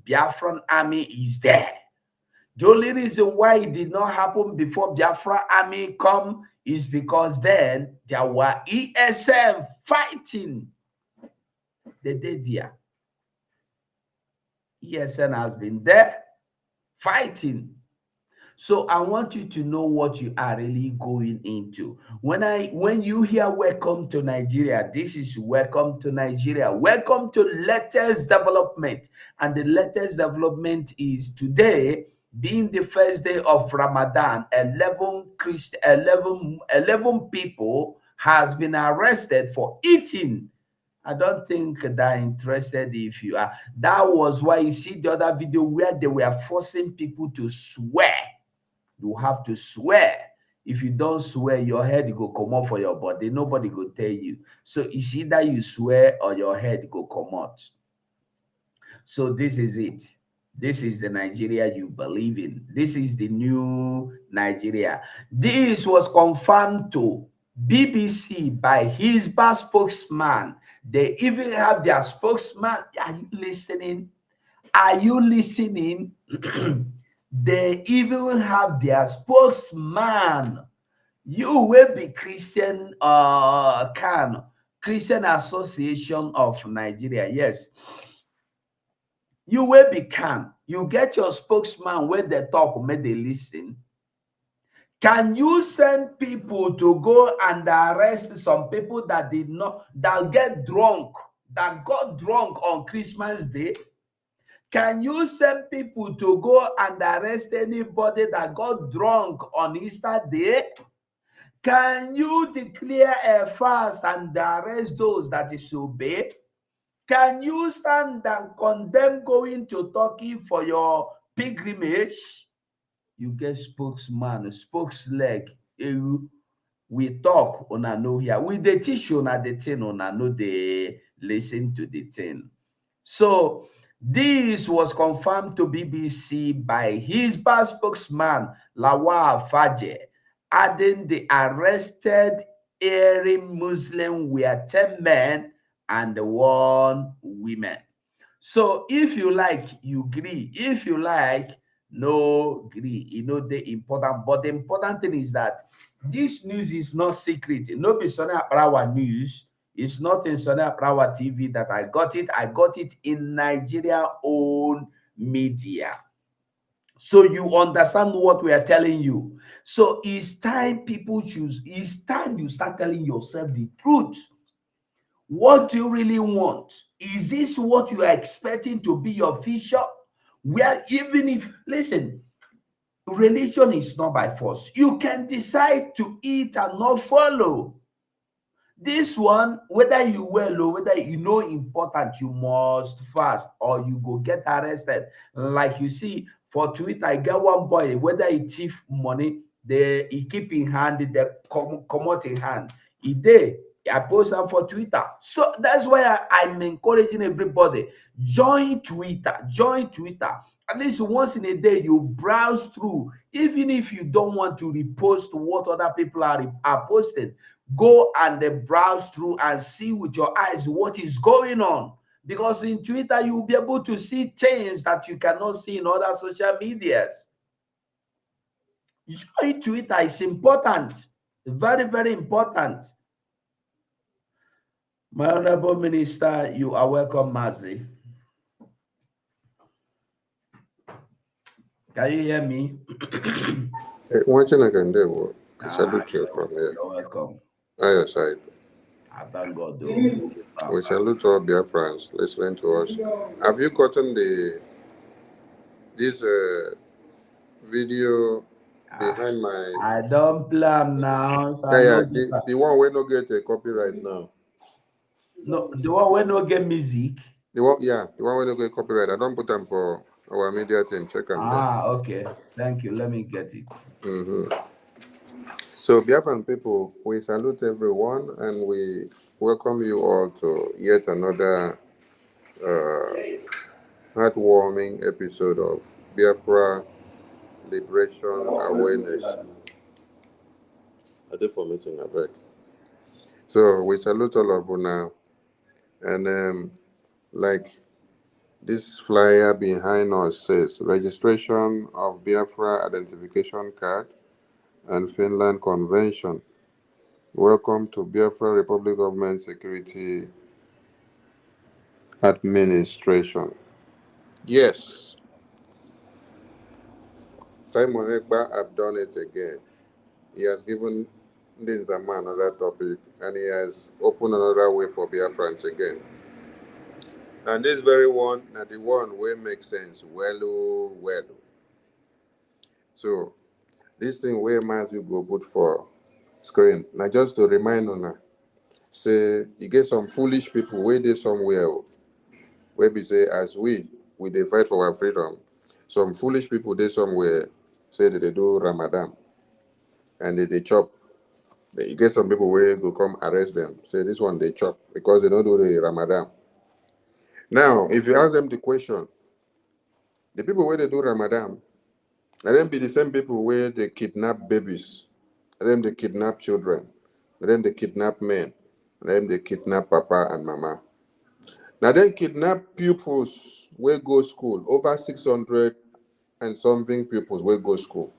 Biafran army is there. The only reason why it did not happen before Biafra army come is because then there were ESM fighting. They did there. ESN has been there fighting. So I want you to know what you are really going into. When you hear welcome to Nigeria, this is welcome to Nigeria. Welcome to latest development. And the latest development is today, being the first day of Ramadan, 11 people has been arrested for eating. I don't think they're interested if you are. That was why you see the other video where they were forcing people to swear. You have to swear. If you don't swear, your head go come out for your body. Nobody go tell you. So it's either you swear or your head go come out. So this is it. This is the Nigeria you believe in. This is the new Nigeria. This was confirmed to BBC by his spokesman. They even have their spokesman. Are you listening? Are you listening? They even have their spokesman. You will be Christian Christian Association of Nigeria. Yes. You will be can. You get your spokesman where they talk, may they listen. Can you send people to go and arrest some people that did not, that get drunk, that got drunk on Christmas Day? Can you send people to go and arrest anybody that got drunk on Easter Day? Can you declare a fast and arrest those that disobey? Can you stand and condemn going to Turkey for your pilgrimage? You get spokesman, spokesleg. We talk on a know here. We the teach you on the thing on a know they listen to the thing. So this was confirmed to BBC by his spokesman, Lawal Faje, adding the arrested Arab Muslim were 10 men and 1 woman. So if you like, you agree. If you like, no agree. You know the important, but the important thing is that this news is not secret. No be our news. It's not in Prawa TV that I got it. I got it in Nigeria own media. So you understand what we are telling you. So it's time people choose. It's time you start telling yourself the truth. What do you really want? Is this what you are expecting to be your future? Well, even if, listen, religion is not by force. You can decide to eat and not follow. This one, whether you well or whether you know important, you must fast or you go get arrested. Like you see, for Twitter, I get one boy, whether he thief money, he keep in hand, they come out in hand. He did. I post them for Twitter. So that's why I'm encouraging everybody. Join Twitter. Join Twitter. At least once in a day, you browse through. Even if you don't want to repost what other people are posting, go and browse through and see with your eyes what is going on. Because in Twitter, you'll be able to see things that you cannot see in other social medias. Join Twitter is important. Very, very important. My Honorable Minister, you are welcome, Mazi. Can you hear me? One thing I can do, I salute you from here. You're welcome. On your side. I thank God. We salute all Biafrans listening to us. Have you gotten this video behind my? I don't plan now. The one where no get a copyright now. No, the one where no get music. The one where no get copyright. I don't put them for our media team. Check them. Okay. Thank you. Let me get it. So, Biafran people, we salute everyone and we welcome you all to yet another heartwarming episode of Biafra Liberation Awareness. I did for meeting, I beg. So we salute all of you now. And like This flyer behind us says registration of Biafra identification card and Finland Convention. Welcome to Biafra Republic Government Security Administration. Yes, Simon Ekpa have done it again. He has given Ndinzama another topic and he has opened another way for Biafrans again. And this very one, now the one will make sense. Well. So, this thing where Matthew go put for screen. Now, just to remind on say, you get some foolish people where they somewhere, where we say, as we they fight for our freedom. Some foolish people they somewhere say that they do Ramadan and they chop. You get some people where go come arrest them. Say this one they chop because they don't do the Ramadan. Now, if you ask them the question, the people where they do Ramadan, and then be the same people where they kidnap babies, and then they kidnap children, and then they kidnap men, and then they kidnap papa and mama. Now then kidnap pupils where go school, over 600 and something pupils where go school.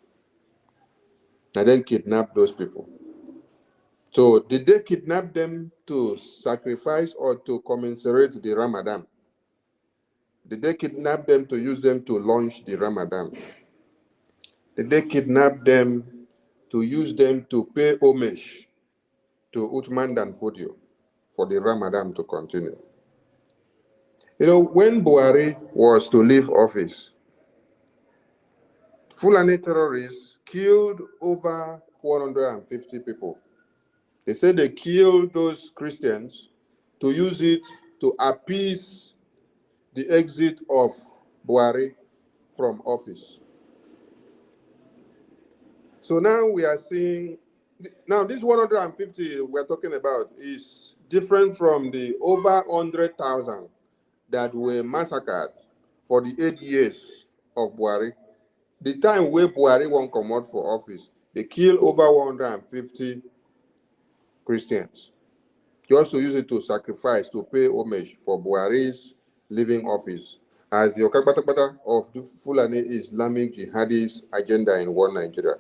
Now then kidnap those people. So did they kidnap them to sacrifice or to commensurate the Ramadan? Did they kidnap them to use them to launch the Ramadan? Did they kidnap them to use them to pay homage to Uthman Dan Fodio for the Ramadan to continue? You know, when Buhari was to leave office, Fulani terrorists killed over 150 people. They said they killed those Christians to use it to appease the exit of Buhari from office. So now we are seeing, now this 150 we're talking about is different from the over 100,000 that were massacred for the 8 years of Buhari. The time where Buhari won't come out for office, they killed over 150 Christians. Just to use it to sacrifice, to pay homage for Buhari's leaving office as the Okakbatakbata of the Fulani Islamic Jihadist agenda in one Nigeria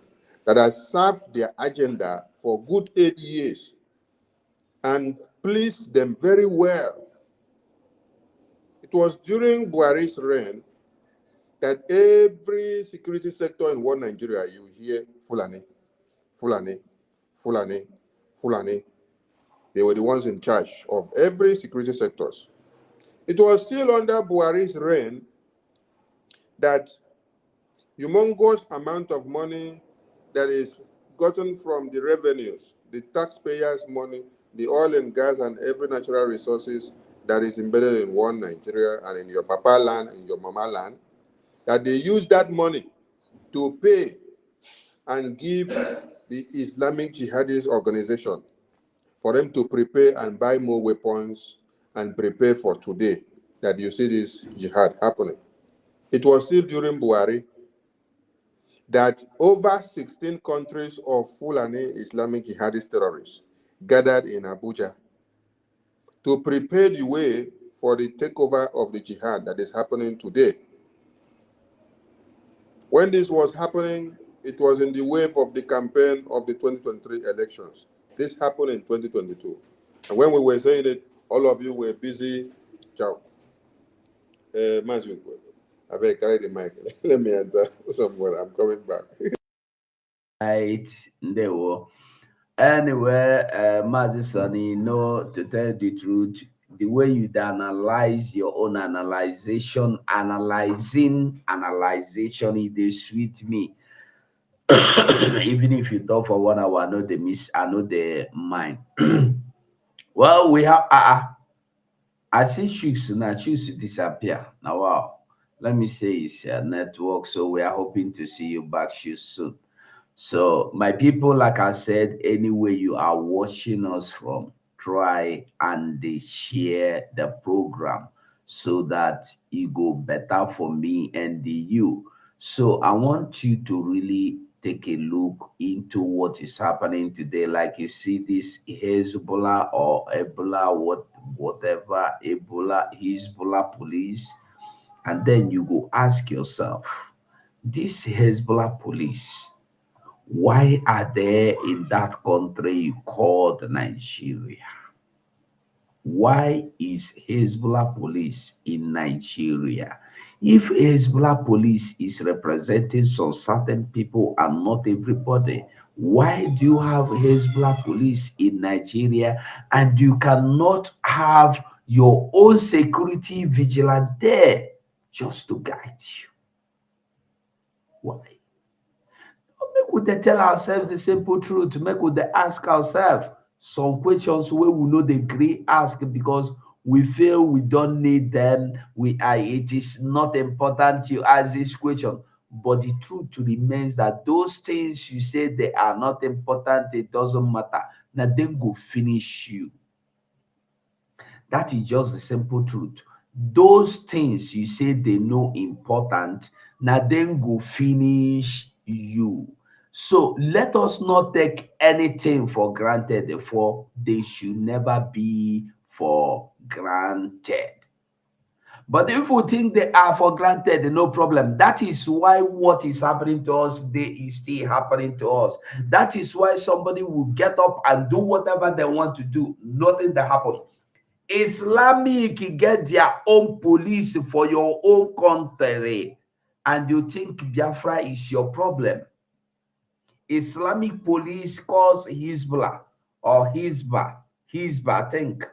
that has served their agenda for good 8 years and pleased them very well. It was during Buhari's reign that every security sector in one Nigeria, you hear Fulani, Fulani, Fulani, Fulani. They were the ones in charge of every security sectors. It was still under Buhari's reign that humongous amount of money that is gotten from the revenues, the taxpayers' money, the oil and gas and every natural resources that is embedded in one Nigeria and in your papa land, in your mama land, that they use that money to pay and give the Islamic Jihadist organization for them to prepare and buy more weapons and prepare for today that you see this jihad happening. It was still during Buhari that over 16 countries of Fulani Islamic Jihadist terrorists gathered in Abuja to prepare the way for the takeover of the jihad that is happening today. When this was happening, it was in the wave of the campaign of the 2023 elections. This happened in 2022. And when we were saying it, all of you were busy. Ciao. Matthew, I better carry the mic. Let me answer somewhere. I'm coming back. Right, there were. Anyway, Mazi Sonny, to tell the truth, the way you analyze your own analyzation, it is sweet me. Even if you talk for 1 hour, I know the mind. Well, we have I see Chooks now. Choose to disappear. Now, wow. Let me say it's a network. So we are hoping to see you back soon. So, my people, like I said, anywhere you are watching us from, try and they share the program so that it go better for me and you. So, I want you to really take a look into what is happening today. Like you see this Hezbollah or Ebola, whatever, Ebola, Hezbollah police. And then you go ask yourself, this Hezbollah police, why are they in that country called Nigeria? Why is Hezbollah police in Nigeria? If Hezbollah police is representing some certain people and not everybody, why do you have Hezbollah police in Nigeria and you cannot have your own security vigilante just to guide you? Why? Make we dey tell ourselves the simple truth. Make we dey ask ourselves some questions wey we no dey gree ask because we feel we don't need them. It is not important to ask this question. But the truth remains that those things you say they are not important, it doesn't matter. Now then go finish you. That is just the simple truth. Those things you say they know important, now then go finish you. So let us not take anything for granted, therefore they should never be for granted. But if we think they are for granted, no problem. That is why what is happening to us, they is still happening to us. That is why somebody will get up and do whatever they want to do. Nothing that happen. Islamic get their own police for your own country, and you think Biafra is your problem. Islamic police calls Hezbollah or Hizbah, I think.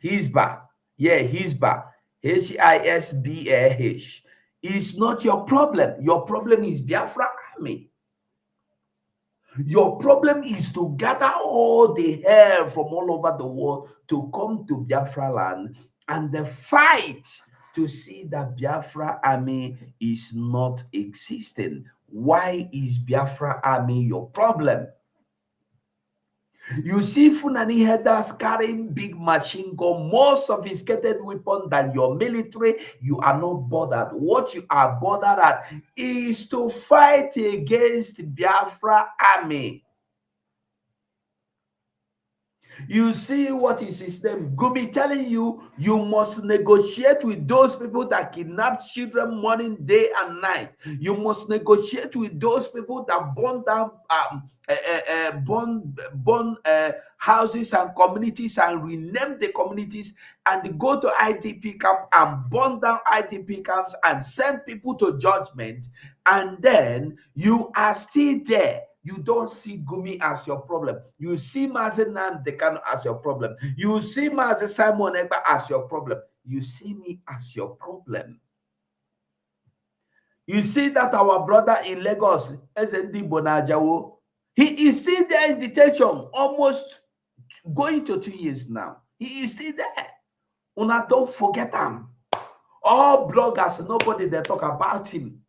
Hizbah, yeah, Hizbah, Hisbah. It's not your problem. Your problem is Biafra army. Your problem is to gather all the hair from all over the world to come to Biafra land and the fight to see that Biafra army is not existing. Why is Biafra army your problem? You see Funani headers carrying big machine gun, more sophisticated weapon than your military. You are not bothered. What you are bothered at is to fight against Biafra army. You see what is his name? Gumi telling you, you must negotiate with those people that kidnap children morning, day, and night. You must negotiate with those people that burn down houses and communities and rename the communities and go to IDP camp and burn down IDP camps and send people to judgment. And then you are still there. You don't see Gumi as your problem. You see Mazen Dekano as your problem. You see Mazen Simon Egba as your problem. You see me as your problem. You see that our brother in Lagos, SND Bonajawo, he is still there in detention, almost going to 2 years now. He is still there. Una don't forget him. All bloggers, nobody they talk about him.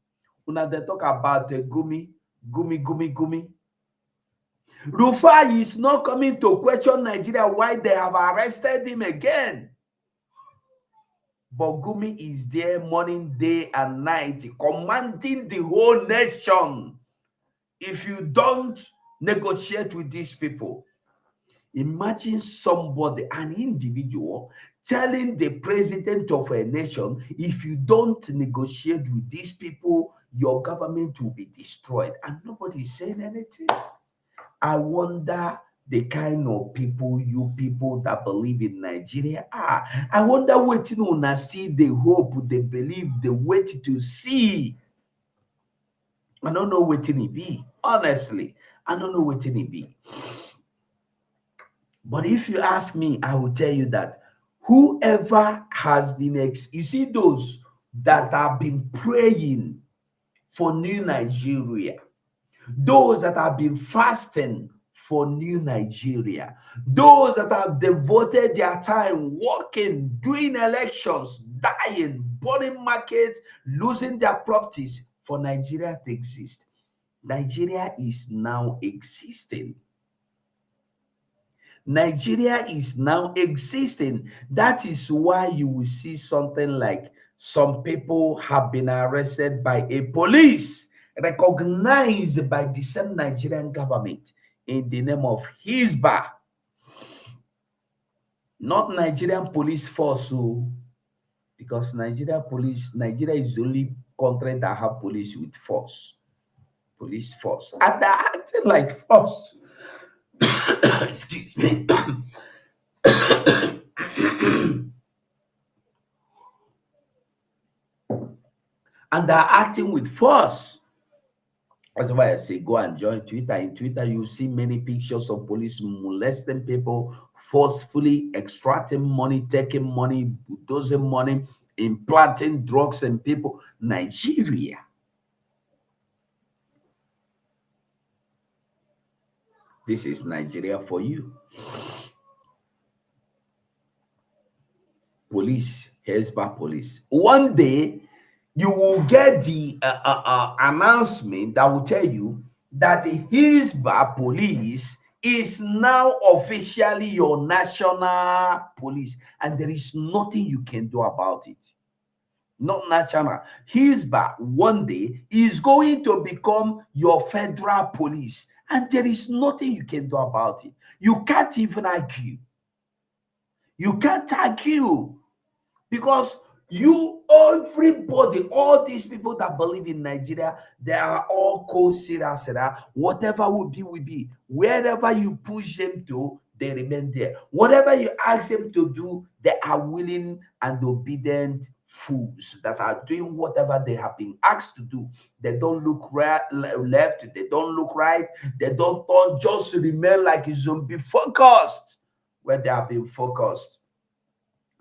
Una they talk about Gumi. Rufai is not coming to question Nigeria why they have arrested him again. But Gumi is there morning, day, and night, commanding the whole nation. If you don't negotiate with these people, imagine somebody, an individual, telling the president of a nation, if you don't negotiate with these people, your government will be destroyed. And nobody is saying anything. I wonder the kind of people you people that believe in Nigeria are. I wonder what you know, see the hope, they believe, the wait to see. I don't know what it be. Honestly, I don't know what it be. But if you ask me, I will tell you that whoever has been, you see those that have been praying for new Nigeria, those that have been fasting for new Nigeria, those that have devoted their time working, doing elections, dying, burning markets, losing their properties for Nigeria to exist. Nigeria is now existing. Nigeria is now existing. That is why you will see something like some people have been arrested by a police recognized by the same Nigerian government in the name of Hizbah, not Nigerian police force. So Because Nigeria is the only country that have police with force. Police force. And they're acting like force. Excuse me. And they're acting with force. That's why I say go and join Twitter. In Twitter, you see many pictures of police molesting people, forcefully extracting money, taking money, bulldozing money, implanting drugs in people. Nigeria. This is Nigeria for you. Police, Hezbollah police. One day, you will get the announcement that will tell you that the Hezbollah police is now officially your national police, and there is nothing you can do about it. Not national. Hezbollah one day is going to become your federal police, and there is nothing you can do about it. You can't even argue. You can't argue. Because everybody, all these people that believe in Nigeria, they are all co-serious. Whatever will be. Wherever you push them to, they remain there. Whatever you ask them to do, they are willing and obedient fools that are doing whatever they have been asked to do. They don't look left, they don't look right, they don't just remain like a zombie focused where they have been focused,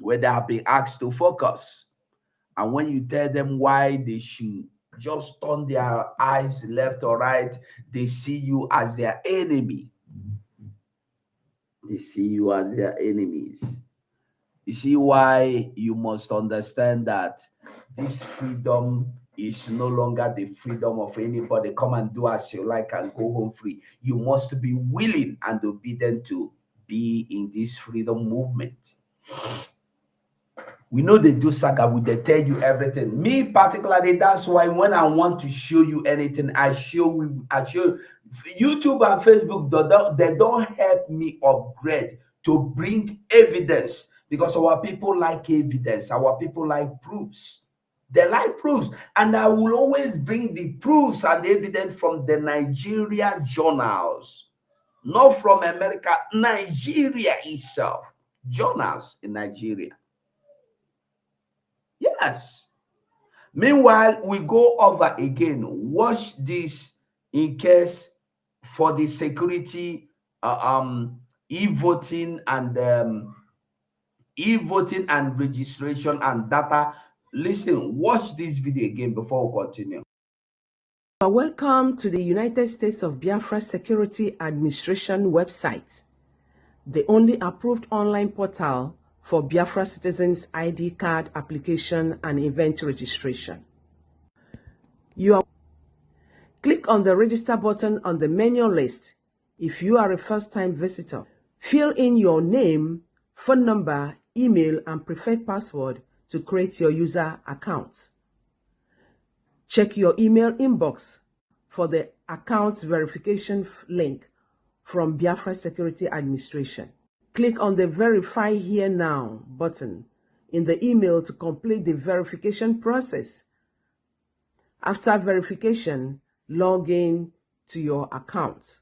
where they have been asked to focus. And when you tell them why they should just turn their eyes left or right, they see you as their enemy. They see you as their enemies. You see why you must understand that this freedom is no longer the freedom of anybody. Come and do as you like and go home free. You must be willing and obedient to be in this freedom movement. We know they do saga, they tell you everything. Me particularly, that's why when I want to show you anything, I show YouTube and Facebook. They don't help me upgrade to bring evidence, because our people like evidence. Our people like proofs. They like proofs, and I will always bring the proofs and evidence from the Nigeria journals, not from America. Nigeria itself, journals in Nigeria. Yes. Meanwhile, we go over again. Watch this in case for the security, e-voting and registration and data. Listen, watch this video again before we continue. Welcome to the United States of Biafra Security Administration website, the only approved online portal for Biafra citizens' ID card application and event registration. Click on the register button on the menu list if you are a first-time visitor. Fill in your name, phone number, email, and preferred password to create your user account. Check your email inbox for the account verification link from Biafra Security Administration. Click on the Verify Here Now button in the email to complete the verification process. After verification, log in to your account.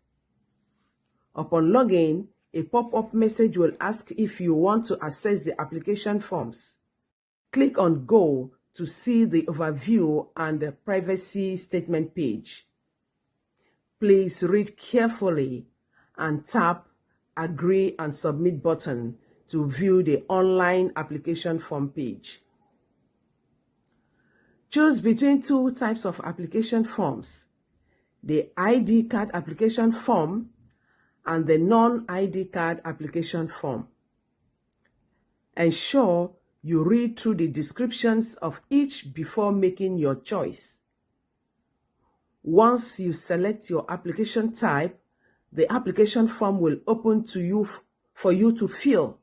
Upon login, a pop-up message will ask if you want to access the application forms. Click on Go to see the overview and the privacy statement page. Please read carefully and tap Agree and Submit button to view the online application form page. Choose between two types of application forms: the ID card application form and the non-ID card application form. Ensure you read through the descriptions of each before making your choice. Once you select your application type, the application form will open to you for you to fill.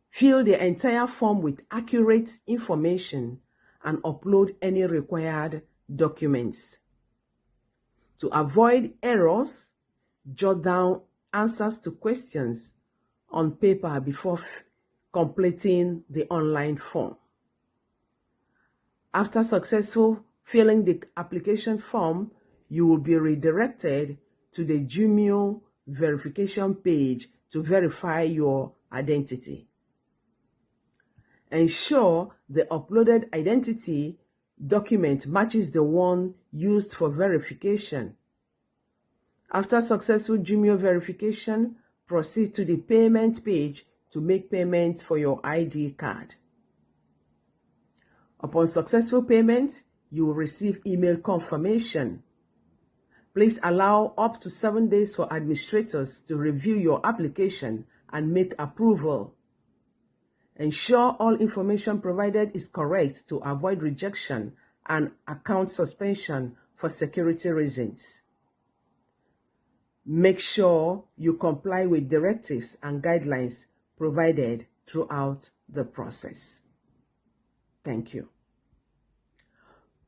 Fill the entire form with accurate information and upload any required documents. To avoid errors, jot down answers to questions on paper before completing the online form. After successful filling the application form, you will be redirected to the Jumio verification page to verify your identity. Ensure the uploaded identity document matches the one used for verification. After successful Jumio verification, proceed to the payment page to make payments for your ID card. Upon successful payment, you will receive email confirmation. Please allow up to 7 days for administrators to review your application and make approval. Ensure all information provided is correct to avoid rejection and account suspension for security reasons. Make sure you comply with directives and guidelines provided throughout the process. Thank you.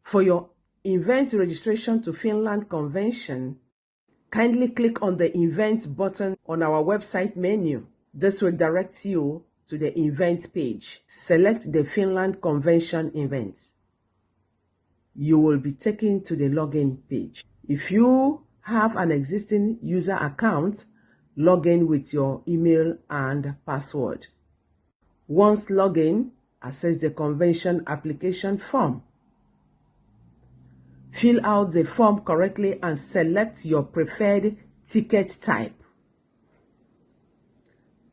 For your event registration to Finland Convention, kindly click on the event button on our website menu. This will direct you to the event page. Select the Finland Convention event. You will be taken to the login page. If you have an existing user account, log in with your email and password. Once logged in, access the convention application form. Fill out the form correctly and select your preferred ticket type.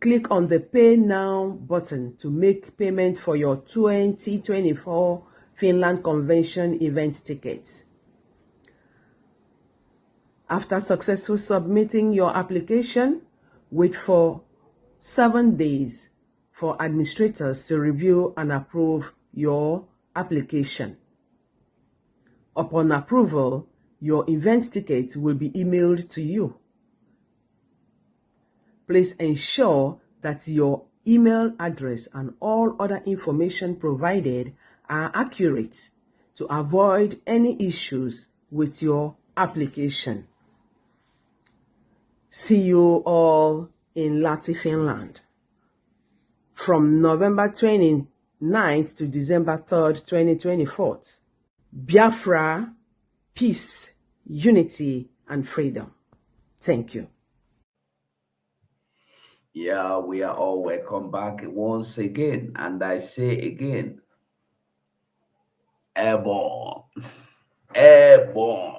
Click on the Pay Now button to make payment for your 2024 Finland Convention event tickets. After successfully submitting your application, wait for 7 days for administrators to review and approve your application. Upon approval, your event ticket will be emailed to you. Please ensure that your email address and all other information provided are accurate to avoid any issues with your application. See you all in Lahti, Finland from November 29th to December 3rd, 2024. Biafra, peace, unity, and freedom. Thank you. Yeah, we are all welcome back once again. And I say again, airborne, airborne.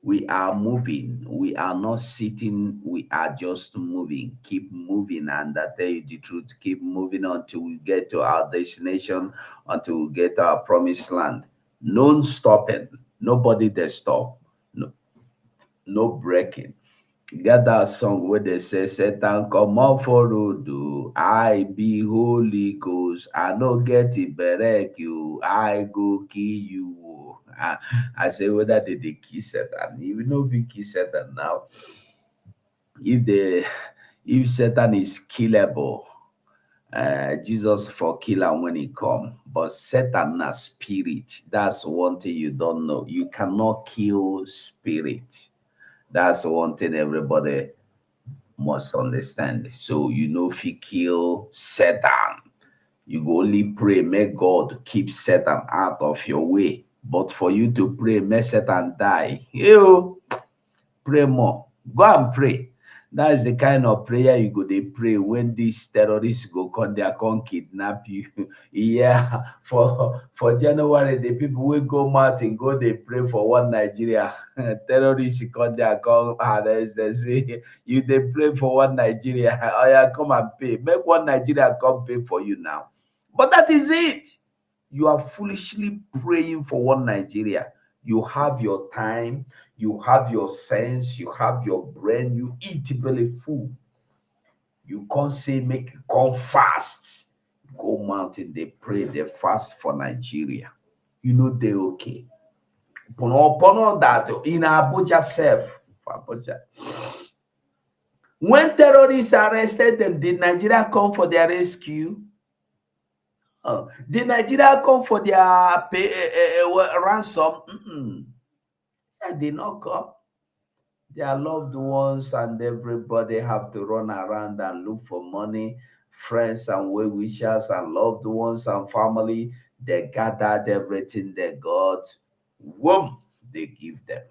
We are moving. We are not sitting. We are just moving. Keep moving. And I tell you the truth, keep moving until we get to our destination, until we get to our promised land. No stopping. Nobody there stop. No breaking. You got that song where they say, Satan come up for road, I be Holy Ghost. I no get it, berek you. I go kill you. I say whether they kill Satan. You know if you kill Satan now. If Satan is killable, Jesus for killer when he come. But Satan na spirit. That's one thing you don't know. You cannot kill spirit. That's one thing everybody must understand. So you know if you kill Satan, you go only pray, may God keep Satan out of your way. But for you to pray, may Satan die. You pray more. Go and pray. That is the kind of prayer you go they pray when these terrorists go come, they come kidnap you. Yeah, for January, the people will go out and go they pray for one Nigeria. Terrorists come there, come they say you they pray for one Nigeria. Oh yeah, come and pay. Make one Nigeria come pay for you now. But that is it. You are foolishly praying for one Nigeria. You have your time, you have your sense, you have your brain, you eat belly full. You can't say make it come fast. Go mountain, they pray, they fast for Nigeria. You know they okay. Upon all that in Abuja self, Abuja. When terrorists arrested them, did Nigeria come for their rescue? Did Nigeria come for their ransom? They did not come. Their loved ones and everybody have to run around and look for money. Friends and well-wishers and loved ones and family, They gathered everything they got. Whoom, they give them.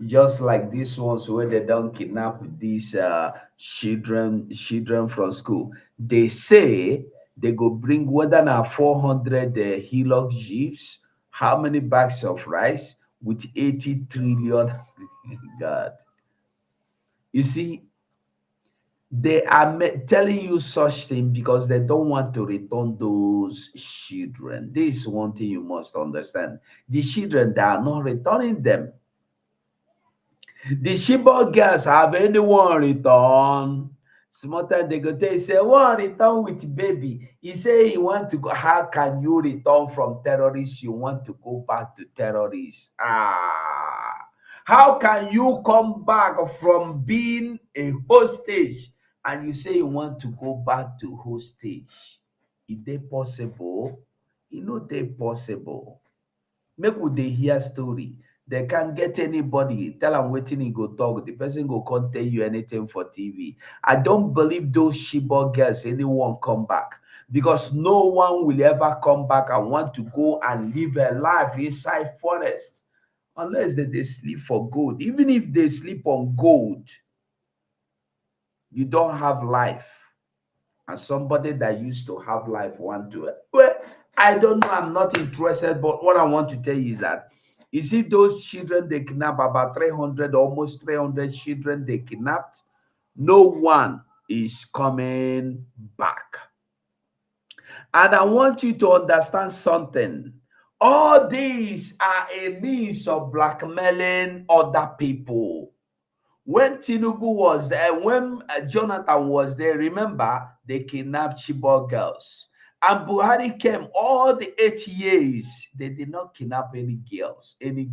Just like these ones where they don't kidnap these children from school. They say they go bring whether now 400 hillock jeeps, how many bags of rice with 80 trillion. God. You see, they are telling you such thing because they don't want to return those children. This is one thing you must understand. The children, they are not returning them. The Shibor girls have anyone return. Small time they go tell you, say, one return with baby. He say he want to go. How can you return from terrorists? You want to go back to terrorists. How can you come back from being a hostage and you say you want to go back to hostage? Is it possible? You know they possible. Make would they hear story. They can't get anybody. Tell them waiting he go talk. The person go can't tell you anything for TV. I don't believe those Shibor girls, anyone come back. Because no one will ever come back and want to go and live a life inside forest. Unless they sleep for gold. Even if they sleep on gold, you don't have life. And somebody that used to have life want to. Well, I don't know. I'm not interested. But what I want to tell you is that you see those children they kidnapped, about 300, almost 300 children they kidnapped. No one is coming back. And I want you to understand something. All these are a means of blackmailing other people. When Tinubu was there, when Jonathan was there, remember, they kidnapped Chibok girls. And Buhari came all the 8 years. They did not kidnap any girls, any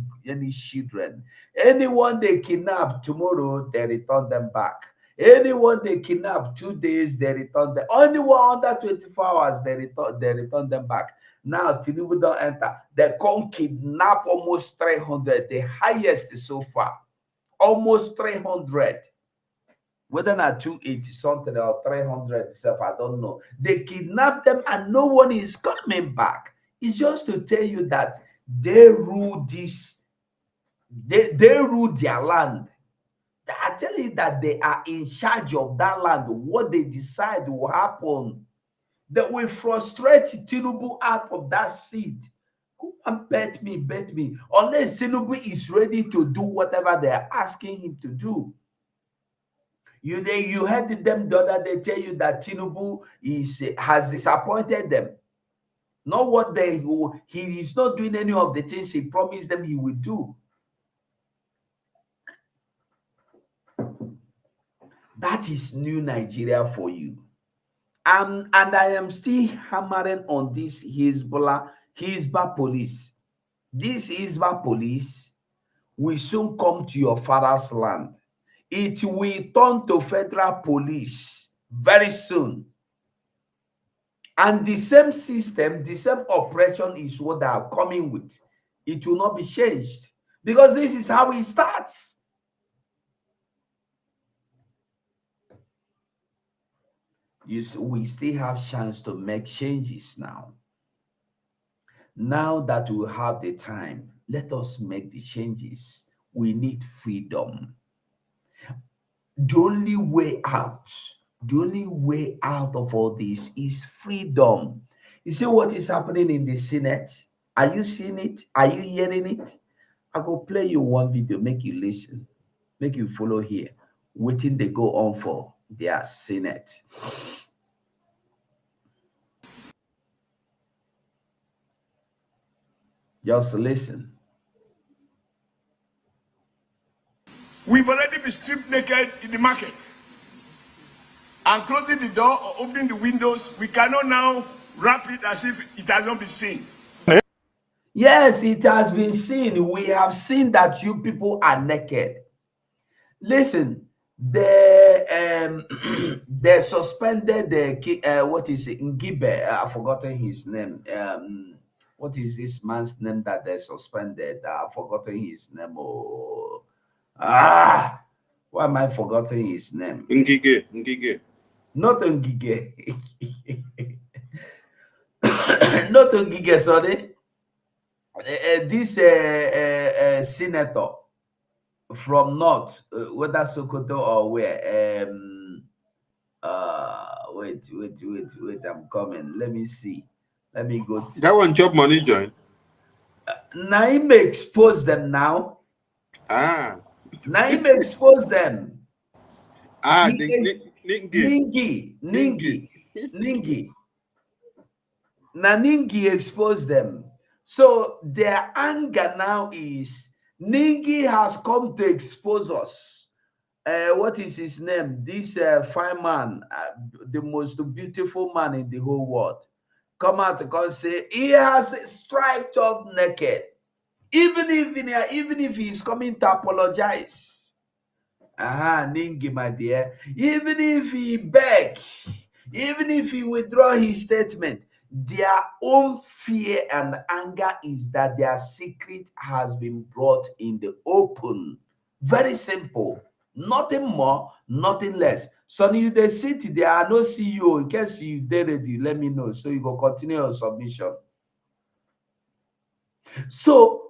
children. Anyone they kidnap tomorrow, they return them back. Anyone they kidnap 2 days, they return them. Anyone under 24 hours, they return them back. Now Tinubu don't enter. They come kidnap almost 300, the highest so far. Almost 300. Whether not 280 something or 300 stuff, I don't know. They kidnap them and no one is coming back. It's just to tell you that they rule this, they rule their land. I tell you that they are in charge of that land. What they decide will happen. That will frustrate Tinubu out of that seat. Go and bet me. Unless Tinubu is ready to do whatever they are asking him to do. You heard them the other day tell you that Tinubu has disappointed them. Not what he is not doing any of the things he promised them he would do. That is new Nigeria for you. And I am still hammering on this Hizbah police. This Hizbah police will soon come to your father's land. It will turn to federal police very soon. And the same system, the same operation is what they are coming with. It will not be changed because this is how it starts. We still have chance to make changes now. Now that we have the time, let us make the changes. We need freedom. The only way out of all this is freedom. You see what is happening in the Senate? Are you seeing it? Are you hearing it? I go play you one video, make you listen, make you follow here. Waiting they go on for their Senate. Just listen. We've already been stripped naked in the market. And closing the door or opening the windows, we cannot now wrap it as if it has not been seen. Yes, it has been seen. We have seen that you people are naked. Listen, they they suspended the what is it? Ngibe. I've forgotten his name. What is this man's name that they suspended? I've forgotten his name. Oh, why am I forgetting his name? Ngige. Not Ngige. not to Gige, sorry. This senator from North, whether Sokoto or where. Wait, I'm coming. Let me see. Let me go to. That one job money join. Naim expose them now. Ah. Naim expose them. Ah, He Ningi. Ningi exposed them. So their anger now is Ningi has come to expose us. What is his name? This fine man, the most beautiful man in the whole world, come out to come say he has striped up naked. Even if he's coming to apologize. Ningi, my dear. Even if he beg, even if he withdraw his statement, their own fear and anger is that their secret has been brought in the open. Very simple. Nothing more, nothing less. So you the city, there are no CEO. In case you did ready, let me know. So you go continue your submission. So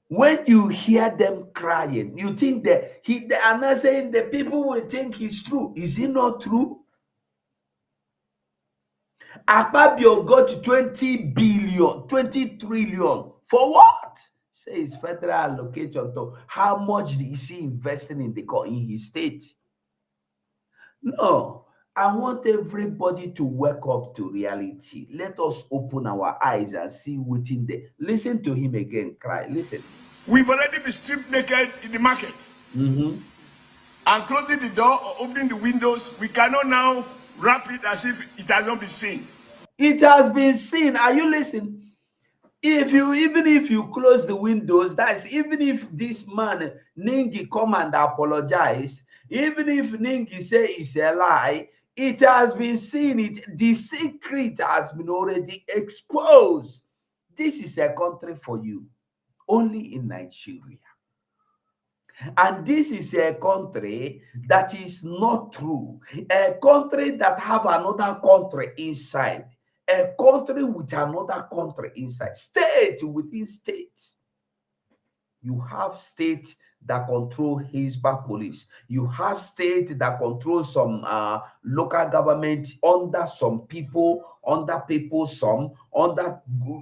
when you hear them crying, you think that they are not saying the people will think it's true. Is it not true? Akpabio got 20 billion, 20 trillion. For what? Say it's federal allocation to how much is he investing in his state? No. I want everybody to wake up to reality. Let us open our eyes and see what's in there. Listen to him again cry. Listen. We've already been stripped naked in the market. And closing the door or opening the windows, we cannot now wrap it as if it has not been seen. It has been seen. Are you listening? Even if you close the windows, that's even if this man Ningi come and apologize, even if Ningi say it's a lie, it has been seen. The secret has been already exposed. This is a country for you, only in Nigeria. And this is a country that is not true, a country that have another country inside, a country with another country inside, state within state. You have state that control Hisba police. You have state that control some local government under some people,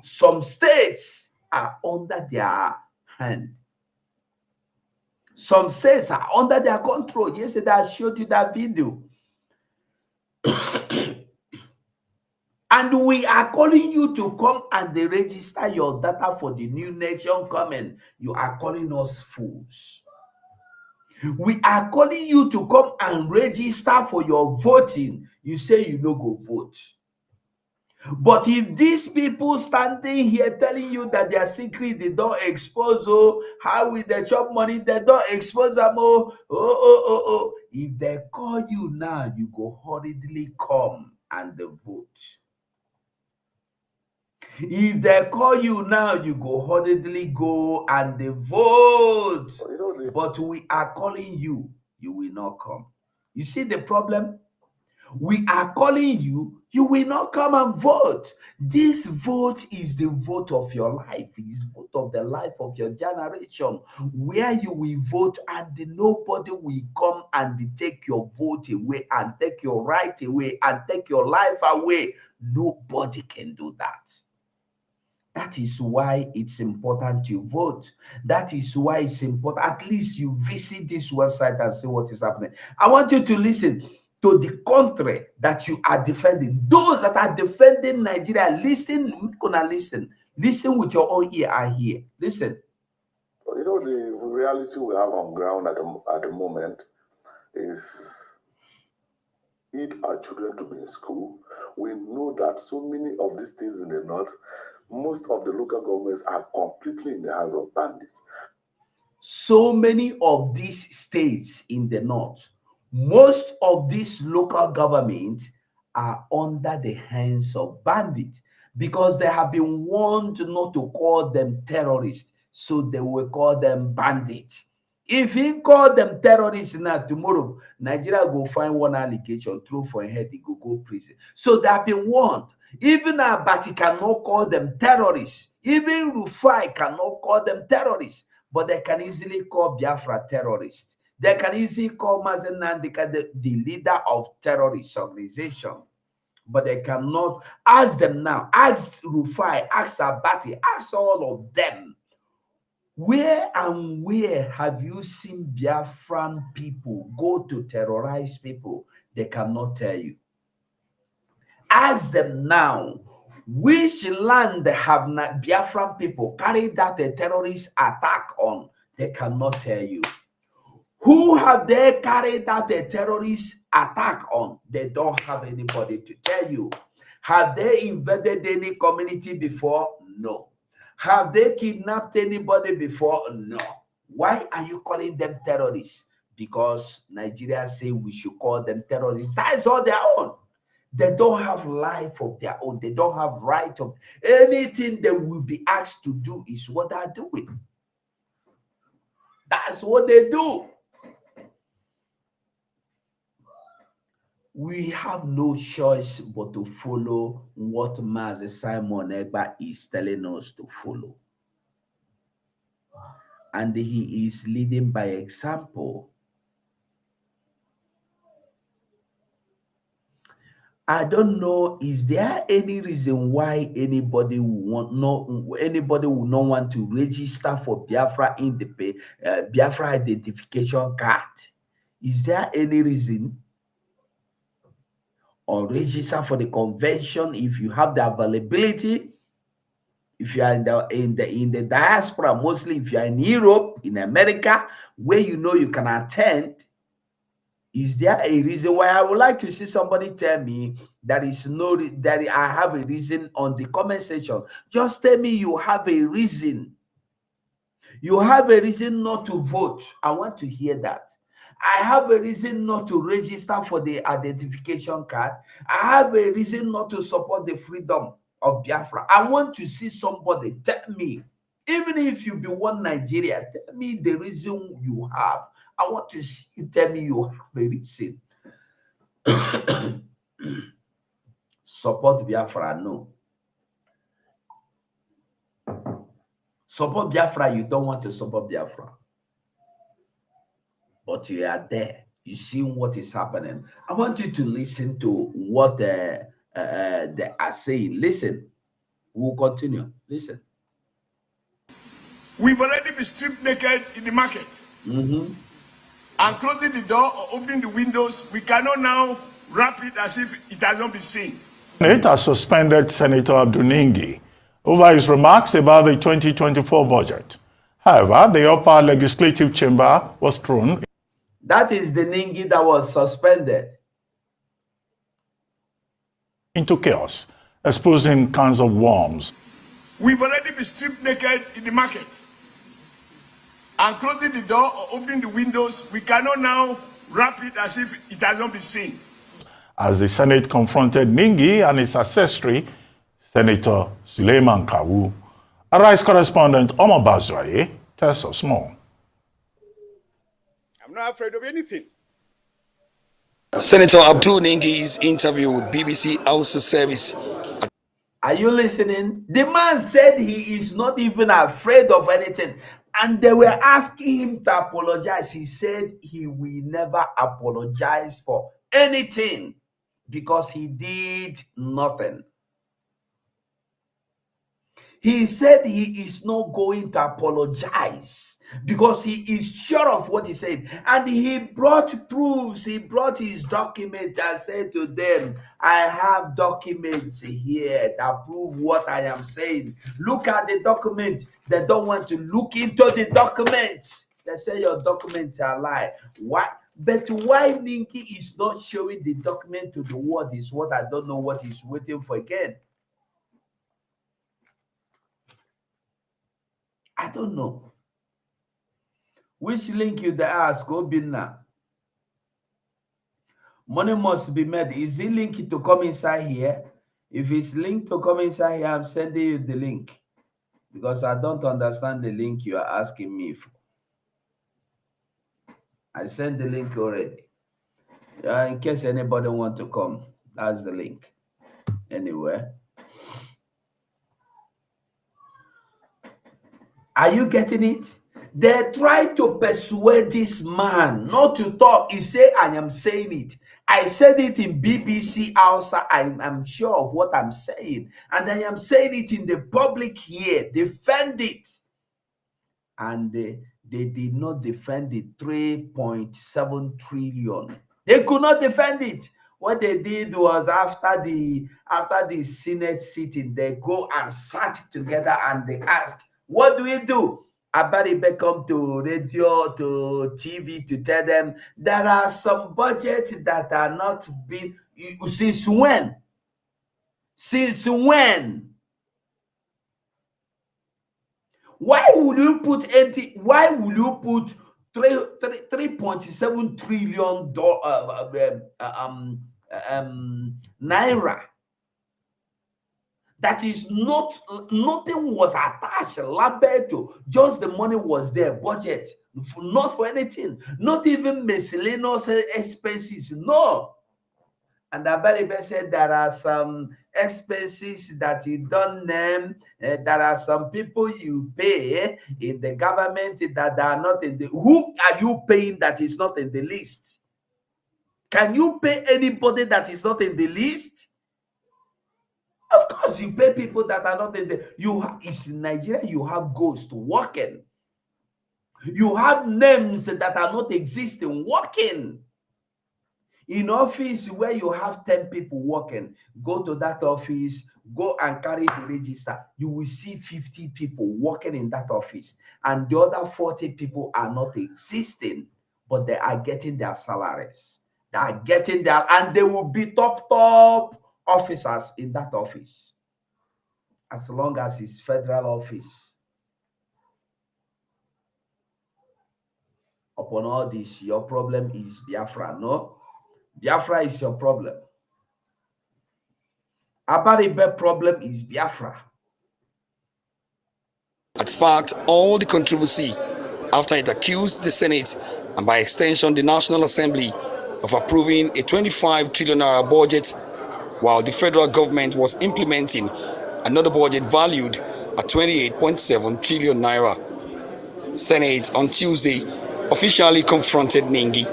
some states are under their hand. Some states are under their control. Yesterday, I showed you that video. And we are calling you to come and register your data for the new nation coming. You are calling us fools. We are calling you to come and register for your voting. You say you no go vote. But if these people standing here telling you that their secret, they don't expose, how will they chop money, they don't expose them, if they call you now, you go hurriedly come and vote. If they call you now, you go hurriedly go and vote. But we are calling you, you will not come. You see the problem? We are calling you, you will not come and vote. This vote is the vote of your life. It is vote of the life of your generation, where you will vote and nobody will come and take your vote away and take your right away and take your life away. Nobody can do that. That is why it's important to vote. That is why it's important. At least you visit this website and see what is happening. I want you to listen to the country that you are defending. Those that are defending Nigeria, listen, listen with your own ear and hear. Listen. The reality we have on ground at the moment is need our children to be in school. We know that so many of these things in the north, most of the local governments are completely in the hands of bandits. So many of these states in the north, most of these local governments are under the hands of bandits because they have been warned not to call them terrorists, so they will call them bandits. If he call them terrorists now, tomorrow Nigeria go find one allegation, throw for a head, he go prison. So they have been warned. Even Abati cannot call them terrorists. Even Rufai cannot call them terrorists. But they can easily call Biafra terrorists. They can easily call Mazen Nandika the leader of terrorist organization. But they cannot ask them now. Ask Rufai, ask Abati, ask all of them. Where and where have you seen Biafran people go to terrorize people? They cannot tell you. Ask them now, which land have Biafran people carried out a terrorist attack on? They cannot tell you. Who have they carried out a terrorist attack on? They don't have anybody to tell you. Have they invaded any community before? No. Have they kidnapped anybody before? No. Why are you calling them terrorists? Because Nigeria say we should call them terrorists. That is all their own. They don't have life of their own. They don't have right of anything they will be asked to do is what they're doing. That's what they do. We have no choice but to follow what Master Simon Egba is telling us to follow. And he is leading by example. I don't know, is there any reason why anybody will not want to register for Biafra in the Biafra identification card? Is there any reason? Or register for the convention if you have the availability? If you are in the diaspora, mostly if you are in Europe, in America, where you know you can attend, is there a reason why? I would like to see somebody tell me that I have a reason on the comment section. Just tell me you have a reason. You have a reason not to vote. I want to hear that. I have a reason not to register for the identification card. I have a reason not to support the freedom of Biafra. I want to see somebody tell me, even if you be one Nigeria, tell me the reason you have. I want to see you tell me you have a reason. Support Biafra, no. Support Biafra, you don't want to support Biafra. But you are there. You see what is happening. I want you to listen to what they are saying. Listen. We'll continue. Listen. We've already been stripped naked in the market. Mm-hmm. And closing the door or opening the windows, we cannot now wrap it as if it has not been seen. Senate has suspended Senator Abdul over his remarks about the 2024 budget. However, the upper legislative chamber was thrown. That is the Ningi that was suspended. Into chaos, exposing cans of worms. We've already been stripped naked in the market. And closing the door or opening the windows, we cannot now wrap it as if it has not been seen. As the Senate confronted Ningi and his accessory, Senator Suleiman Kawu, Arise correspondent Omar Bazwaye tells us more. I'm not afraid of anything. Senator Abdul Ningi's interview with BBC Hausa Service. Are you listening? The man said he is not even afraid of anything. And they were asking him to apologize. He said he will never apologize for anything because he did nothing. He said he is not going to apologize because he is sure of what he said. And he brought proofs. He brought his document and said to them, I have documents here that prove what I am saying. Look at the document. They don't want to look into the documents. They say your documents are lie. Why? But why Ninki is not showing the document to the world is what I don't know what he's waiting for again. I don't know. Which link you ask? Go Binna. Money must be made. Is it linked to come inside here? If it's linked to come inside here, I'm sending you the link. Because I don't understand the link you are asking me for. I sent the link already. In case anybody want to come, that's the link. Anyway. Are you getting it? They try to persuade this man not to talk. He said, I am saying it. I said it in BBC Hausa. I'm sure of what I'm saying. And I am saying it in the public here. Defend it. And they did not defend it. 3.7 trillion. They could not defend it. What they did was after the Senate sitting, they go and sat together and they asked, what do we do? Abaribe come to radio, to TV to tell them there are some budgets that are not being. Since when? Since when? Why would you put 3.7 trillion naira? That is nothing was attached, labeled to, just the money was there, budget, not for anything, not even miscellaneous expenses, no. And Abaribe said there are some expenses that you don't name. There are some people you pay in the government that are not in the. Who are you paying that is not in the list? Can you pay anybody that is not in the list? Of course, you pay people that are not in the. It's in Nigeria. You have ghosts working. You have names that are not existing working. In office where you have 10 people working, go to that office, go and carry the register. You will see 50 people working in that office, and the other 40 people are not existing, but they are getting their salaries. They are getting their, and they will be top officers in that office, as long as it's federal office. Upon all this, your problem is Biafra, no? Biafra is your problem. Abaribe problem is Biafra. It sparked all the controversy after it accused the Senate and by extension the National Assembly of approving a 25 trillion naira budget while the federal government was implementing another budget valued at 28.7 trillion naira. Senate on Tuesday officially confronted Ningi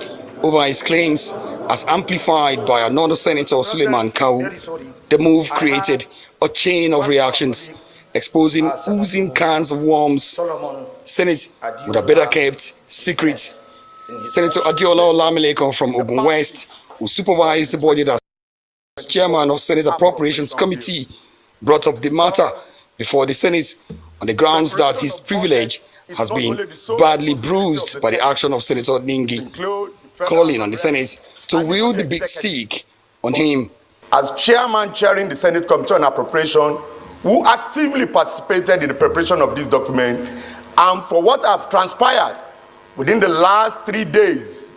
over his claims as amplified by another Senator Suleiman Kawu. The move created a chain of reactions, exposing oozing cans of worms Senate would have better kept secret. Senator Adiola Olamilekon from Ogun West, who supervised the budget as chairman of Senate Appropriations Committee, brought up the matter before the Senate on the grounds that his privilege has been badly bruised by the action of Senator Ningi, calling on the Senate to wield the big stick on him. As chairman chairing the Senate Committee on Appropriation, who actively participated in the preparation of this document, and for what have transpired within the last 3 days,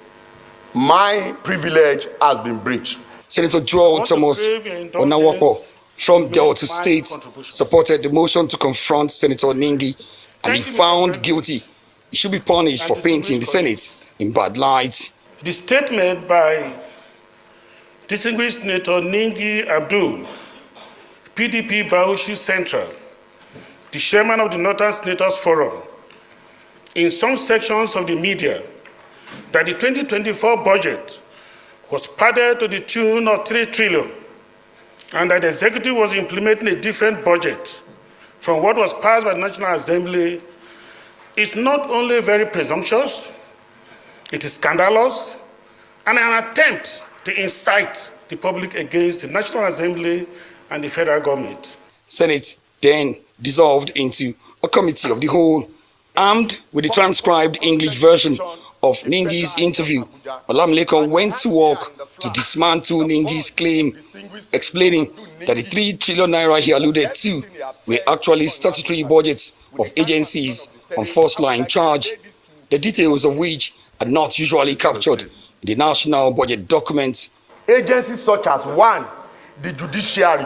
my privilege has been breached. Senator Joel Thomas Onawoko from Delta State supported the motion to confront Senator Ningi, and he found guilty. He should be punished for painting the Senate in bad light. The statement by distinguished Senator Ningi Abdul, PDP Bauchi Central, the chairman of the Northern Senators Forum, in some sections of the media, that the 2024 budget was padded to the tune of 3 trillion, and that the executive was implementing a different budget from what was passed by the National Assembly, is not only very presumptuous, it is scandalous, and an attempt to incite the public against the National Assembly and the federal government. Senate then dissolved into a committee of the whole. Armed with the transcribed English version of Ningi's interview, Olamilekon went to work to dismantle Ningi's claim, explaining that the 3 trillion naira he alluded to were actually statutory budgets of agencies on first-line charge, the details of which are not usually captured in the national budget documents. Agencies such as 1, the judiciary.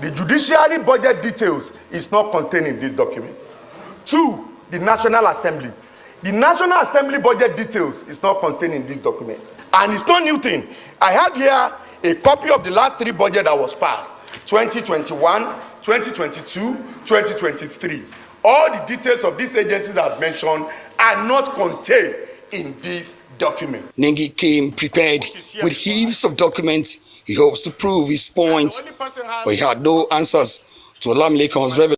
The judiciary budget details is not contained in this document. 2, the National Assembly. The National Assembly budget details is not contained in this document. And it's no new thing. I have here a copy of the last 3 budgets that was passed, 2021, 2022, 2023. All the details of these agencies I've mentioned are not contained in this document. Nengi came prepared with heaps of documents. He hopes to prove his points, but he had no answers to Olamilekan's revelation.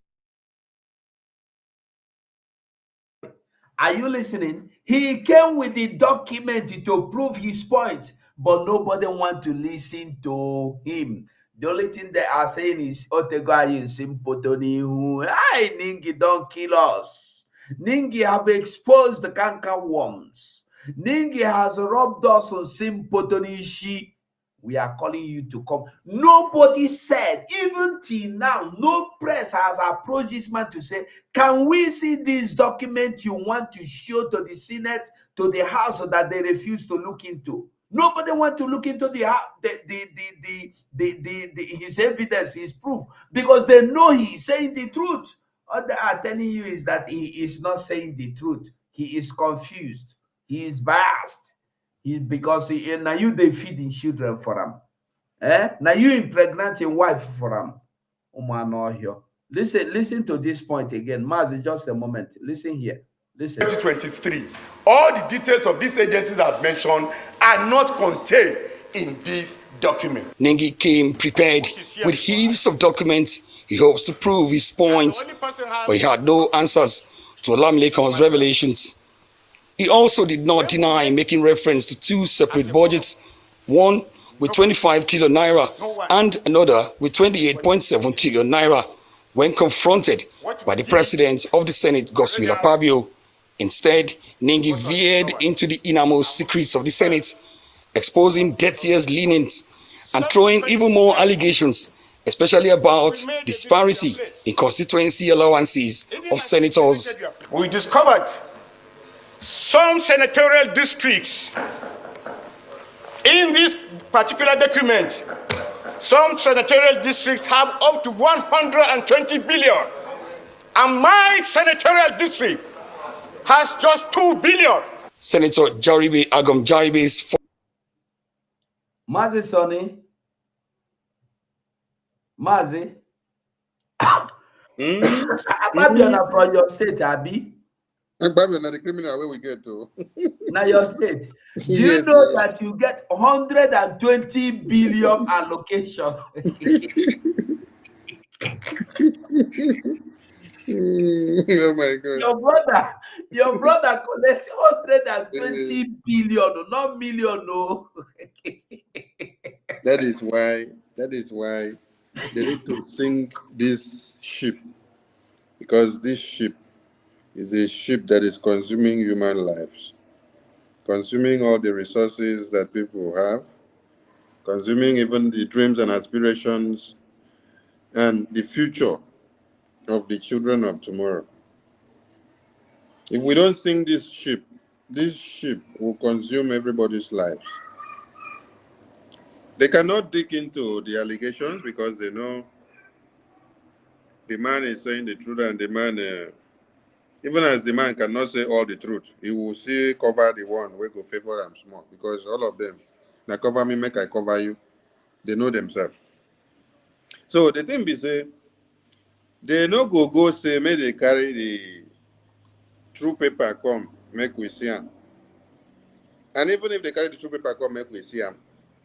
Are you listening? He came with the document to prove his point, but nobody want to listen to him. The only thing they are saying is, Otegayi Simpotoni, hi, Ningi, don't kill us. Ningi have exposed the canker worms. Ningi has robbed us on Simpotonishi. We are calling you to come. Nobody said, even till now, no press has approached this man to say, can we see this document you want to show to the Senate, to the House, that they refuse to look into? Nobody want to look into his evidence, his proof, because they know he is saying the truth. What they are telling you is that he is not saying the truth. He is confused. He is biased. Because now you they feeding children for them. Now you impregnating wife for them. Listen to this point again. Mazi, just a moment. Listen here. Listen. 2023. All the details of these agencies I've mentioned are not contained in this document. Nengi came prepared with heaps of documents. He hopes to prove his points, but he had no answers to Olamilekan's revelations. He also did not deny making reference to two separate budgets, one with 25 trillion naira and another with 28.7 trillion naira, when confronted by the president of the Senate, Godswill Akpabio. Instead, Nengi veered into the innermost secrets of the Senate, exposing dirtiest linens and throwing even more allegations, especially about disparity in constituency allowances of senators. We discovered some senatorial districts in this particular document. Some senatorial districts have up to 120 billion, and my senatorial district has just 2 billion. Senator Jaribe Agam Jaribe's Mazi Sonny. Mazi. Ababiana from your state, Abi. Ababiana, the criminal where we get to. Now your state. Do you know that you get 120 billion allocation? Oh my God. Your brother collects 120 billion, not million, no. That is why they need to sink this ship, because this ship is a ship that is consuming human lives, consuming all the resources that people have, consuming even the dreams and aspirations and the future of the children of tomorrow. If we don't sink this ship will consume everybody's lives. They cannot dig into the allegations because they know the man is saying the truth, and the man, even as the man cannot say all the truth, he will still cover the one where go favor them small, because all of them, now cover me, make I cover you. They know themselves. So the thing be say, they no go say, may they carry the true paper come, make we see them. And even if they carry the true paper come, make we see them,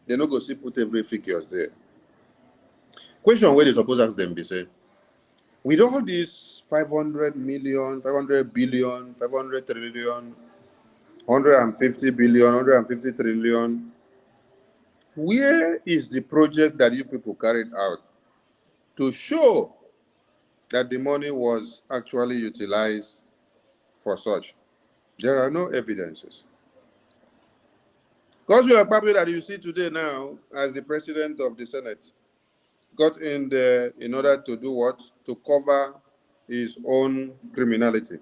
they no go see put every figures there. Question where they suppose ask them be say, with all these 500 million, 500 billion, 500 trillion, 150 billion, 150 trillion, where is the project that you people carried out to show that the money was actually utilized for such? There are no evidences. Godswill Akpabio that you see today now as the president of the Senate got in there in order to do what? To cover his own criminality.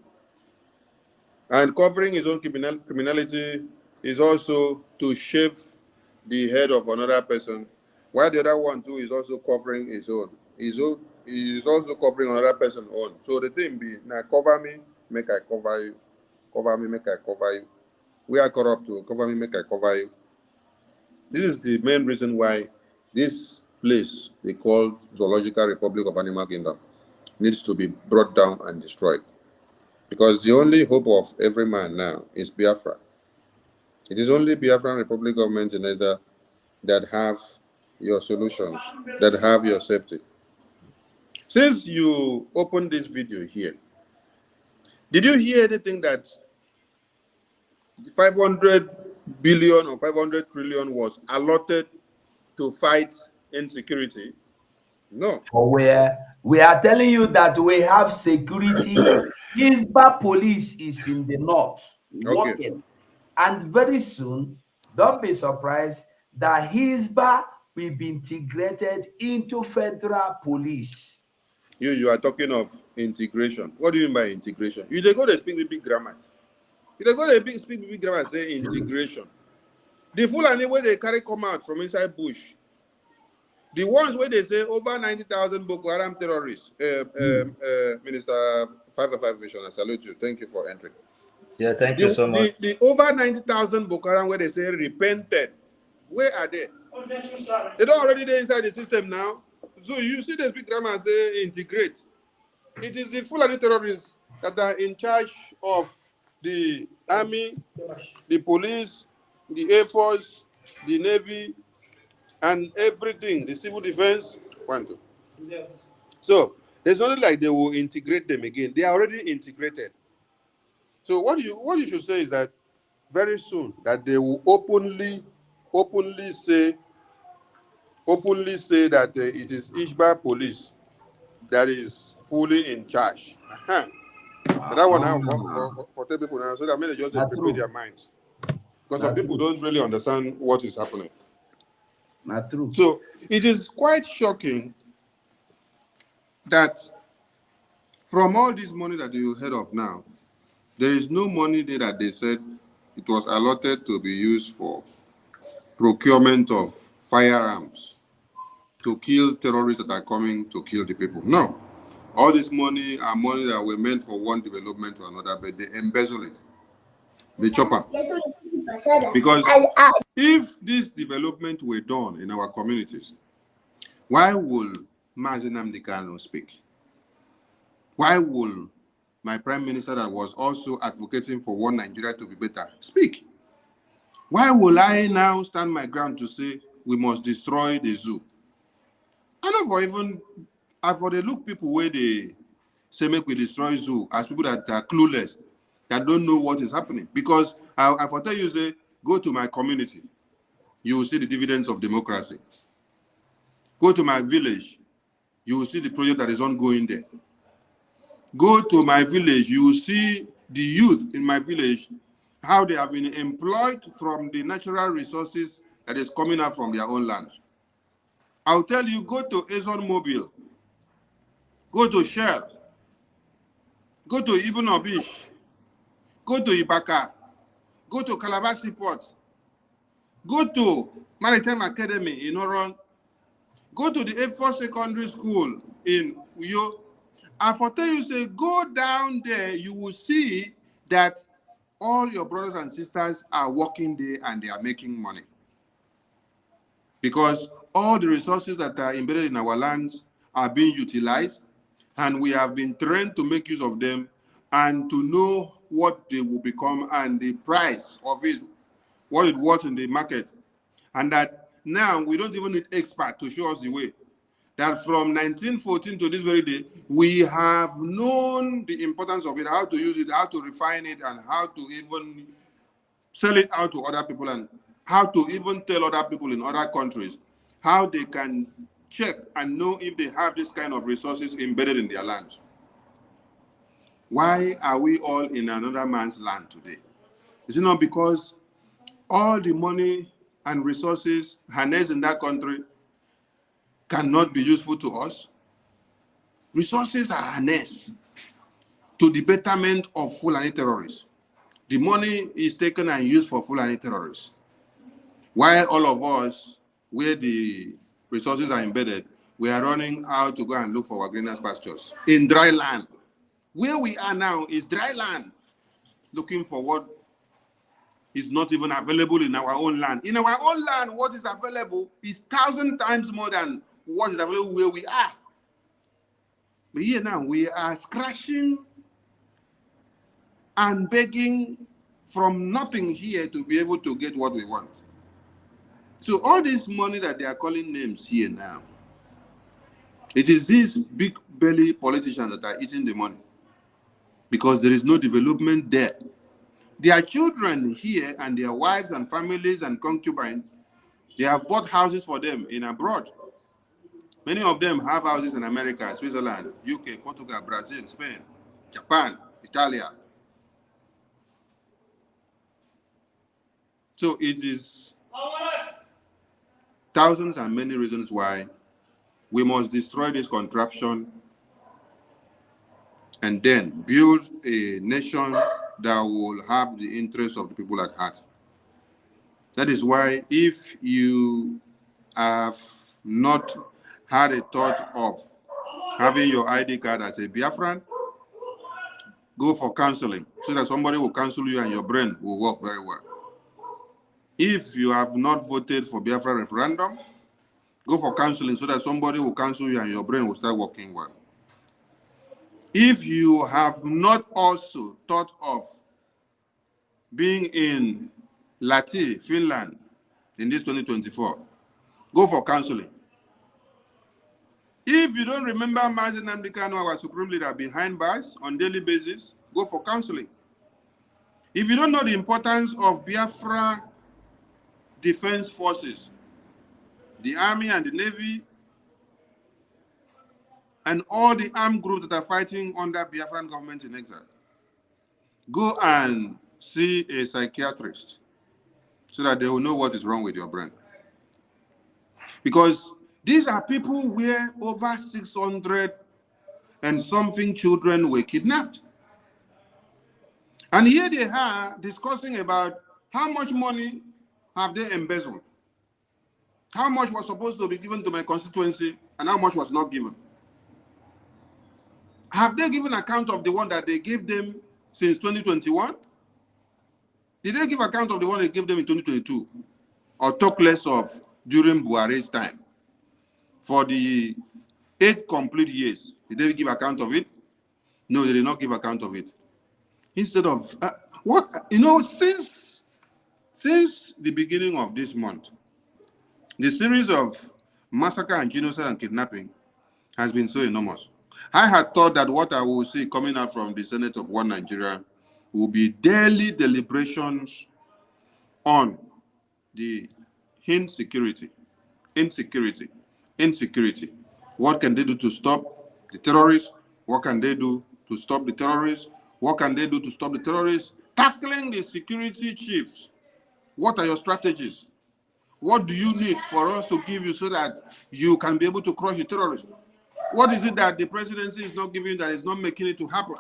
And covering his own criminality is also to shave the head of another person, while the other one too is also covering his own. He is also covering another person's own. So the thing be, now cover me, make I cover you. Cover me, make I cover you. We are corrupt too. Cover me, make I cover you. This is the main reason why this place they call Zoological Republic of Animal Kingdom needs to be brought down and destroyed. Because the only hope of every man now is Biafra. It is only Biafran Republic government in Nigeria that have your solutions, that have your safety. Since you opened this video here, did you hear anything that 500 billion or 500 trillion was allotted to fight insecurity? No. For where we are telling you that we have security. Hisba police is in the north Okay. working, and very soon, don't be surprised that Hisba will be integrated into federal police. You are talking of integration. What do you mean by integration? You they go to speak with big grammar. You they go to speak with big grammar and say integration. The Fulani where they carry come out from inside bush. The ones where they say over 90,000 Boko Haram terrorists. Minister 555 Vision, I salute you. Thank you for entering. Yeah, thank you so much. The over 90,000 Boko Haram where they say repented, where are they? They don't already there inside the system now. So you see the speak grammar and say integrate. It is the Fulani terrorists that are in charge of the army, the police, the air force, the navy, and everything, the civil defense. One, two. So it's not like they will integrate them again. They are already integrated. So what you should say is that very soon that they will openly say that it is Ishba police that is fully in charge. Uh-huh. That one now for tell people now, so that they just prepare their minds. Because some people don't really understand what is happening. Not true. So it is quite shocking that from all this money that you heard of now, there is no money there that they said it was allotted to be used for procurement of firearms to kill terrorists that are coming to kill the people. No. All this money are money that were meant for one development to another, but they embezzle it. They chop up. Because if this development were done in our communities, why will Mazi Nnamdi Kanu speak? Why will my prime minister that was also advocating for one Nigeria to be better speak? Why will I now stand my ground to say we must destroy the zoo? I know for the look people where they say make we destroy zoo as people that are clueless, that don't know what is happening. Because I for tell you, say, go to my community, you will see the dividends of democracy. Go to my village, you will see the project that is ongoing there. Go to my village, you will see the youth in my village, how they have been employed from the natural resources that is coming out from their own land. I'll tell you, go to ExxonMobil, go to Shell, go to Ibn Obish, go to Ibaka, go to Calabar Port, go to Maritime Academy in Oron, go to the Air Force Secondary School in Uyo. And for tell you, say, go down there, you will see that all your brothers and sisters are working there and they are making money. Because all the resources that are embedded in our lands are being utilized, and we have been trained to make use of them and to know what they will become and the price of it, what it was in the market. And that now we don't even need experts to show us the way. That from 1914 to this very day, we have known the importance of it, how to use it, how to refine it, and how to even sell it out to other people, and how to even tell other people in other countries how they can check and know if they have this kind of resources embedded in their lands. Why are we all in another man's land today? Is it not because all the money and resources harnessed in that country cannot be useful to us? Resources are harnessed to the betterment of Fulani terrorists. The money is taken and used for Fulani terrorists. While all of us, where the resources are embedded, we are running out to go and look for our greener pastures in dry land. Where we are now is dry land, looking for what is not even available in our own land. In our own land, what is available is 1,000 times more than what is available where we are. But here now, we are scratching and begging from nothing here to be able to get what we want. So all this money that they are calling names here now, it is these big belly politicians that are eating the money because there is no development there. Their children here and their wives and families and concubines, they have bought houses for them in abroad. Many of them have houses in America, Switzerland, UK, Portugal, Brazil, Spain, Japan, Italy. So it is thousands and many reasons why we must destroy this contraption and then build a nation that will have the interests of the people at heart. That is why if you have not had a thought of having your ID card as a Biafran, go for counseling so that somebody will counsel you and your brain will work very well. If you have not voted for Biafra referendum, go for counseling so that somebody will counsel you and your brain will start working well. If you have not also thought of being in Lati, Finland, in this 2024, go for counseling. If you don't remember Mazi Nnamdi Kanu, our supreme leader, behind bars on daily basis, go for counseling. If you don't know the importance of Biafra defense forces, the army and the navy, and all the armed groups that are fighting under Biafran government in exile, go and see a psychiatrist so that they will know what is wrong with your brain. Because these are people where over 600 and something children were kidnapped. And here they are discussing about how much money have they embezzled, how much was supposed to be given to my constituency, and how much was not given. Have they given account of the one that they gave them since 2021? Did they give account of the one they gave them in 2022? Or talk less of during Buhari's time? For the 8 complete years, did they give account of it? No, they did not give account of it. Instead of, since the beginning of this month, the series of massacre and genocide and kidnapping has been so enormous. I had thought that what I will see coming out from the Senate of One Nigeria will be daily deliberations on the insecurity. What can they do to stop the terrorists? What can they do to stop the terrorists? What can they do to stop the terrorists? Tackling the security chiefs. What are your strategies? What do you need for us to give you so that you can be able to crush the terrorists? What is it that the presidency is not giving that is not making it to happen?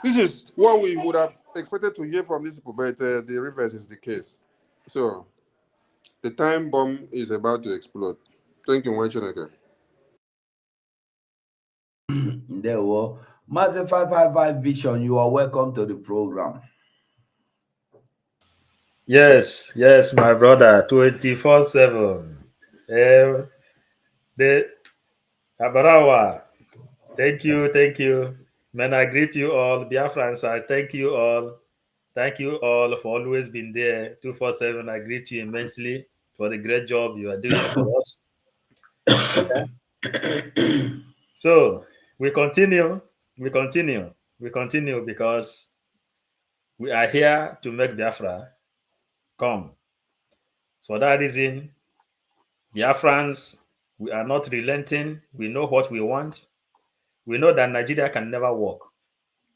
This is what we would have expected to hear from these people, but the reverse is the case. So the time bomb is about to explode. Thank you, Mwachineke. There were Massive 555 Vision. You are welcome to the program. Yes, my brother, 24/7. The Abarawa. Thank you. Man, I greet you all. Biafrans, I thank you all. Thank you all for always being there. 247. I greet you immensely for the great job you are doing for us. So we continue because we are here to make Biafra come. For that reason, Biafrans, we are not relenting. We know what we want. We know that Nigeria can never work.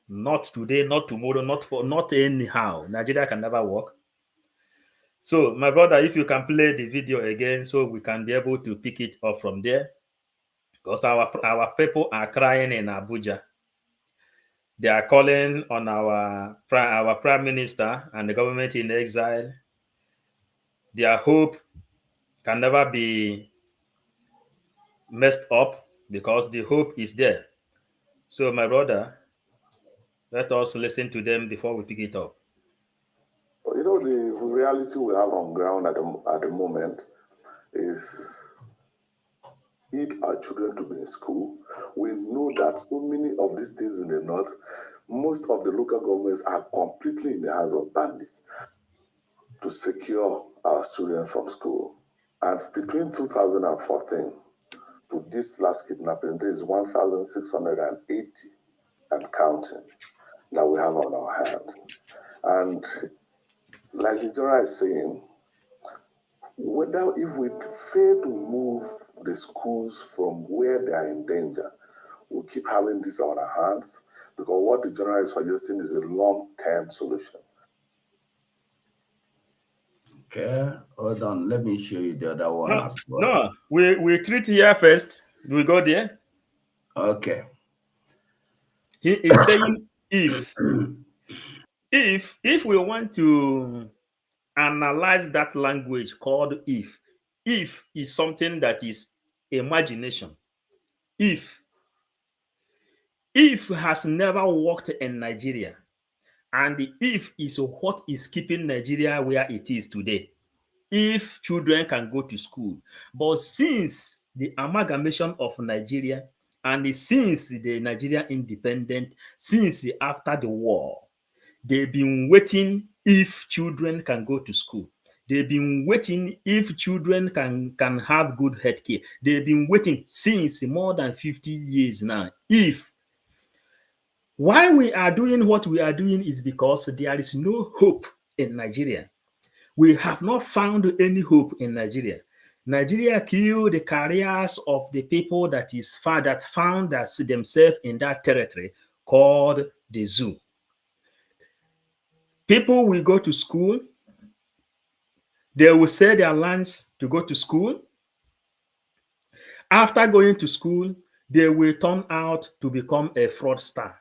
Not today, not tomorrow, not anyhow. Nigeria can never work. So, my brother, if you can play the video again so we can be able to pick it up from there. Because our people are crying in Abuja. They are calling on our prime minister and the government in exile. Their hope can never be messed up because the hope is there. So, my brother, let us listen to them before we pick it up. You know, the reality we have on ground at the moment is need our children to be in school. We know that so many of these things in the north, most of the local governments are completely in the hands of bandits to secure our children from school. And between 2014 to this last kidnapping, there is 1,680 and counting that we have on our hands. And like the general is saying, whether if we fail to move the schools from where they are in danger, we'll keep having this on our hands, because what the general is suggesting is a long-term solution. Okay, hold on. Let me show you the other one No, as well. no, we treat here first. We go there. Okay. He is saying if we want to analyze that language called if is something that is imagination. If has never worked in Nigeria, and the if is what is keeping Nigeria where it is today. If children can go to school, but since the amalgamation of Nigeria and since the Nigeria independent, since after the war, they've been waiting if children can go to school. They've been waiting if children can have good health care. They've been waiting since more than 50 years now. If why we are doing what we are doing is because there is no hope in Nigeria. We have not found any hope in Nigeria. Nigeria killed the careers of the people that found themselves in that territory called the zoo. People will go to school. They will sell their lands to go to school. After going to school, they will turn out to become a fraudster.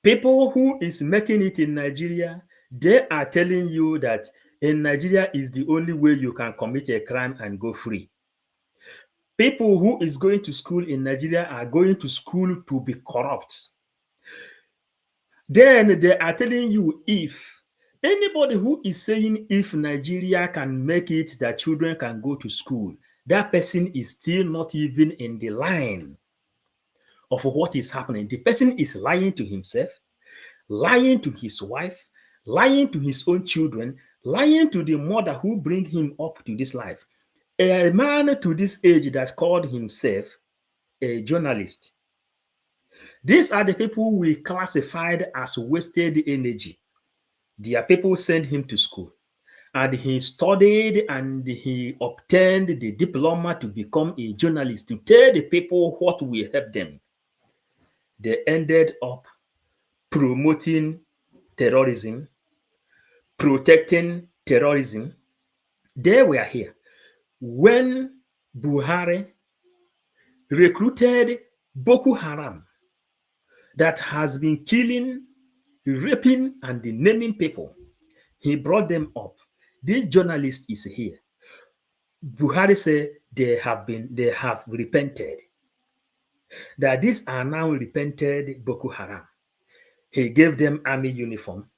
People who is making it in Nigeria, they are telling you that in Nigeria is the only way you can commit a crime and go free. People who is going to school in Nigeria are going to school to be corrupt. Then they are telling you if anybody who is saying if Nigeria can make it that children can go to school, that person is still not even in the line of what is happening. The person is lying to himself, lying to his wife, lying to his own children, lying to the mother who bring him up to this life. A man to this age that called himself a journalist. These are the people we classified as wasted energy. Their people sent him to school and he studied and he obtained the diploma to become a journalist to tell the people what will help them. They ended up promoting terrorism, protecting terrorism. They were here when Buhari recruited Boko Haram that has been killing, raping, and naming people. He brought them up. This journalist is here. Buhari said they have repented. That these are now repented Boko Haram. He gave them army uniform.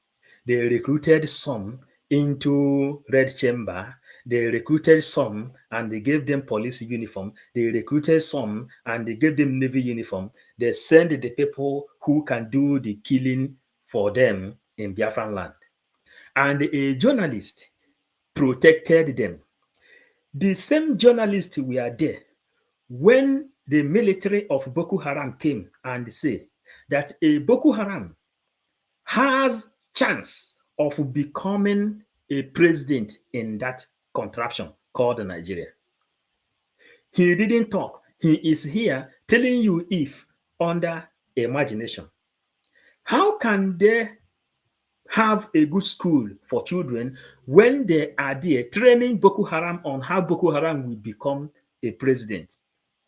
They recruited some into Red Chamber. They recruited some and they gave them police uniform. They recruited some and they gave them Navy uniform. They send the people who can do the killing for them in Biafran land. And a journalist protected them. The same journalists were there when the military of Boko Haram came and said that a Boko Haram has chance of becoming a president in that contraption called Nigeria. He didn't talk. He is here telling you if under imagination. How can they have a good school for children when they are there training Boko Haram on how Boko Haram will become a president?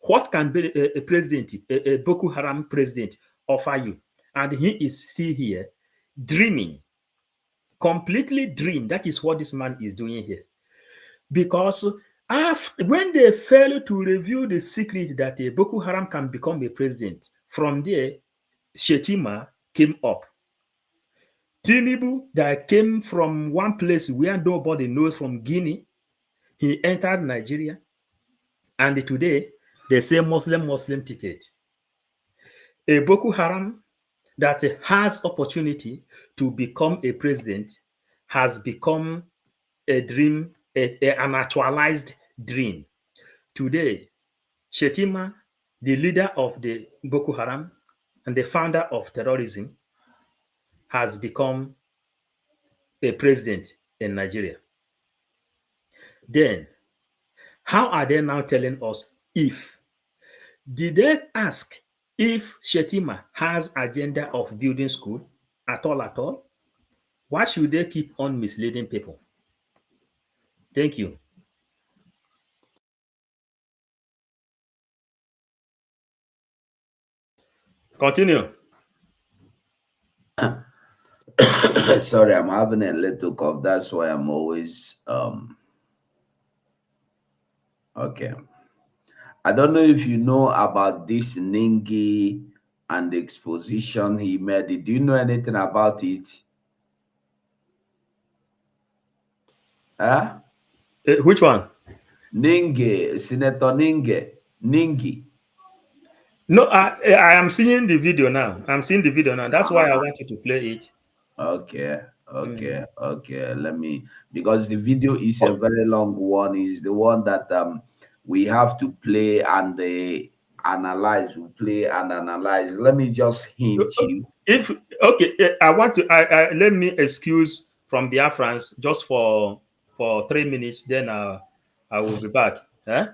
What can be a president, a Boko Haram president offer you? And he is still here dreaming, completely dream. That is what this man is doing here. Because when they fail to reveal the secret that a Boko Haram can become a president, from there, Shetima came up. Tinubu, that came from one place where nobody knows, from Guinea, he entered Nigeria. And today, They say Muslim ticket. A Boko Haram that has opportunity to become a president has become a dream, an actualized dream. Today, Shetima, the leader of the Boko Haram and the founder of terrorism, has become a president in Nigeria. Then, how are they now telling us if? Did they ask if Shetima has agenda of building school at all at all? Why should they keep on misleading people? Thank you. Continue. Sorry, I'm having a little cough. That's why I'm always okay. I don't know if you know about this Ningi and the exposition he made. Do you know anything about it? Huh? Which one? Ningi, Senator Ningi. No, I am seeing the video now. I'm seeing the video now. That's why I want you to play it. Okay. Let me, because the video is a very long one. Is the one that we have to play and analyze. We play and analyze. Let me just hint you. If okay, I want to. Let me excuse from Biafrans just for 3 minutes. Then I will be back. Eh?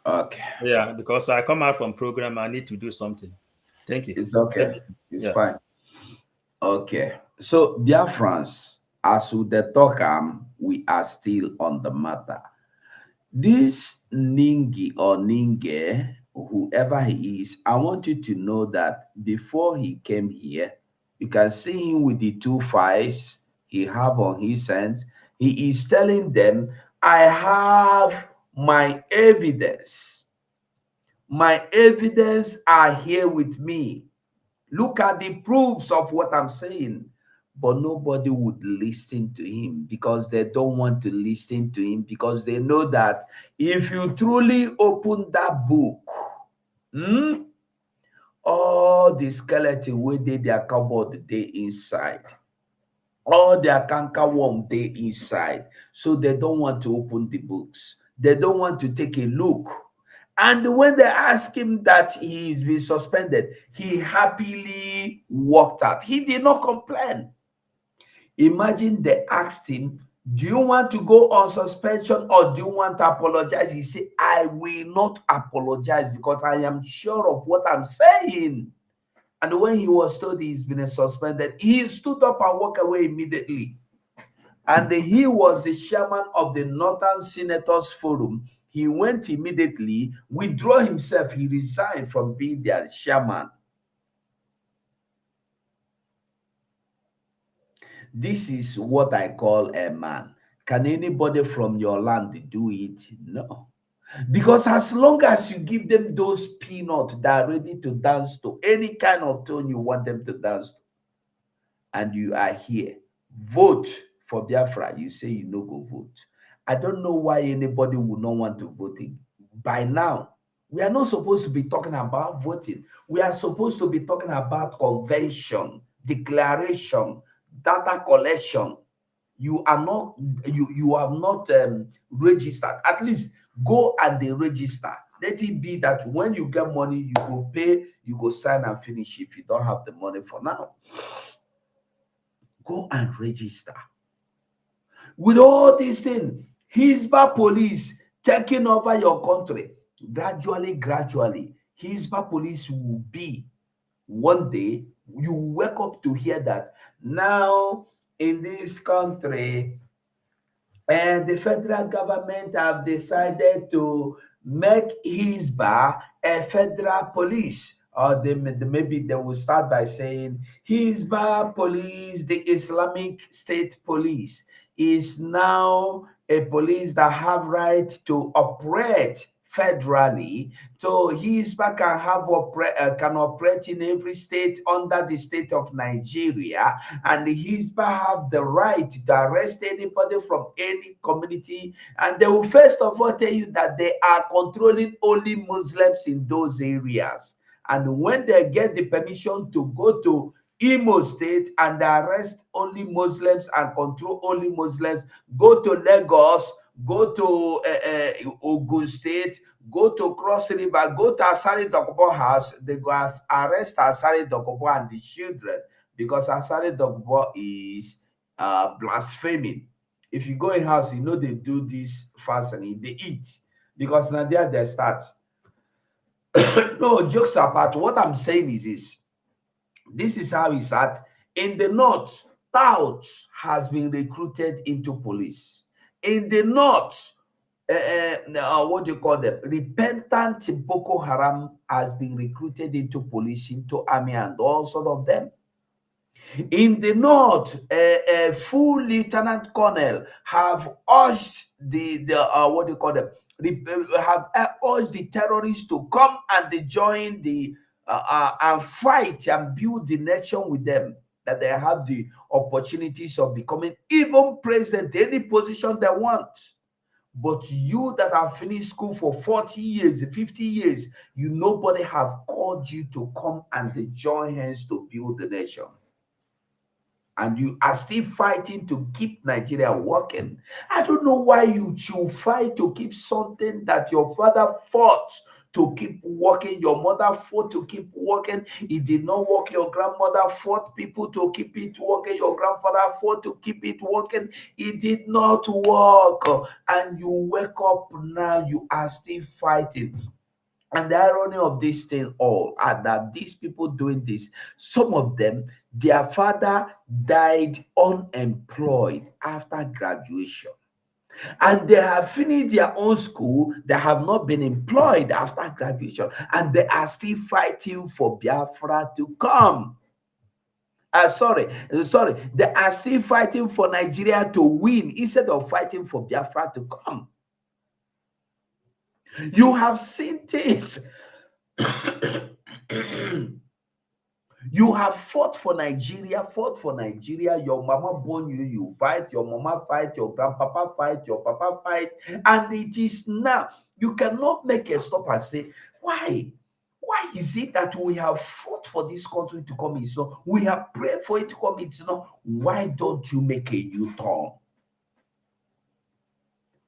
Okay. Yeah, because I come out from program. I need to do something. Thank you. It's okay. It's fine. Okay. So, Biafrans, as with the talk, we are still on the matter. This Ningi or Ninge, whoever he is, I want you to know that before he came here, you can see him with the 2 files he have on his hands. He is telling them, I have my evidence. My evidence are here with me. Look at the proofs of what I'm saying. But nobody would listen to him because they don't want to listen to him, because they know that if you truly open that book, all the skeleton where their cupboard they inside, all their canker worm they inside. So they don't want to open the books. They don't want to take a look. And when they asked him that he's been suspended, he happily walked out. He did not complain. Imagine they asked him, do you want to go on suspension or do you want to apologize? He said, I will not apologize because I am sure of what I'm saying. And when he was told he's been suspended, he stood up and walked away immediately. And he was the chairman of the Northern Senators Forum. He went immediately, withdrew himself. He resigned from being their chairman. This is what I call a man. Can anybody from your land do it? No. Because as long as you give them those peanuts that are ready to dance to any kind of tone you want them to dance to, and you are here, vote for Biafra, you say you no go vote. I don't know why anybody would not want to vote in. By now, we are not supposed to be talking about voting. We are supposed to be talking about convention, declaration, data collection. You are not, you have not registered. At least go and they register. Let it be that when you get money, you go pay, you go sign and finish if you don't have the money for now. Go and register. With all these things, Hisba police taking over your country, gradually, Hisba police will be, one day, you wake up to hear that now in this country, and the federal government have decided to make Hisba a federal police. Or maybe they will start by saying Hisba police, the Islamic State police, is now a police that have right to operate federally. So Hisba can have can operate in every state under the state of Nigeria, and the Hisba have the right to arrest anybody from any community, and they will first of all tell you that they are controlling only Muslims in those areas. And when they get the permission to go to Imo State and arrest only Muslims and control only Muslims, go to Lagos, go to Ogun State, go to Cross River, go to Asari Dokubo house, they go arrest Asari Dokubo and the children, because Asari Dokubo is blaspheming. If you go in house, you know they do this fasting, they eat, because now there they start. No, jokes apart, what I'm saying is this is how it's at. In the north, touts has been recruited into police. In the north, what do you call them? Repentant Boko Haram has been recruited into police, into army, and all sort of them. In the north, a full lieutenant colonel have urged the what do you call them? Have urged the terrorists to come and join the and fight and build the nation with them, that they have the opportunities of becoming even president, any position they want. But you that have finished school for 40 years, 50 years, nobody have called you to come and join hands to build the nation. And you are still fighting to keep Nigeria working. I don't know why you should fight to keep something that your father fought to keep working, your mother fought to keep working. It did not work. Your grandmother fought people to keep it working. Your grandfather fought to keep it working. It did not work. And you wake up now, you are still fighting. And the irony of this thing all are that these people doing this, some of them, their father died unemployed after graduation. And they have finished their own school, they have not been employed after graduation, and they are still fighting for Biafra to come. Sorry, they are still fighting for Nigeria to win instead of fighting for Biafra to come. You have seen things. You have fought for Nigeria. Your mama born you, you fight, your mama fight, your grandpapa fight, your papa fight. And it is now, you cannot make a stop and say, why? Why is it that we have fought for this country to come in? So we have prayed for it to come in. So why don't you make a U-turn?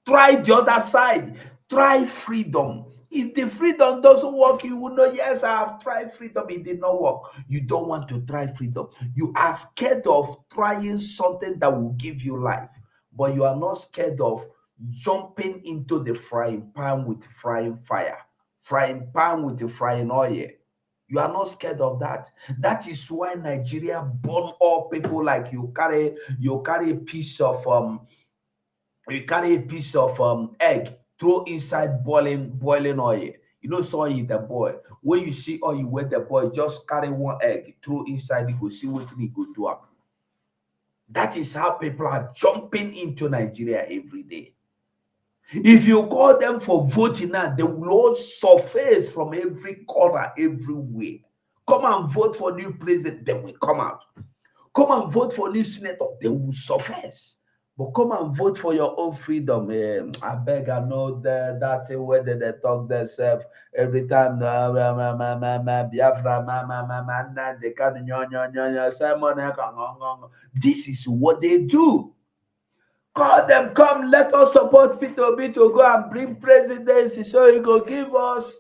Try the other side. Try freedom. If the freedom doesn't work, you will know, yes, I have tried freedom, it did not work. You don't want to try freedom. You are scared of trying something that will give you life, but you are not scared of jumping into the frying pan with frying fire, frying pan with the frying oil. You are not scared of that. That is why Nigeria burn all people like you carry a piece of egg, throw inside boiling oil. You know, so you the boy. When you see oil with the boy, just carry one egg, throw inside, you go see what he go do up. That is how people are jumping into Nigeria every day. If you call them for voting now, they will all surface from every corner, everywhere. Come and vote for new president, they will come out. Come and vote for new senator, they will surface. But come and vote for your own freedom. I beg, I know that way they talk themselves every time. Biafra, they can. This is what they do. Call them, come, let us support P2B to go and bring presidency. So he go give us,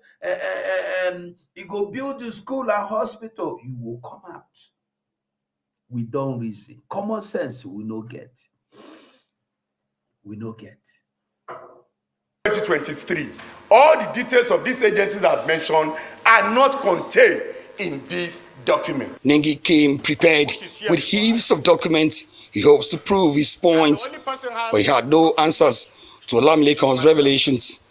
he go build the school and hospital. You will come out. We don't reason. Common sense we no get. We no get. 2023. All the details of these agencies I've mentioned are not contained in this document. Nengi came prepared with heaps of documents. He hopes to prove his point, but he had no answers to Olamilekan's revelations.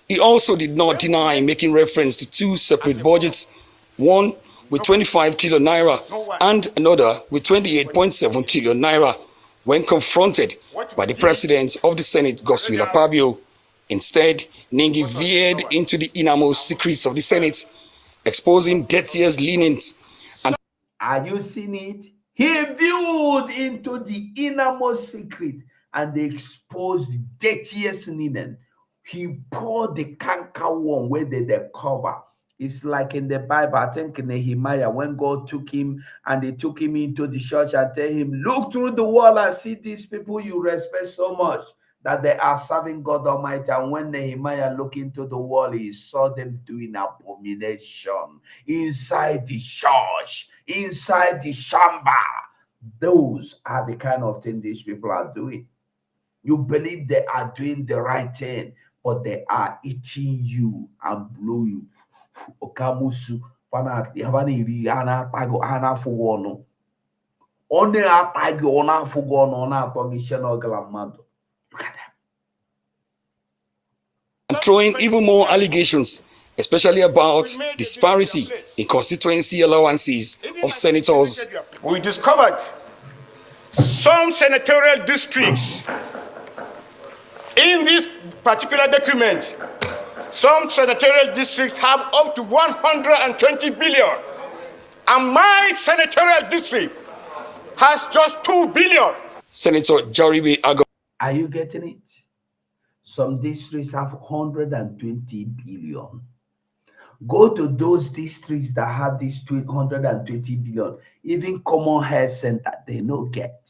He also did not deny making reference to two separate budgets, one with 25 trillion naira and another with 28.7 trillion naira, when confronted by the president of the Senate, Godswill Akpabio. Instead, Ningi veered into the innermost secrets of the Senate, exposing dirtiest linens. And are you seeing it? He viewed into the innermost secret and exposed the dirtiest linen. He poured the canker worm where they cover. It's like in the Bible, I think in Nehemiah, when God took him and they took him into the church and tell him, look through the wall and see these people you respect so much that they are serving God Almighty. And when Nehemiah looked into the wall, he saw them doing abomination inside the church, inside the chamber. Those are the kind of things these people are doing. You believe they are doing the right thing, but they are eating you and blow you. Okamusu, iri ana-atago ana-afụgo ọnụ. Ọ na-ataghị ọ na-afụgo ọnụ, ọ na-atọ gị ise n'ọgala mmadụ. Look at them. And throwing even more allegations, especially about disparity in constituency allowances of senators. We discovered some senatorial districts in this particular document. Some senatorial districts have up to 120 billion. And my senatorial district has just 2 billion. Senator Jaribe Ago. Are you getting it? Some districts have 120 billion. Go to those districts that have this 220 billion. Even common health center, they no get.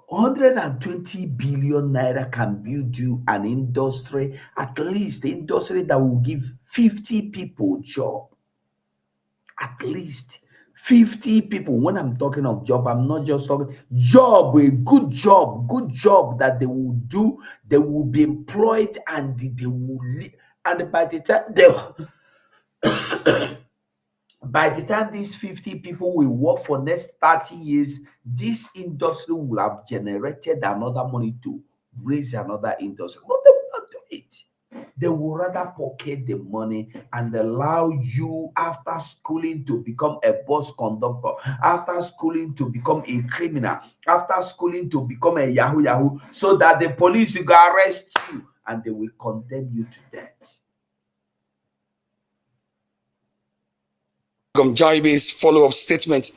120 billion naira can build you an industry, at least the industry that will give 50 people job. At least 50 people. When I'm talking of job, I'm not just talking job, a good job that they will do. They will be employed and they will live. And by the time by the time these 50 people will work for next 30 years, this industry will have generated another money to raise another industry. But they will not do it. They will rather pocket the money and allow you after schooling to become a bus conductor, after schooling to become a criminal, after schooling to become a yahoo, so that the police will arrest you and they will condemn you to death. Jaribe's follow-up statement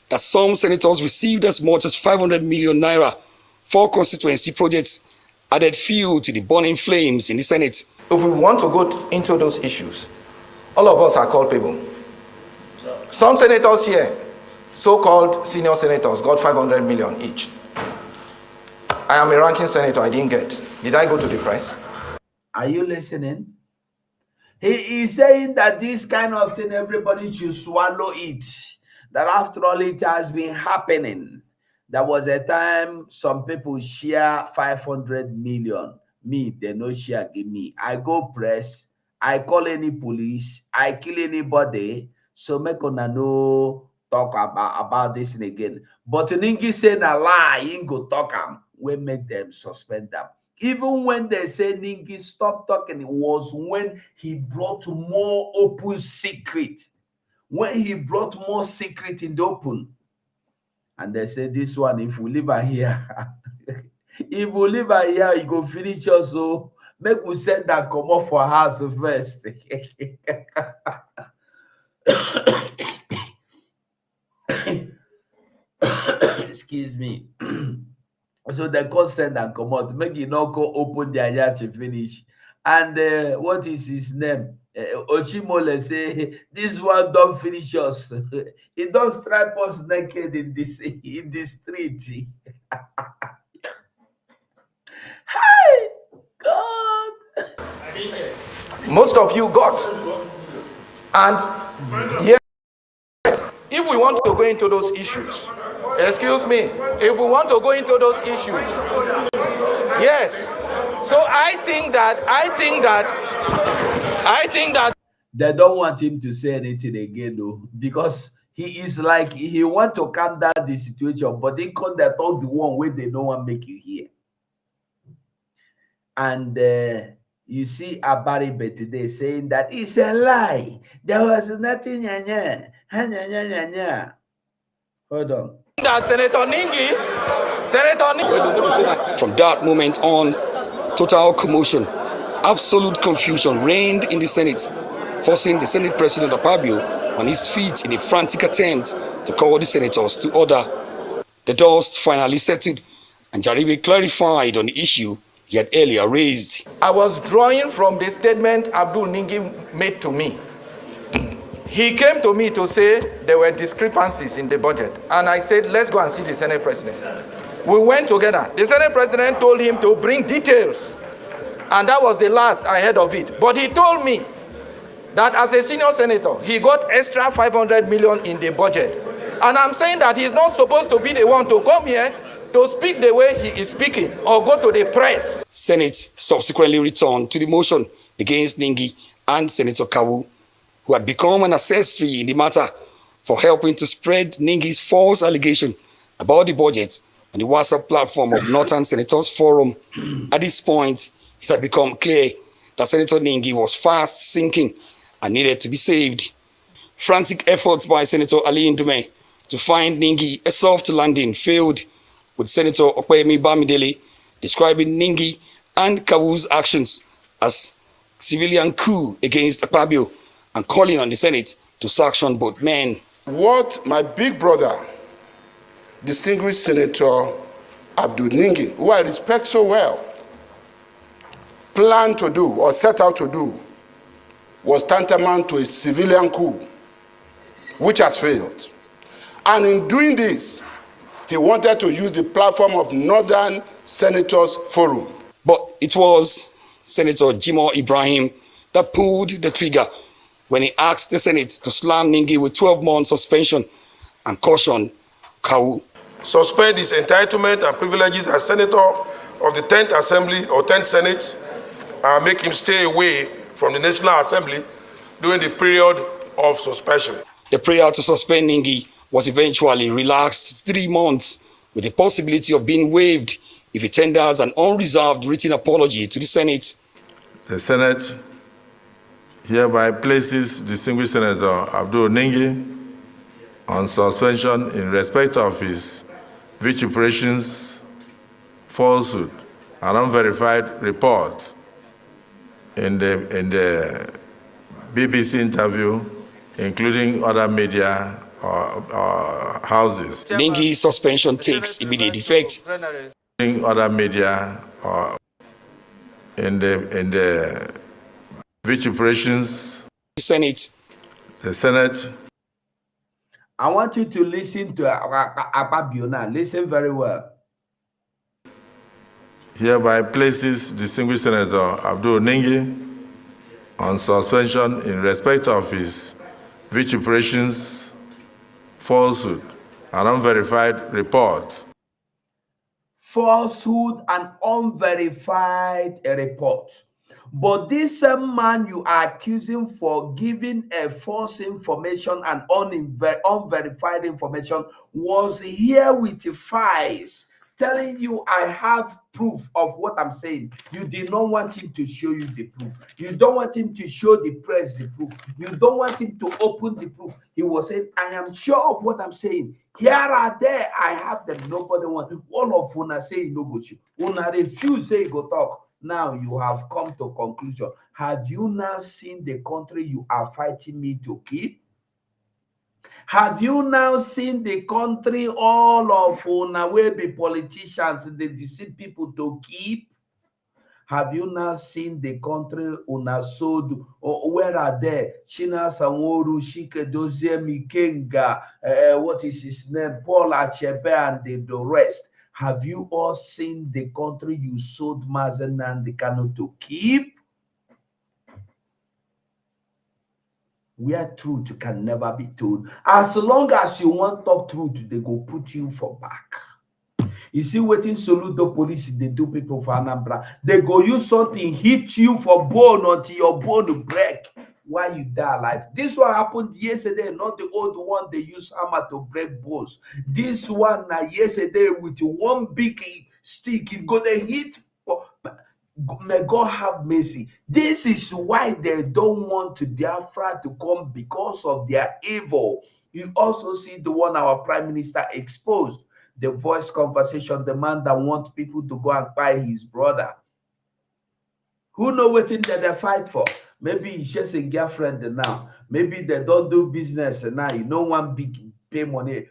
that some senators received as much as 500 million naira for constituency projects added fuel to the burning flames in the Senate. If we want to go into those issues, all of us are culpable. Some senators here, so-called senior senators, got 500 million each. I am a ranking senator, I didn't get. Did I go to the press? Are you listening? He is saying that this kind of thing, everybody should swallow it. That after all, it has been happening. There was a time some people share 500 million. Me, they no share, give me. I go press, I call any police, I kill anybody. So make una no talk about this again. But Ningi saying a lie, he go talk am. We make them suspend them. Even when they say Ningi stop talking, it was when he brought more open secret. When he brought more secret in the open. And they say this one, if we leave her here, if we leave her here, he go finish us. So make we send that come up for house first. Excuse me. So they can send and come out. Make you not go open their yard to finish. And what is his name? Oshiomhole say this one don't finish us. He don't strip us naked in the street. Hi, God. Most of you got. And yes, if we want to go into those issues, excuse me, if we want to go into those issues, yes. So I think that they don't want him to say anything again, though, because he is like he want to calm down the situation, but they can't talk the one way they don't want to make you hear. And you see Abaribe today saying that it's a lie. There was nothing. Hold on. That Senator Ningi. From that moment on, total commotion, absolute confusion reigned in the Senate, forcing the Senate President Akpabio on his feet in a frantic attempt to call the senators to order. The dust finally settled, and Jaribe clarified on the issue he had earlier raised. I was drawing from the statement Abdul Ningi made to me. He came to me to say there were discrepancies in the budget, and I said, let's go and see the Senate President. We went together. The Senate President told him to bring details, and that was the last I heard of it. But he told me that as a senior senator, he got extra 500 million in the budget. And I'm saying that he's not supposed to be the one to come here to speak the way he is speaking or go to the press. Senate subsequently returned to the motion against Ningi and Senator Kawu, who had become an accessory in the matter for helping to spread Ningi's false allegation about the budget on the WhatsApp platform of Northern Senators Forum. At this point, it had become clear that Senator Ningi was fast sinking and needed to be saved. Frantic efforts by Senator Ali Ndume to find Ningi a soft landing failed, with Senator Opeyemi Bamidele describing Ningi and Kawu's actions as civilian coup against Akpabio and calling on the Senate to sanction both men. What my big brother, distinguished Senator Abdul Ningi, who I respect so well, planned to do or set out to do was tantamount to a civilian coup, which has failed. And in doing this, he wanted to use the platform of Northern Senators Forum. But it was Senator Jimoh Ibrahim that pulled the trigger when he asked the Senate to slam Ningi with 12-month suspension and caution Kawu. Suspend his entitlement and privileges as Senator of the 10th Assembly or 10th Senate and make him stay away from the National Assembly during the period of suspension. The prayer to suspend Ningi was eventually relaxed 3 months, with the possibility of being waived if he tenders an unreserved written apology to the Senate. The Senate hereby places distinguished Senator Abdul Ningi on suspension in respect of his vituperations, falsehood, and unverified report in the BBC interview, including other media houses. Ningi's suspension takes immediate effect. Other media in the vituperations. The Senate. I want you to listen to Akpabio now. Listen very well. Hereby places distinguished Senator Abdul Ningi on suspension in respect of his vituperations, falsehood, and unverified report. Falsehood and unverified report. But this man you are accusing for giving a false information and unverified information was here with files telling you I have proof of what I'm saying. You did not want him to show you the proof. You don't want him to show the press the proof. You don't want him to open the proof. He was saying, I am sure of what I'm saying. Here are there, I have them. Nobody wants. All of una say no go show. Una refuse say go talk. Now you have come to conclusion. Have you now seen the country you are fighting me to keep? Have you now seen the country all of una will be politicians, they deceive people to keep? Have you now seen the country una sold? Or where are they? China Sanworu, Shike Dozie Mikenga, what is his name? Paul Achebe and the rest. Have you all seen the country you sold Mazen and the Kano to keep? Where truth can never be told. As long as you want talk truth, they go put you for back. You see, waiting salute the police, they do people for Anambra. They go use something, hit you for bone until your bone break while you die alive. This one happened yesterday, not the old one they use hammer to break bones. This one yesterday with one big stick, it gonna hit. May God have mercy. This is why they don't want Biafra to come, because of their evil. You also see the one our prime minister exposed, the voice conversation, the man that wants people to go and buy his brother. Who know what thing that they fight for? Maybe he's just a girlfriend now. Maybe they don't do business now. You know, one big pay money.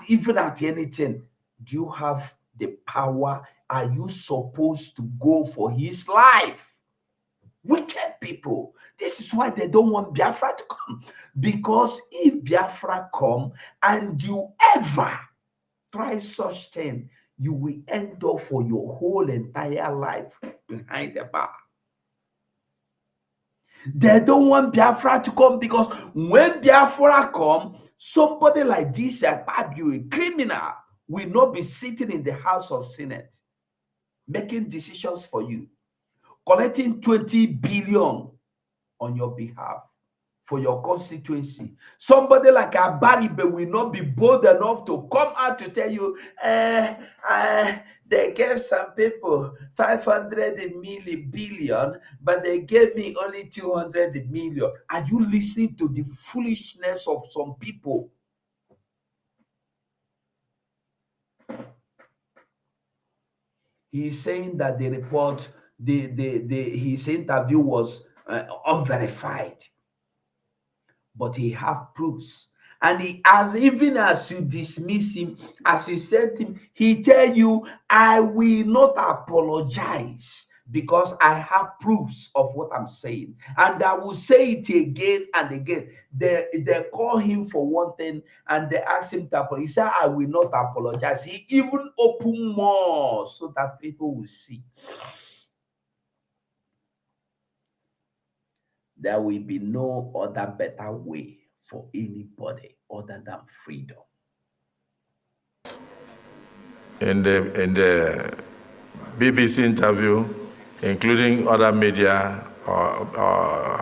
Even at anything, do you have the power? Are you supposed to go for his life? Wicked people. This is why they don't want Biafra to come. Because if Biafra come and you ever try such thing, you will end up for your whole entire life behind the bar. They don't want Biafra to come because when Biafra come, somebody like this, a criminal, will not be sitting in the House of Senate making decisions for you, collecting 20 billion on your behalf for your constituency. Somebody like Abaribe will not be bold enough to come out to tell you, they gave some people 500 billion, but they gave me only 200 million. Are you listening to the foolishness of some people? He's saying that the report, his interview was unverified, but he have proofs. And he, as even as you dismiss him, as you sent him, he tell you, I will not apologize because I have proofs of what I'm saying. And I will say it again and again. They call him for one thing and they ask him to apologize. He said, I will not apologize. He even opened more so that people will see. There will be no other better way for anybody other than freedom. In the BBC interview, including other media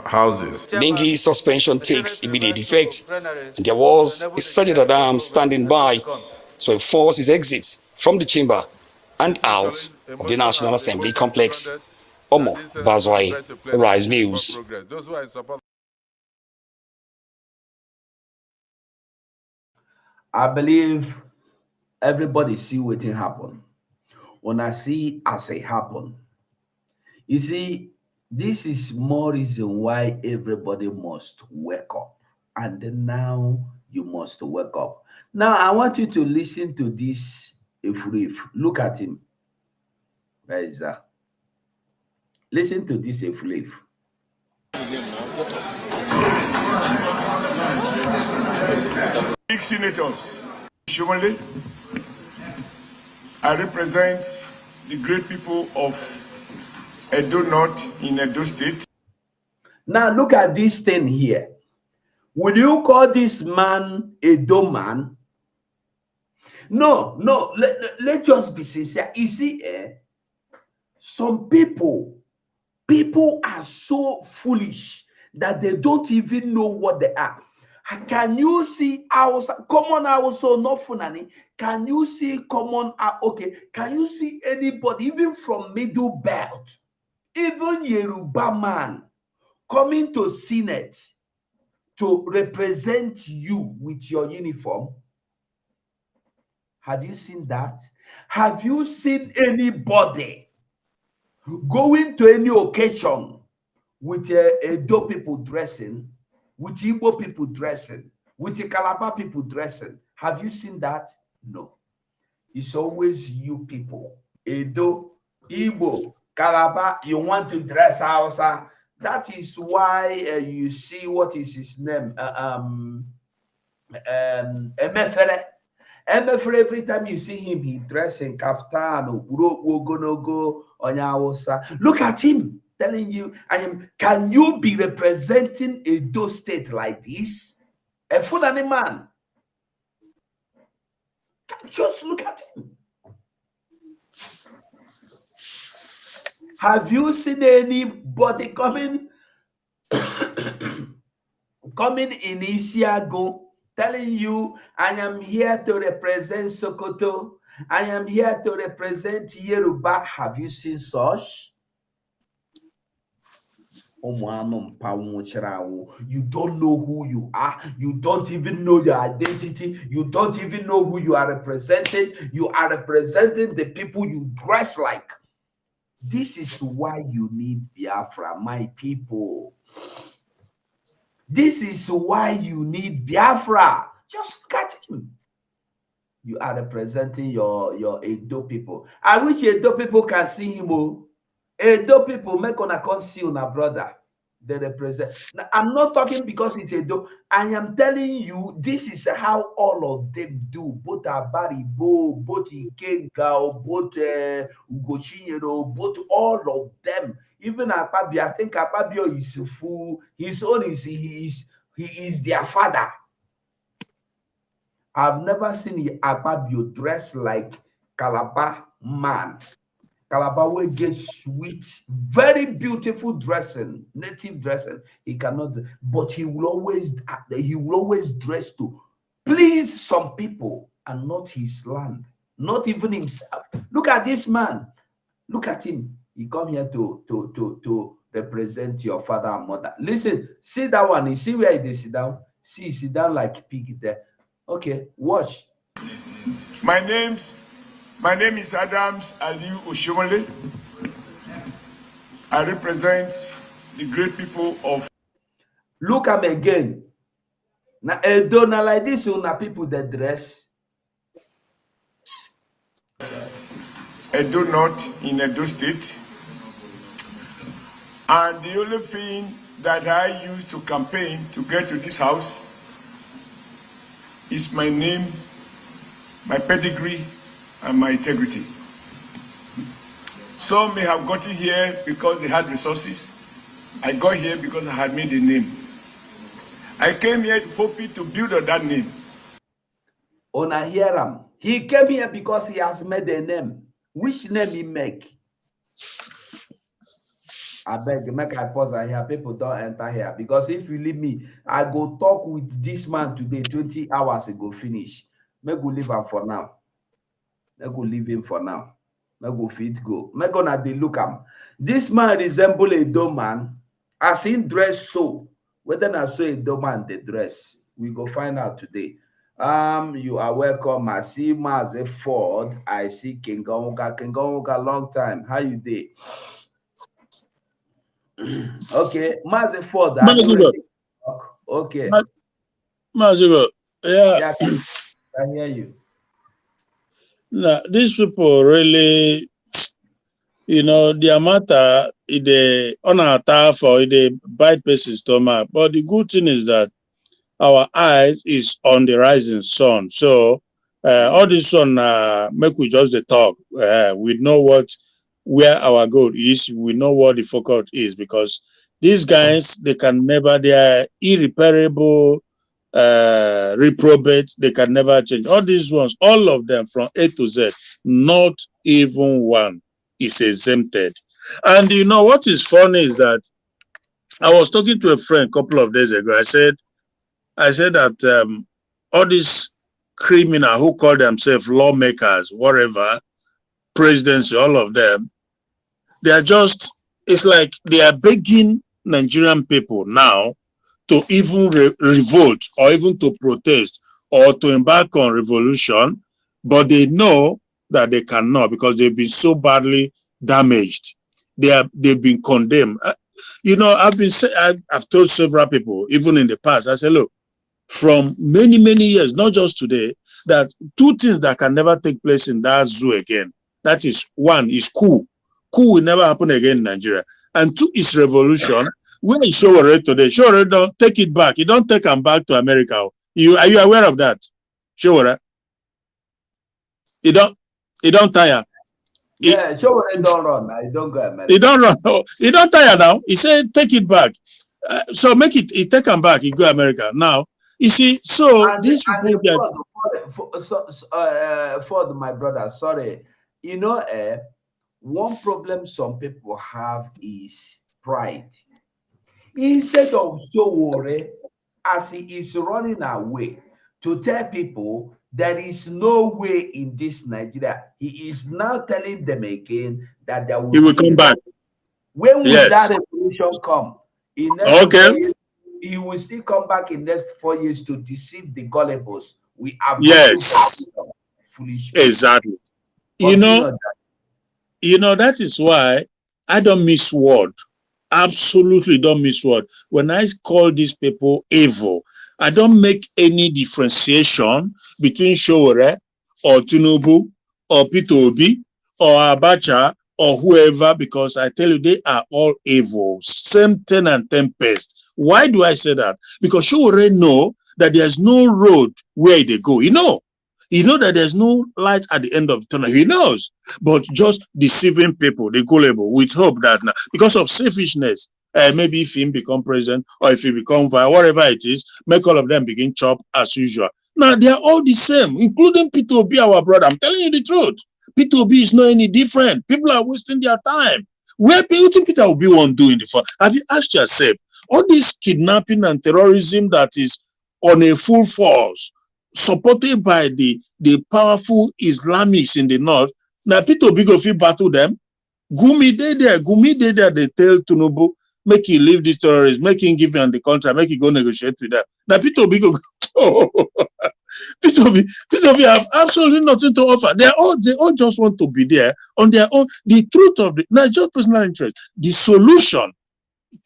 houses. Ningi's suspension takes immediate effect, and there was a Sergeant at arms standing by to enforce his exit from the chamber and out of the National Assembly complex. Omo Bazwai, Rise News. I believe everybody see what happen. When I see as it happen, you see, this is more reason why everybody must wake up. And now you must wake up. Now I want you to listen to this. If look at him. Where is that? Listen to this. If Big senators, Oshiomhole, I represent the great people of Edo North in Edo State. Now look at this thing here. Will you call this man Edo man? No, let's just be sincere. You see, some people are so foolish that they don't even know what they are. Can you see common also not funani? Can you see common okay? Can you see anybody even from middle belt, even Yoruba man coming to Senate to represent you with your uniform? Have you seen that? Have you seen anybody going to any occasion with Edo people dressing, with Igbo people dressing, with the Calabar people dressing? Have you seen that? No. It's always you people. Edo, Igbo, Calabar, you want to dress Hausa. That is why you see what is his name? Emefere. Emefere, every time you see him, he dressed in kaftan, look at him telling you, can you be representing Edo State like this? A Fulani man. Just look at him. Have you seen anybody coming in Isiago telling you, I am here to represent Sokoto, I am here to represent Yoruba? Have you seen such? You don't know who you are. You don't even know your identity. You don't even know who you are representing. You are representing the people you dress like. This is why you need Biafra, my people. This is why you need Biafra. Just look at him. You are representing your Edo people. I wish Edo people can see him. Oh. Edo people make on a see una brother. They represent. Now, I'm not talking because it's Edo. I am telling you, this is how all of them do. Both Abaribo, both Ikengao, both Ugochinyero, both all of them. Even Akpabio, I think Akpabio is a fool. His own is he is their father. I've never seen Akpabio dress like Calabar man. Calabar will get sweet, very beautiful dressing, native dressing. He cannot, but he will always dress to please some people and not his land, not even himself. Look at this man. Look at him. He come here to represent your father and mother. Listen, see that one. You see where they sit down? See, sit down like pig there. Okay, watch. My name is Adams Aliu Oshiomhole. I represent the great people of. Look at me again. Now, Edo, now like this, una people that dress. Edo North in Edo State. And the only thing that I used to campaign to get to this house is my name, my pedigree, and my integrity. Some may have gotten here because they had resources. I got here because I had made a name. I came here hoping to build on that name. Ona hear him. He came here because he has made a name. Which name he make? I beg, make I pause and here. People don't enter here. Because if you leave me, I go talk with this man today, 20 hours ago, finish. Make go leave him for now. Make go leave him for now. Make go fit go. Make gonna dey look him. This man resemble a dumb man. As he dress so. Whether I saw a dumb man they dress, we go find out today. You are welcome. I see Maze Ford. I see Kingonga. Kingonga, long time. How you dey? Okay, Maze Ford. Okay. Mazigo, yeah. I hear you. Now, these people really, their matter, they on our tough or they bite person's stomach. But the good thing is that our eyes is on the rising sun. So all this one make we just the talk. We know where our goal is. We know what the focus is because these guys they are irreparable, reprobate. They can never change. All these ones, all of them from A to Z, not even one is exempted. And what is funny is that I was talking to a friend a couple of days ago. I said that all these criminals who call themselves lawmakers, whatever, presidency, all of them, they are just, it's like they are begging Nigerian people now to even revolt or even to protest or to embark on revolution, but they know that they cannot because they've been so badly damaged. They've been condemned. I've told several people, even in the past, I said, look, from many, many years, not just today, that two things that can never take place in that zoo again. That is, one is coup. Coup will never happen again in Nigeria. And two is revolution. Where is Showore today? Showore don't take it back. You don't take them back to America. Are you aware of that? Showore? He don't tire. Yeah, Showore don't run. I don't go America. He don't run. He don't tire now. He said take it back. So make it. He take them back. He go America now. You see, so and these people Ford, my brother, sorry. One problem some people have is pride. Instead of Showore, as he is running away to tell people there is no way in this Nigeria, he is now telling them again that he will come back. When will that revolution come? In next Okay. 4 years, he will still come back in next 4 years to deceive the gullibles. We avoid Yes. foolish people. Exactly. Continue That is why I don't miss word. Absolutely don't miss word. When I call these people evil, I don't make any differentiation between Showore or Tinubu or Peter Obi or Abacha or whoever, because I tell you, they are all evil. Same 10 and 10 pest. Why do I say that? Because Showore know that there's no road where they go. He know that there's no light at the end of the tunnel. He knows, but just deceiving people, the gullible, with hope that now, because of selfishness, maybe if he become president or if he become vice, whatever it is, make all of them begin chop as usual. Now they are all the same, including Peter Obi, our brother. I'm telling you the truth. Peter Obi is not any different. People are wasting their time. Where do you think Peter Obi won't do in the front? Have you asked yourself, all this kidnapping and terrorism that is on a full force, supported by the powerful Islamics in the north, now Peter Obi go fit battle them. Gumi dey there, they tell Tinubu, make he leave this terrorists, make him give him the contract, make he go negotiate with them. Now Peter Obi go, Peter Obi have absolutely nothing to offer. They all just want to be there on their own. The truth of the, not just personal interest, the solution,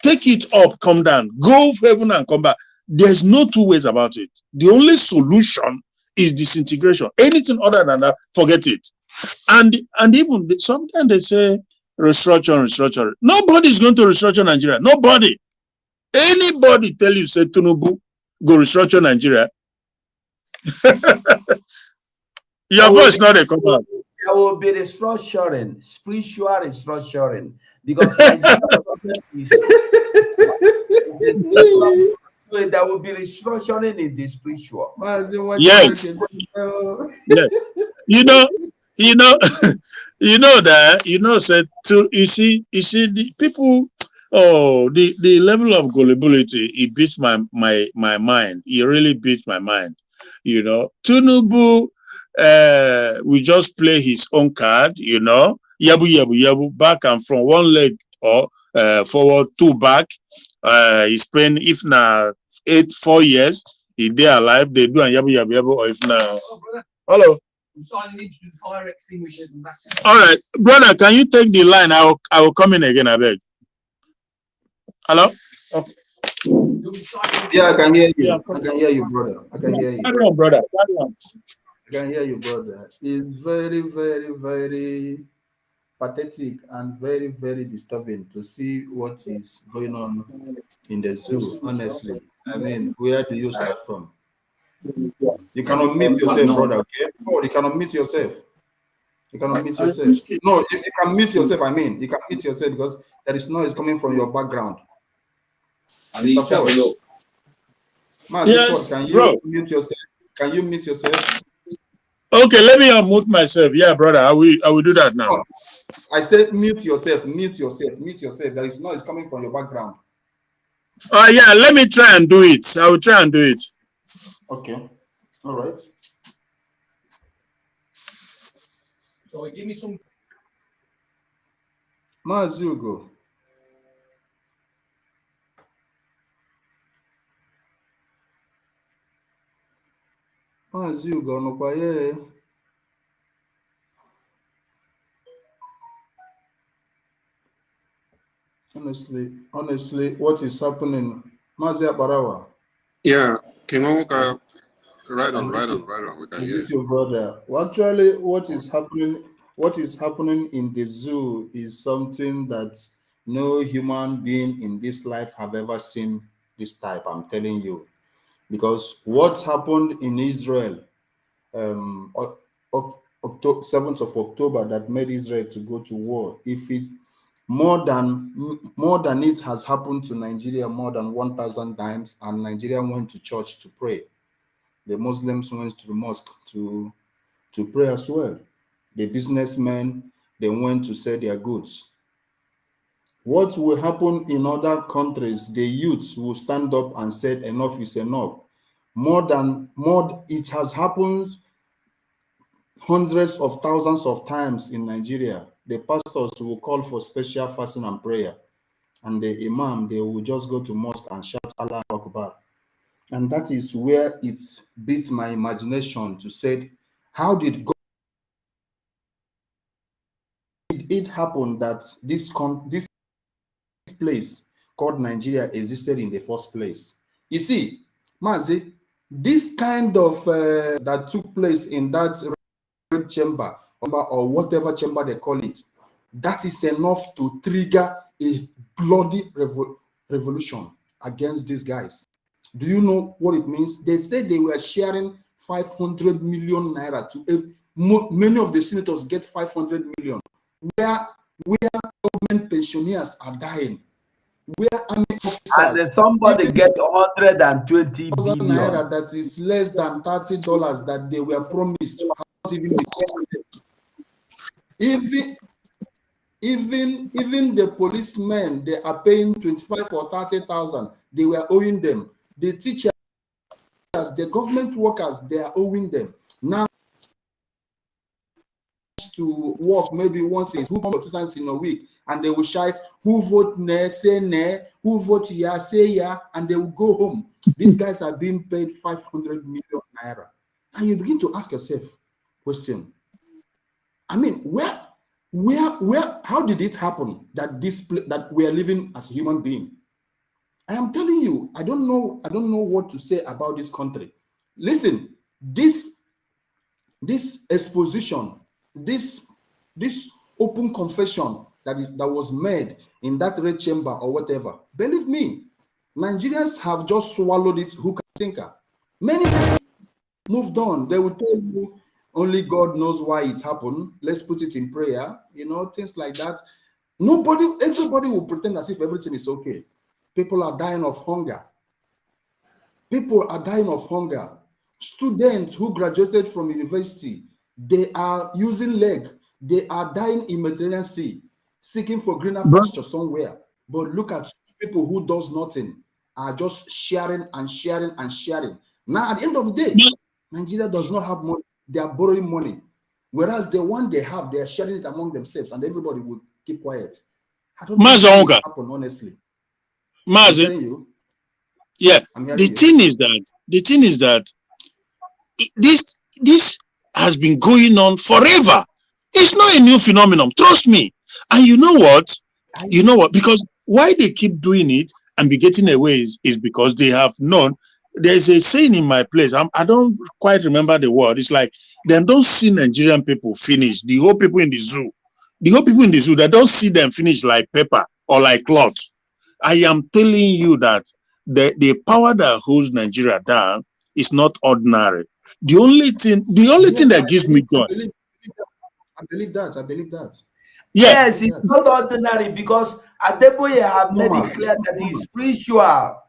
take it up, come down, go heaven and come back. There's no two ways about it. The only solution is disintegration. Anything other than that, forget it. And even sometimes they say restructure. Nobody's going to restructure Nigeria. Nobody. Anybody tell you say Tinubu go restructure Nigeria? Your voice not a command. There will be restructuring, spiritual restructuring, because Nigeria is so there will be restructuring in the spiritual. Yes. Yes. Said to you see the people. Oh, the level of gullibility, it beats my mind. It really beats my mind. Tinubu, we just play his own card. Yabu, back and from one leg or forward, two back. He spent, if now 4 years, he they alive, they do and yabu, or if now. Hello. Fire extinguishers and all right, brother, can you take the line? I will come in again, I beg. Hello? Okay. Yeah, I can hear you. I can hear you, brother. I can hear you. Carry on, brother. Carry on. I can hear you, brother. It's very, very, very pathetic and very, very disturbing to see what is going on in the zoo, honestly. I mean, where do you start from? You cannot meet yourself, brother, okay? Oh, you cannot meet yourself. You cannot meet yourself. No, you can mute yourself, I mean. You can mute yourself because there is noise coming from your background. Yes, can you bro. mute yourself? Can you mute yourself? Okay, let me unmute myself. Yeah, brother, I will do that now. No, I said mute yourself. There is noise coming from your background. Yeah, let me try and do it. I will try and do it. Okay. All right. So give me some. Mazugo. Honestly, what is happening? Mazia Barawa. Yeah, King Oka, right on. We can hear you, brother. Well, actually, what is happening in the zoo is something that no human being in this life have ever seen this type. I'm telling you, because what happened in Israel, 7th of October, that made Israel to go to war. If it more than it has happened to Nigeria more than 1,000 times, and Nigeria went to church to pray. The Muslims went to the mosque to pray as well. The businessmen, they went to sell their goods. What will happen in other countries? The youths will stand up and say enough is enough. It has happened hundreds of thousands of times in Nigeria. The pastors will call for special fasting and prayer. and the imam, they will just go to mosque and shout Allah Akbar. And that is where it beats my imagination to say, how did it happen that this place called Nigeria existed in the first place? You see, Mazi, this kind of that took place in that red chamber or whatever chamber they call it, that is enough to trigger a bloody revolution against these guys. Do you know what it means? They said they were sharing 500 million naira to many of the senators get 500 million. Where government pensioners are dying, where army officers, and then somebody get 120 billion naira that is less than $30 that they were promised. Even the policemen, they are paying 25 or 30,000. They were owing them. The teachers, the government workers, they are owing them. Now to work maybe once or 2 times in a week, and they will shout, who vote ne, say ne, who vote ya, say ya, and they will go home. These guys are being paid 500 million naira. And you begin to ask yourself question. I mean, how did it happen that that we are living as a human being? I am telling you, I don't know what to say about this country. Listen, this exposition, this open confession that was made in that red chamber or whatever, believe me, Nigerians have just swallowed it hook and sinker. Many people moved on. They will tell you only God knows why it happened. Let's put it in prayer, things like that. Everybody will pretend as if everything is okay. People are dying of hunger. People are dying of hunger. Students who graduated from university, they are using leg. They are dying in Mediterranean Sea, seeking for greener pasture somewhere. But look at people who does nothing, are just sharing and sharing and sharing. Now, at the end of the day, Nigeria does not have money. They are borrowing money. Whereas the one they have, they are sharing it among themselves, and everybody would keep quiet. I don't know what will happen, honestly. I'm telling you. Yeah, the thing is that this has been going on forever. It's not a new phenomenon, trust me. And you know what? Because why they keep doing it and be getting away is because they have known. There's a saying in my place. I don't quite remember the word. It's like they don't see Nigerian people finish. The whole people in the zoo, they don't see them finish like paper or like cloth. I am telling you that the power that holds Nigeria down is not ordinary. The only thing that gives me joy. I believe that. Yeah. Yes, it's not ordinary because Adeboye have made it clear that it's spiritual.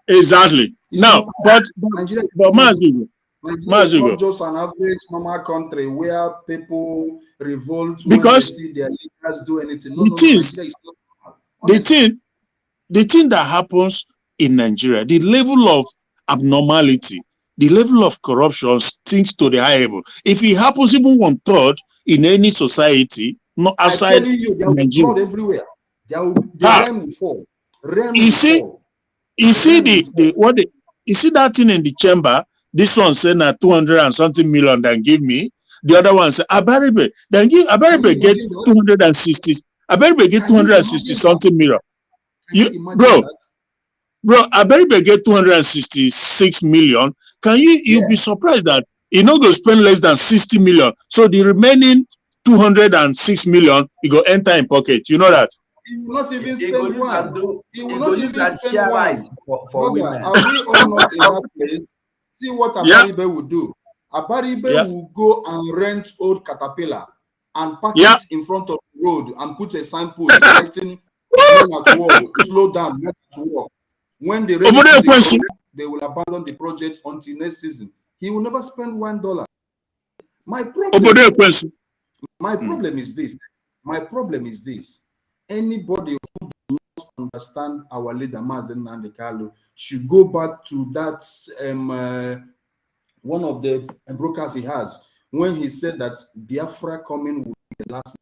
Exactly. Now, but Mazigo, not just an average normal country where people revolt when they see their leaders do anything. The thing that happens in Nigeria, the level of abnormality, the level of corruption stinks to the high level. If it happens even 1/3 in any society, not outside Nigeria, everywhere. The rain will fall. You see that thing in the chamber? This one said na 200 and something million then give me. The other one said Abaribe get 260. Abaribe get 260 something million. Bro, Abaribe get 266 million. Can you be surprised that you not go spend less than 60 million? So the remaining 206 million you go enter in pocket. You know that? He will not even spend one. He will not even spend one. For women. Are we all not in that place? See what Abaribe will do. Abaribe will go and rent old Caterpillar and park it in front of the road and put a signpost writing men at work, slow down, men at work. When the rainy season comes, they will abandon the project until next season. He will never spend $1. My problem is this. Anybody who does not understand our leader, Mazen Nnamdi Kanu, should go back to that one of the brokers he has when he said that Biafra coming will be the last.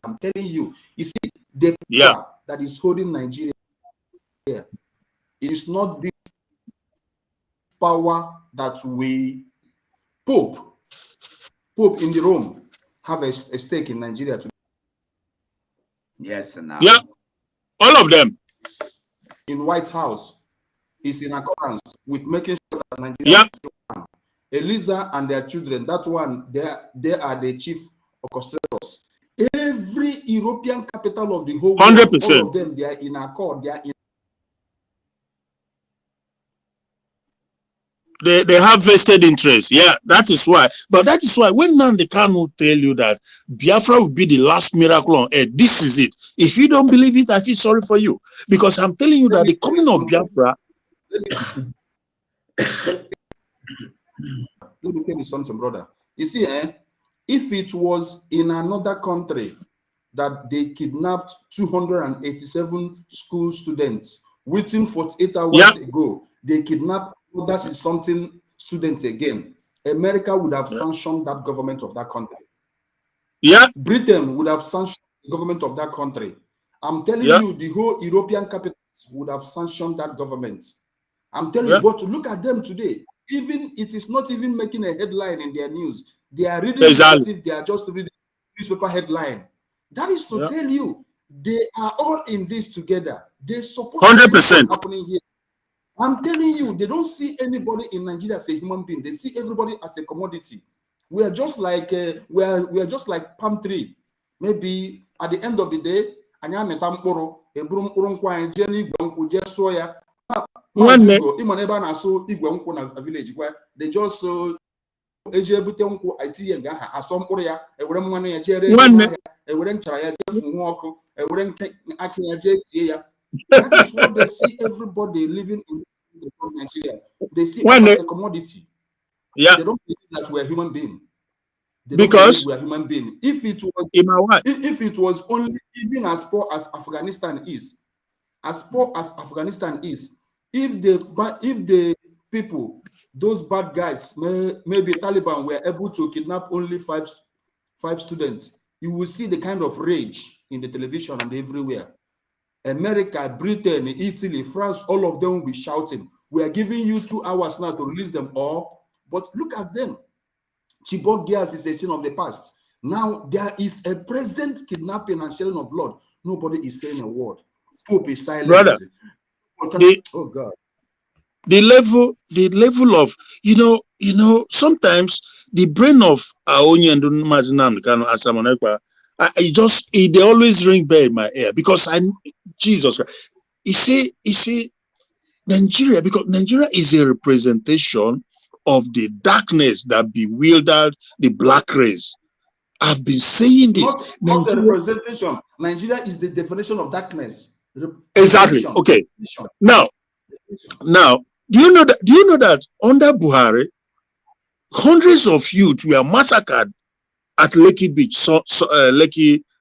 I'm telling you, you see, the power that is holding Nigeria here. It is not this power that we Pope in the Rome have a stake in Nigeria today. Yes, now. Yeah, all of them. In White House is in accordance with making sure that Nigeria. Yeah. Eliza and their children, that one, they are the chief orchestrators. Every European capital of the whole world, 100%. all of them, they are in accord. They are in. They have vested interest. Yeah, that is why. But that is why when Nnamdi Kanu tell you that Biafra will be the last miracle on earth, this is it. If you don't believe it, I feel sorry for you. Because I'm telling you that the coming of Biafra. Let me tell you something, brother. You see, if it was in another country that they kidnapped 287 school students within 48 hours ago, they kidnapped that is something students again. America would have sanctioned that government of that country. Yeah. Britain would have sanctioned the government of that country. I'm telling you, the whole European capitals would have sanctioned that government. I'm telling you, but look at them today. Even it is not even making a headline in their news. They are reading it as if they are just reading newspaper headline. That is to tell you, they are all in this together. They support 100% happening here. I'm telling you, they don't see anybody in Nigeria as a human being. They see everybody as a commodity. We are just like we are just like palm tree. Maybe at the end of the day, village where they just that is what they see everybody living in Nigeria. They see us as a commodity. Yeah. They don't believe that we're human beings. Because we're human beings. If it was only even as poor as Afghanistan is, if the people, those bad guys, maybe Taliban were able to kidnap only five students, you will see the kind of rage in the television and everywhere. America, Britain, Italy, France, all of them will be shouting, we are giving you 2 hours now to release them all. But look at them. Chibok girls is a thing of the past. Now there is a present kidnapping and shedding of blood. Nobody is saying a word. Pope is silent. Brother, oh God. The level of, sometimes the brain of Aonye and Mazinam Asamonekwa, they always ring bell in my ear because Jesus Christ. You see, Nigeria, because Nigeria is a representation of the darkness that bewildered the black race. I've been saying this. Not a representation. Nigeria is the definition of darkness. Exactly. Okay. Now, do you know that under Buhari, hundreds of youth were massacred at Lekki Beach,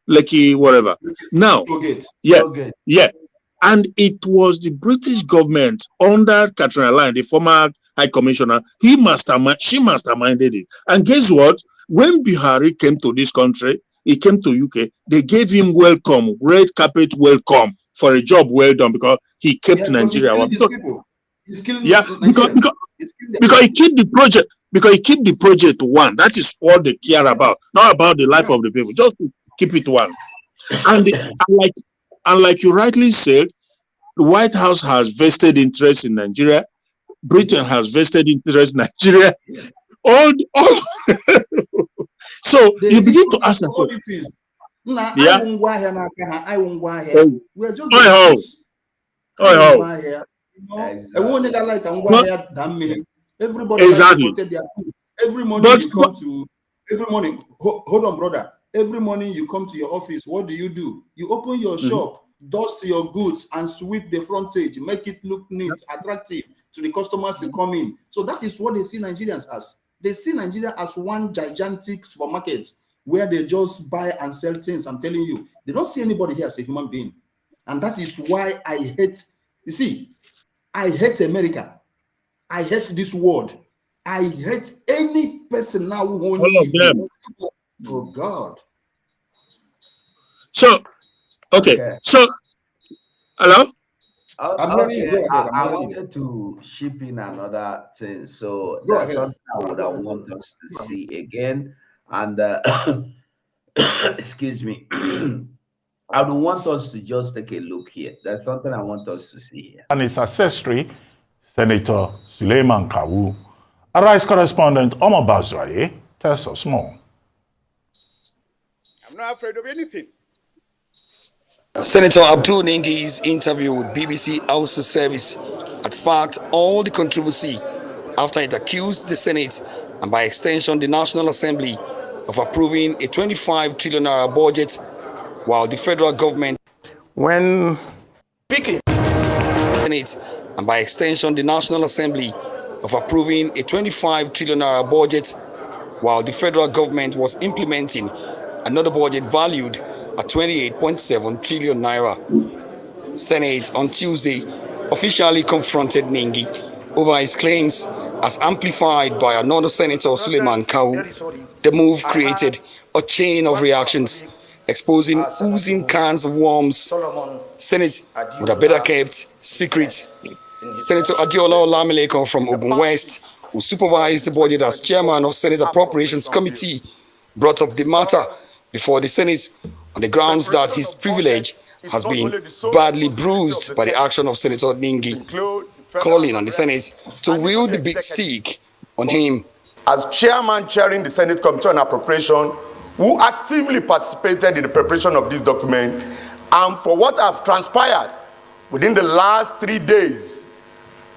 Lekki, whatever. Now, yeah. And it was the British government under Katrina Line, the former High Commissioner, she masterminded it. And guess what? When Buhari came to this country, he came to UK, they gave him welcome, red carpet welcome for a job well done because he kept Nigeria. Because he keep the project. Because he keep the project one. That is all they care about, not about the life of the people. Just to keep it one. And like you rightly said, the White House has vested interest in Nigeria. Britain has vested interest in Nigeria. All so you begin to ask commodities. Yeah. We're just everybody exactly. Every morning you come to hold on, brother. Every morning you come to your office, what do? You open your shop, dust your goods, and sweep the frontage, make it look neat, attractive to the customers to come in. So that is what they see Nigerians as. They see Nigeria as one gigantic supermarket where they just buy and sell things. I'm telling you, they don't see anybody here as a human being. And that is why I hate, you see, I hate America. I hate this world. I hate any person now who won't all of them. Oh God. So, okay. So, hello? I'm hearing you. Okay, Go ahead. I'm I hearing you. wanted to ship in another thing. So Go there's ahead. something I Go would ahead. want us to see again. And excuse me. I would want us to just take a look here. There's something I want us to see here. And his ancestry, Senator Suleiman Kawu. Arise correspondent Omar Bazwaye tells us more. I'm not afraid of anything. Senator Abdul Nengi's interview with BBC Hausa Service had sparked all the controversy after it accused the Senate and by extension the National Assembly of approving a 25 trillion naira budget while the federal government When speaking, Senate and by extension the National Assembly of approving a 25 trillion naira budget while the federal government was implementing another budget valued at 28.7 trillion naira. Senate on Tuesday officially confronted Nengi over his claims as amplified by another Senator Suleiman Kawu. The move created a chain of reactions exposing oozing cans of worms Senate would have better kept secret. Senator Adiola Olamileko from Ogun West, who supervised the budget as chairman of Senate Appropriations Committee, brought up the matter before the Senate on the grounds that his privilege has been badly bruised by the action of Senator Nengi, calling on the Senate to wield the big stick on him. As chairman chairing the Senate Committee on Appropriation, who actively participated in the preparation of this document, and for what have transpired within the last 3 days,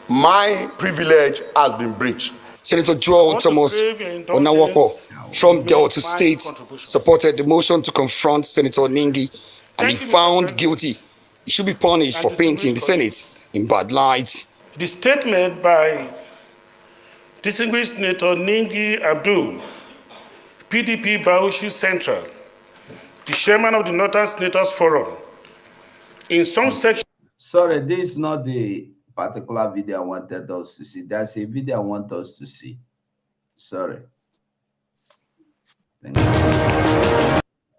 my privilege has been breached. Senator Joel Thomas Onawoko from Delta State supported the motion to confront Senator Nengi, and if found guilty, he should be punished for painting the Senate in bad light. The statement by distinguished Senator Nengi Abdul, PDP Bauchi Central, the chairman of the Northern Senators Forum, in some section. Sorry, this is not the particular video I wanted us to see. That's a video I want us to see. Sorry. Thank you.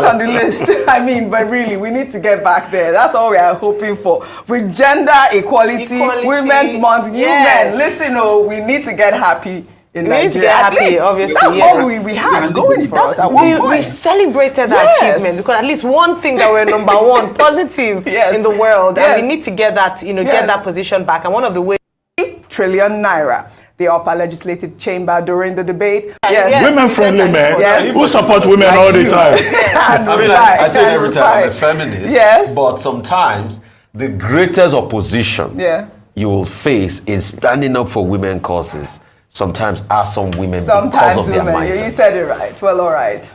On the list. I mean, but really, we need to get back there. That's all we are hoping for. With gender equality. Women's Month, yes. Men, listen, we need to get happy in Nigeria. Need to get happy, least, obviously. That's what we had going for us. We celebrated that achievement because at least one thing that we're number one, positive in the world, and we need to get that, get that position back. And one of the ways. 3 trillion naira. The upper legislative chamber during the debate. Women-friendly men who support women all the time. I say it every time, I'm a feminist, but sometimes the greatest opposition you will face in standing up for women causes sometimes are some women because of their mindset. You said it right. Well, all right.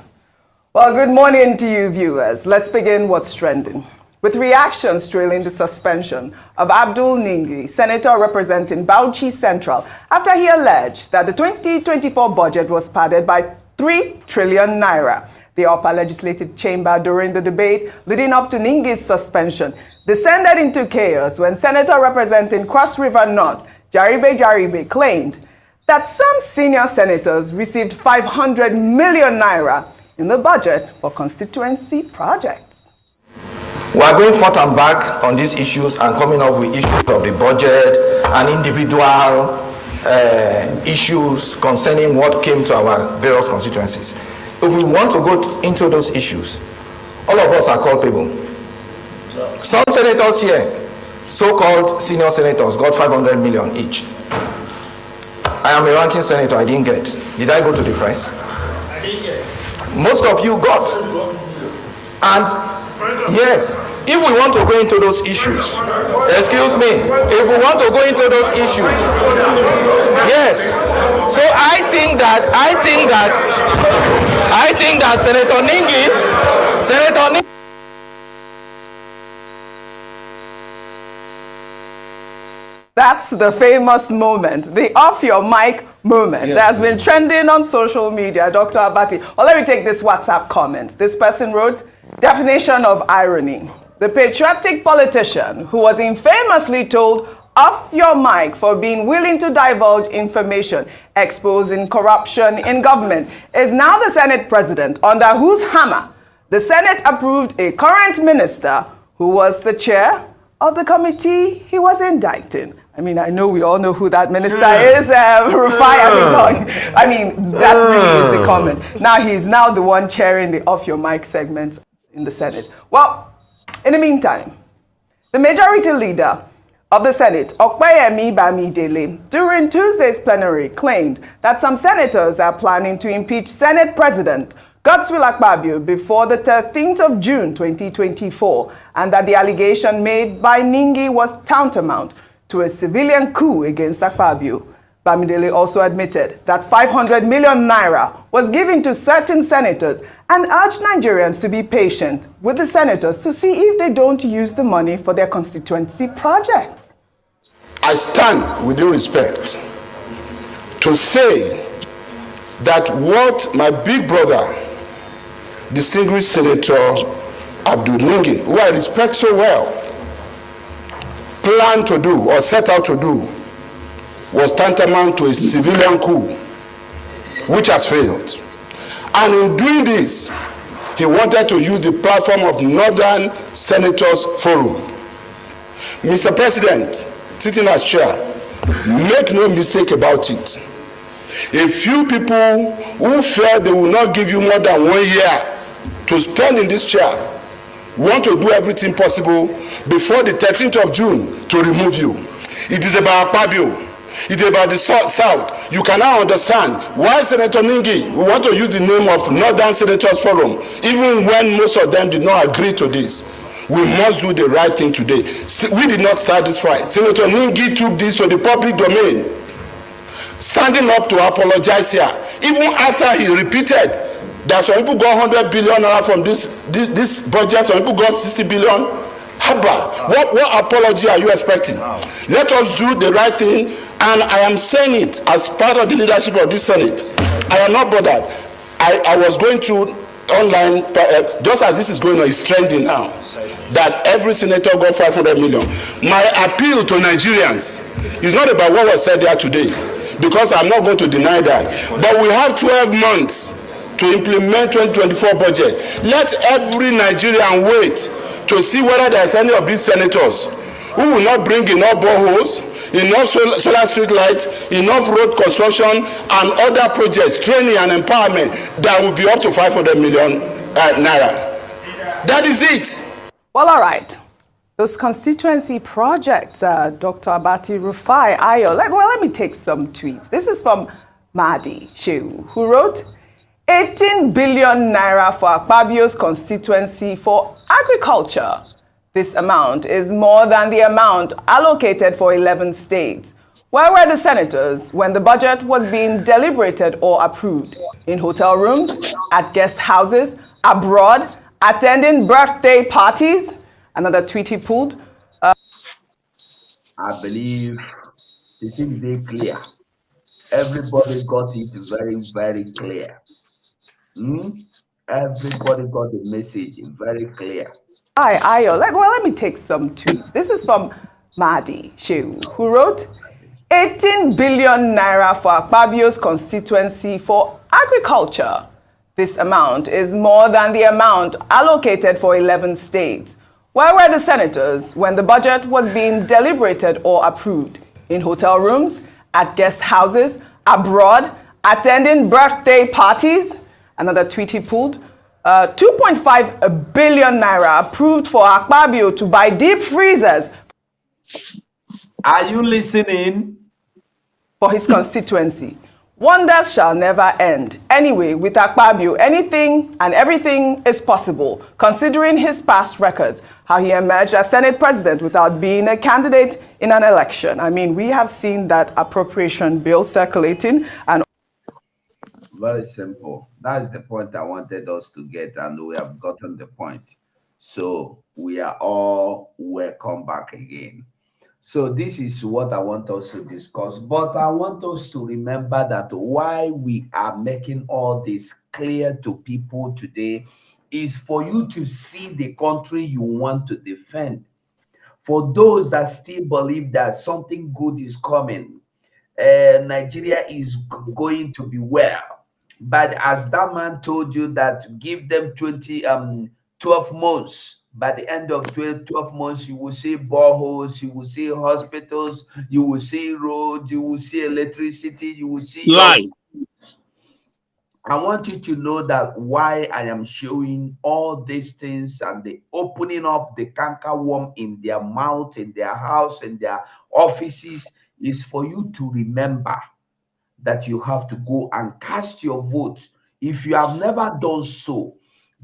Well, good morning to you viewers. Let's begin what's trending. With reactions trailing the suspension of Abdul Nengi, senator representing Bauchi Central, after he alleged that the 2024 budget was padded by 3 trillion naira. The upper legislative chamber during the debate leading up to Nengi's suspension descended into chaos when senator representing Cross River North, Jaribe claimed that some senior senators received 500 million naira in the budget for constituency projects. We are going forth and back on these issues and coming up with issues of the budget and individual issues concerning what came to our various constituencies. If we want to go into those issues, all of us are culpable. Some senators here, so-called senior senators, got 500 million each. I am a ranking senator, I didn't get. Did I go to the press? I didn't get. Most of you got. And yes, if we want to go into those issues, excuse me, if we want to go into those issues, yes. So I think that Senator Nengi, That's the famous moment, the off your mic moment that has been trending on social media. Dr. Abati, well, let me take this WhatsApp comment. This person wrote, definition of irony. The patriotic politician who was infamously told off your mic for being willing to divulge information exposing corruption in government is now the Senate president under whose hammer the Senate approved a current minister who was the chair of the committee he was indicting. I mean, I know we all know who that minister is, Rufai. I mean, that really is the comment. Now he's now the one chairing the Off Your Mic segment in the Senate. Well, in the meantime, the majority leader of the Senate, Okpeyemi Bamidele, during Tuesday's plenary claimed that some senators are planning to impeach Senate President Godswill Akpabio before the 13th of June 2024, and that the allegation made by Ningi was tantamount to a civilian coup against Akpabio. Bamidele also admitted that 500 million naira was given to certain senators and urged Nigerians to be patient with the senators to see if they don't use the money for their constituency projects. I stand with due respect to say that what my big brother, distinguished Senator Abdul Ningi, who I respect so well, planned to do or set out to do was tantamount to a civilian coup, which has failed. And in doing this, he wanted to use the platform of Northern Senators Forum. Mr. President, sitting as chair, make no mistake about it. A few people who felt they will not give you more than 1 year to spend in this chair want to do everything possible before the 13th of June to remove you. It is about Akpabio. It is about the South. You can now understand why Senator Ningi we want to use the name of Northern Senators Forum, even when most of them did not agree to this. We must do the right thing today. We did not start this fight. Senator Ningi took this to the public domain, standing up to apologize here. Even after he repeated that some people got 100 billion from this budget, some people got 60 billion. Haba, what apology are you expecting? Let us do the right thing, and I am saying it as part of the leadership of this Senate. I am not bothered. I was going through online, just as this is going on, it's trending now, that every senator got 500 million. My appeal to Nigerians is not about what was said there today, because I'm not going to deny that. But we have 12 months to implement 2024 budget. Let every Nigerian wait to see whether there's any of these senators who will not bring enough boreholes, enough solar street lights, enough road construction, and other projects, training and empowerment that will be up to 500 million naira. That is it. Well, all right. Those constituency projects, Dr. Abati Rufai Ayo. Let me take some tweets. This is from Mahdi Shehu, who wrote, 18 billion naira for Akpabio's constituency for agriculture. This amount is more than the amount allocated for 11 states. Where were the senators when the budget was being deliberated or approved? In hotel rooms, at guest houses, abroad, attending birthday parties? Another tweet he pulled. I believe the thing is very clear. Everybody got it very, very clear. Everybody got the message very clear. Let me take some tweets. This is from Mahdi Shehu, who wrote, 18 billion naira for Akpabio's constituency for agriculture. This amount is more than the amount allocated for 11 states. Where were the senators when the budget was being deliberated or approved? In hotel rooms, at guest houses, abroad, attending birthday parties? Another tweet he pulled. 2.5 billion naira approved for Akpabio to buy deep freezers. Are you listening? For his constituency. Wonders shall never end. Anyway, with Akpabio, anything and everything is possible, considering his past records, how he emerged as Senate President without being a candidate in an election. I mean, we have seen that appropriation bill circulating and very simple. That's the point I wanted us to get, and we have gotten the point. So we are all welcome back again. So this is what I want us to discuss, but I want us to remember that why we are making all this clear to people today is for you to see the country you want to defend. For those that still believe that something good is coming, Nigeria is going to be well. But as that man told you that give them 12 months, By the end of 12 months, you will see boreholes, you will see hospitals, you will see roads, you will see electricity, you will see your schools. I want you to know that why I am showing all these things and the opening up the canker worm in their mouth, in their house, in their offices is for you to remember that you have to go and cast your vote. If you have never done so,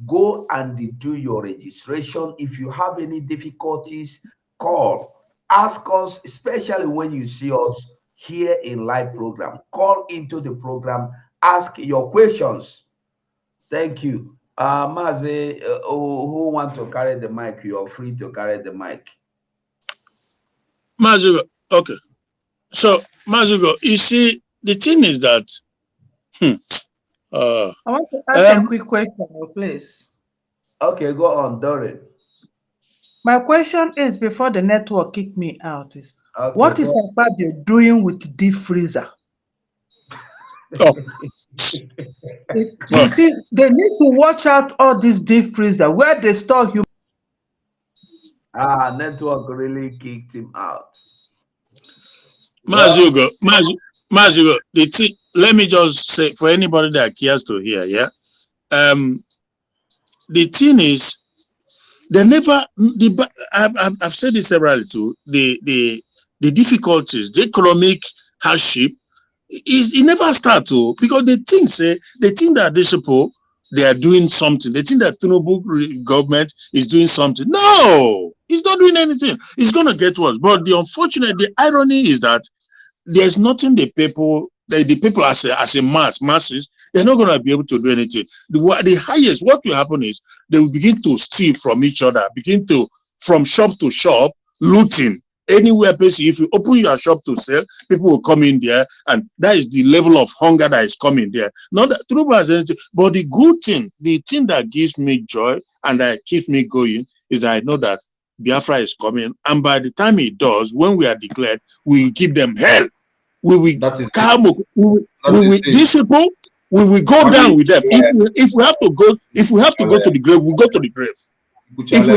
go and do your registration. If you have any difficulties, call. Ask us, especially when you see us here in live program. Call into the program, ask your questions. Thank you. Maze, who want to carry the mic? You are free to carry the mic. Mazugo, okay. So, Mazugo, you see, the thing is that I want to ask a quick question, please. Okay, go on, Doreen. My question is, before the network kicked me out, is okay, what is Akpabio doing with deep freezer? Oh. You see, they need to watch out all this deep freezer where they store human. Network really kicked him out. Mazugo, the thing, let me just say for anybody that cares to hear, yeah. The thing is, they never. I've said this several too. The difficulties, the economic hardship, it never starts to, because they think that these people, they are doing something. They think that Tinubu government is doing something. No, it's not doing anything. It's gonna get worse. But the irony is that there's nothing the people as a masses, they're not going to be able to do anything. The highest, what will happen is they will begin to steal from each other, from shop to shop, looting. Anywhere, basically, if you open your shop to sell, people will come in there, and that is the level of hunger that is coming there. Not that Tinubu has anything, but the good thing, the thing that gives me joy and that keeps me going is that I know that Biafra is coming, and by the time it does, when we are declared, we will give them hell. We will come. These people, we will go down with them. If we have to go to the grave, we go to the grave. If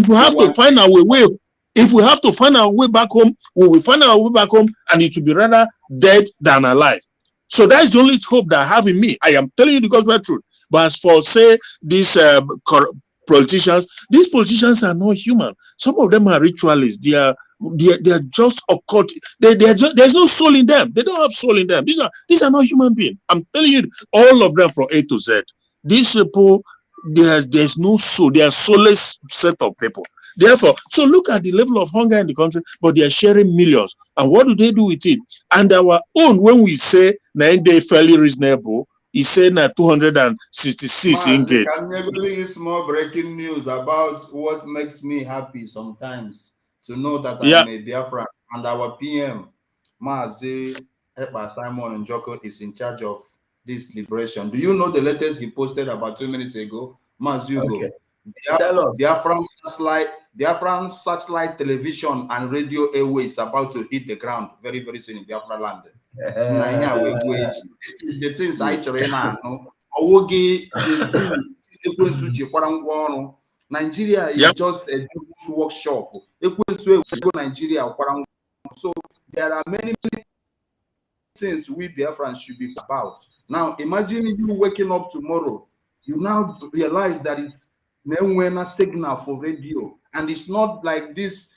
we have to find our way, if we have to find our way back home, we will find our way back home, and it will be rather dead than alive. So that is the only hope that I have in me. I am telling you the gospel truth. But as for say these politicians, these politicians are not human. Some of them are ritualists. They are just occult. There's no soul in them. They don't have soul in them. These are not human beings. I'm telling you, all of them from A to Z. These people, there's no soul. They are soulless set of people. Therefore, so look at the level of hunger in the country, but they are sharing millions. And what do they do with it? And our own, when we say 9 day fairly reasonable, is saying that 266 engaged. Can you give me small breaking news about what makes me happy sometimes? To know that I'm a Biafran, and our PM, Mazi Simon Njoko, is in charge of this liberation. Do you know the latest he posted about 2 minutes ago? Mazugo, Biafran satellite television and radio airways about to hit the ground very, very soon in Biafra land. This is the things I train on. Nigeria is just a workshop. Nigeria. So there are many things we Biafrans should be about. Now imagine you waking up tomorrow, you now realize that it's no signal for radio, and it's not like this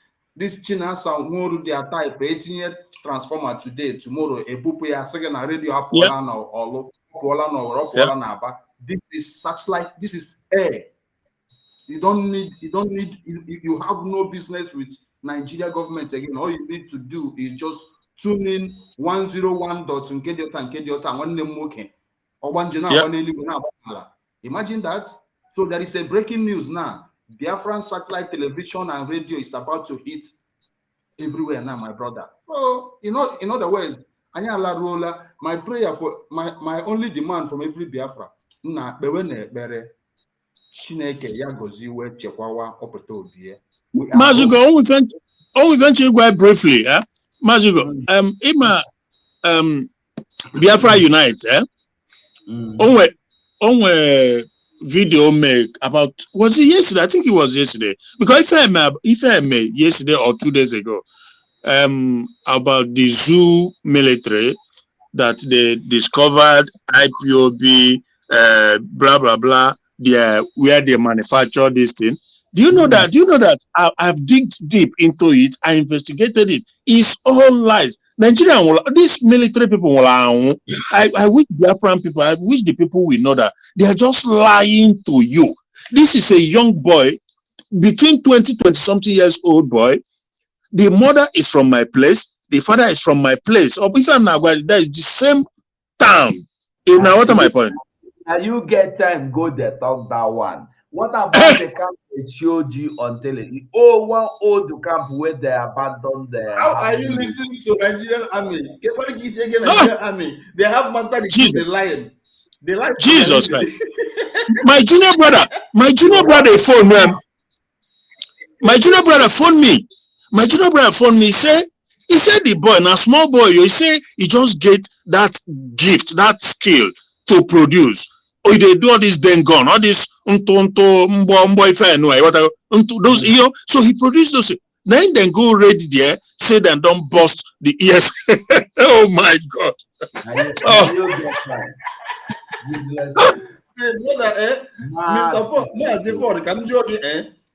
China sound who they are type 18 transformer today, tomorrow a bupu second radio or this is such like this is air. You have no business with Nigeria government again. All you need to do is just tune in 101.nkediota Imagine that. So there is a breaking news now. Biafran satellite television and radio is about to hit everywhere now, my brother. So in other words, my prayer for my only demand from every Biafra. Mazugo, we venture quite briefly, Mazugo, Biafra Unite, video make about, was it yesterday? I think it was yesterday. Because if I may, yesterday or 2 days ago, about the zoo military that they discovered IPOB, blah blah blah, where they manufacture this thing. Do you know that? Do you know that I've digged deep into it? I investigated it. It's all lies. Nigerian, these military people, I wish Biafran people, I wish the people will know that they are just lying to you. This is a young boy, between 20 something years old boy. The mother is from my place. The father is from my place. Or if I'm not going, that is the same town. Now, what am my point? Now you get time, go there, talk that one. What about the camp they showed you on television? Oh, one old camp where they abandoned the. How are you listening to Nigerian army? Nigerian army. They have mastered the lion. The lion. Jesus Christ. My junior brother phoned me. My junior brother phoned me. My junior brother phoned me. He said the boy, now small boy, you say he just get that gift, that skill to produce. Or they do all this then gone, all this those, so he produced those. Then go ready there, say then don't bust the ears. Oh my God. Mr. Ford, can you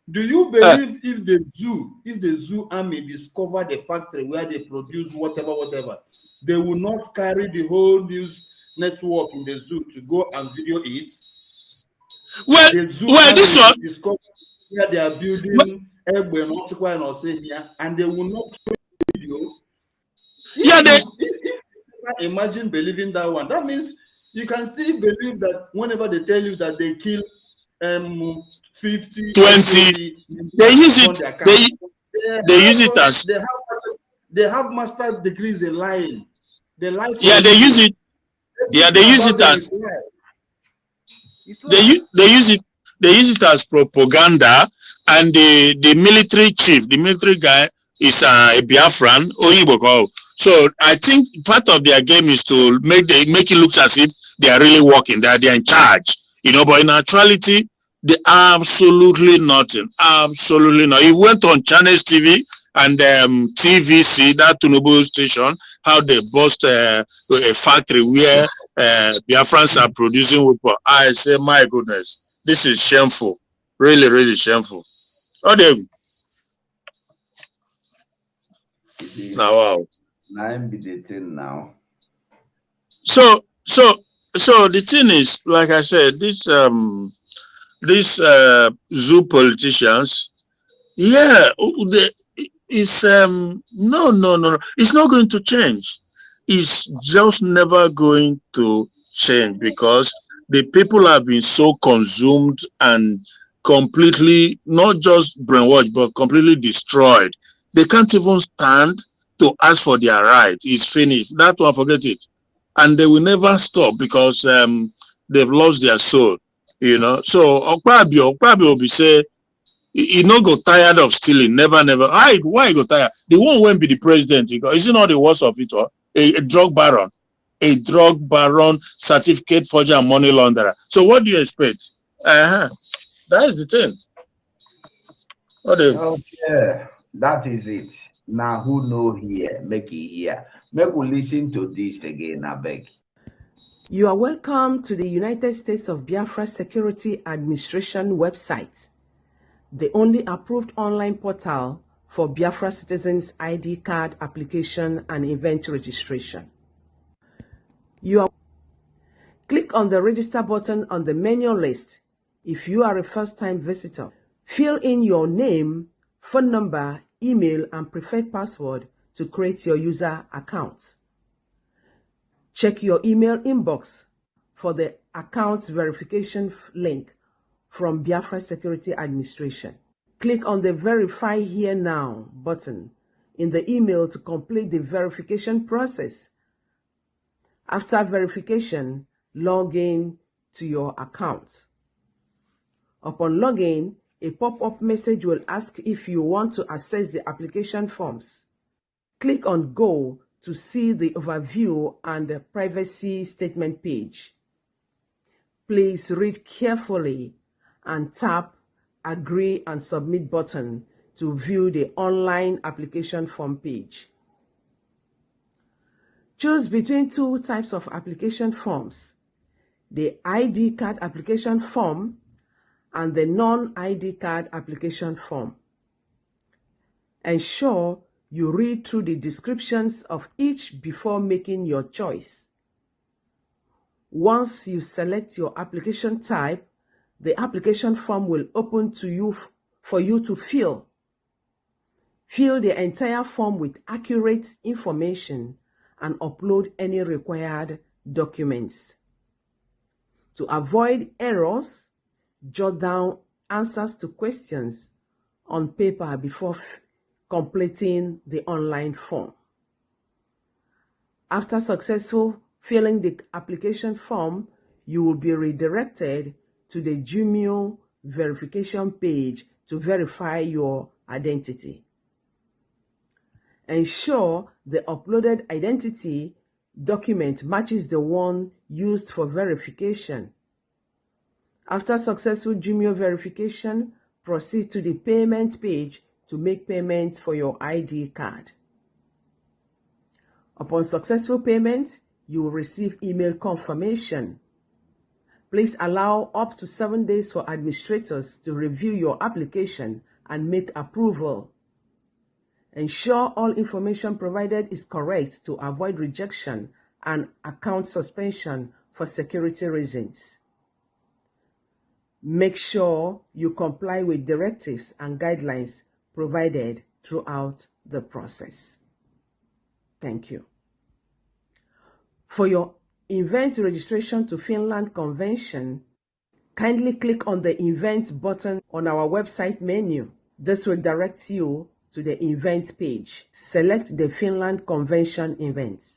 do you believe if the zoo army discover the factory where they produce whatever, they will not carry the whole news network in the zoo to go and video it? Well, this one discover where they are building and they will not show the video. Imagine believing that one. That means you can still believe that whenever they tell you that they kill 50, 20, they use it. They use it as they have master's degrees in lying. They lie. Yeah, they use it. Yeah, they use it as they use it as propaganda. And the military chief, the military guy, is a Biafran, Oyiboko. So I think part of their game is to make it look as if they are really working, that they are in charge, But in actuality, they absolutely nothing, absolutely not. He went on Channels TV and TVC, that Tunubu station, how they bust a factory where Biafrans are producing weapons. I say, my goodness, this is shameful, really, really shameful. Now, wow. I'm be the thing now. So the thing is, like I said, these zoo politicians, no, it's not going to change. It's just never going to change because the people have been so consumed and completely not just brainwashed but completely destroyed. They can't even stand to ask for their right. It's finished. That one, forget it. And they will never stop because they've lost their soul, So Okpabio will be say he not got tired of stealing. Never. Why he got tired? The one won't be the president. Is it not the worst of it all? A drug baron, certificate forger, and money launderer. So what do you expect? That is the thing. Okay, that is it. Now who know here? Make it here. Make we listen to this again, I beg. You are welcome to the United States of Biafra Security Administration website, the only approved online portal for Biafra citizens' ID card application and event registration. Click on the register button on the menu list if you are a first-time visitor. Fill in your name, phone number, email, and preferred password to create your user account. Check your email inbox for the account verification link from Biafra Security Administration. Click on the Verify Here Now button in the email to complete the verification process. After verification, log in to your account. Upon login, a pop-up message will ask if you want to access the application forms. Click on Go to see the overview and the privacy statement page. Please read carefully and tap Agree and Submit button to view the online application form page. Choose between two types of application forms, the ID card application form and the non-ID card application form. Ensure you read through the descriptions of each before making your choice. Once you select your application type, the application form will open to you for you to fill. Fill the entire form with accurate information and upload any required documents. To avoid errors, jot down answers to questions on paper before completing the online form. After successful filling the application form, you will be redirected to the Jumio verification page to verify your identity. Ensure the uploaded identity document matches the one used for verification. After successful Jumio verification, proceed to the payment page to make payments for your ID card. Upon successful payment, you will receive email confirmation. Please allow up to 7 days for administrators to review your application and make approval. Ensure all information provided is correct to avoid rejection and account suspension for security reasons. Make sure you comply with directives and guidelines provided throughout the process. Thank you. For your event registration to Finland Convention, kindly click on the event button on our website menu. This will direct you to the event page. Select the Finland Convention event.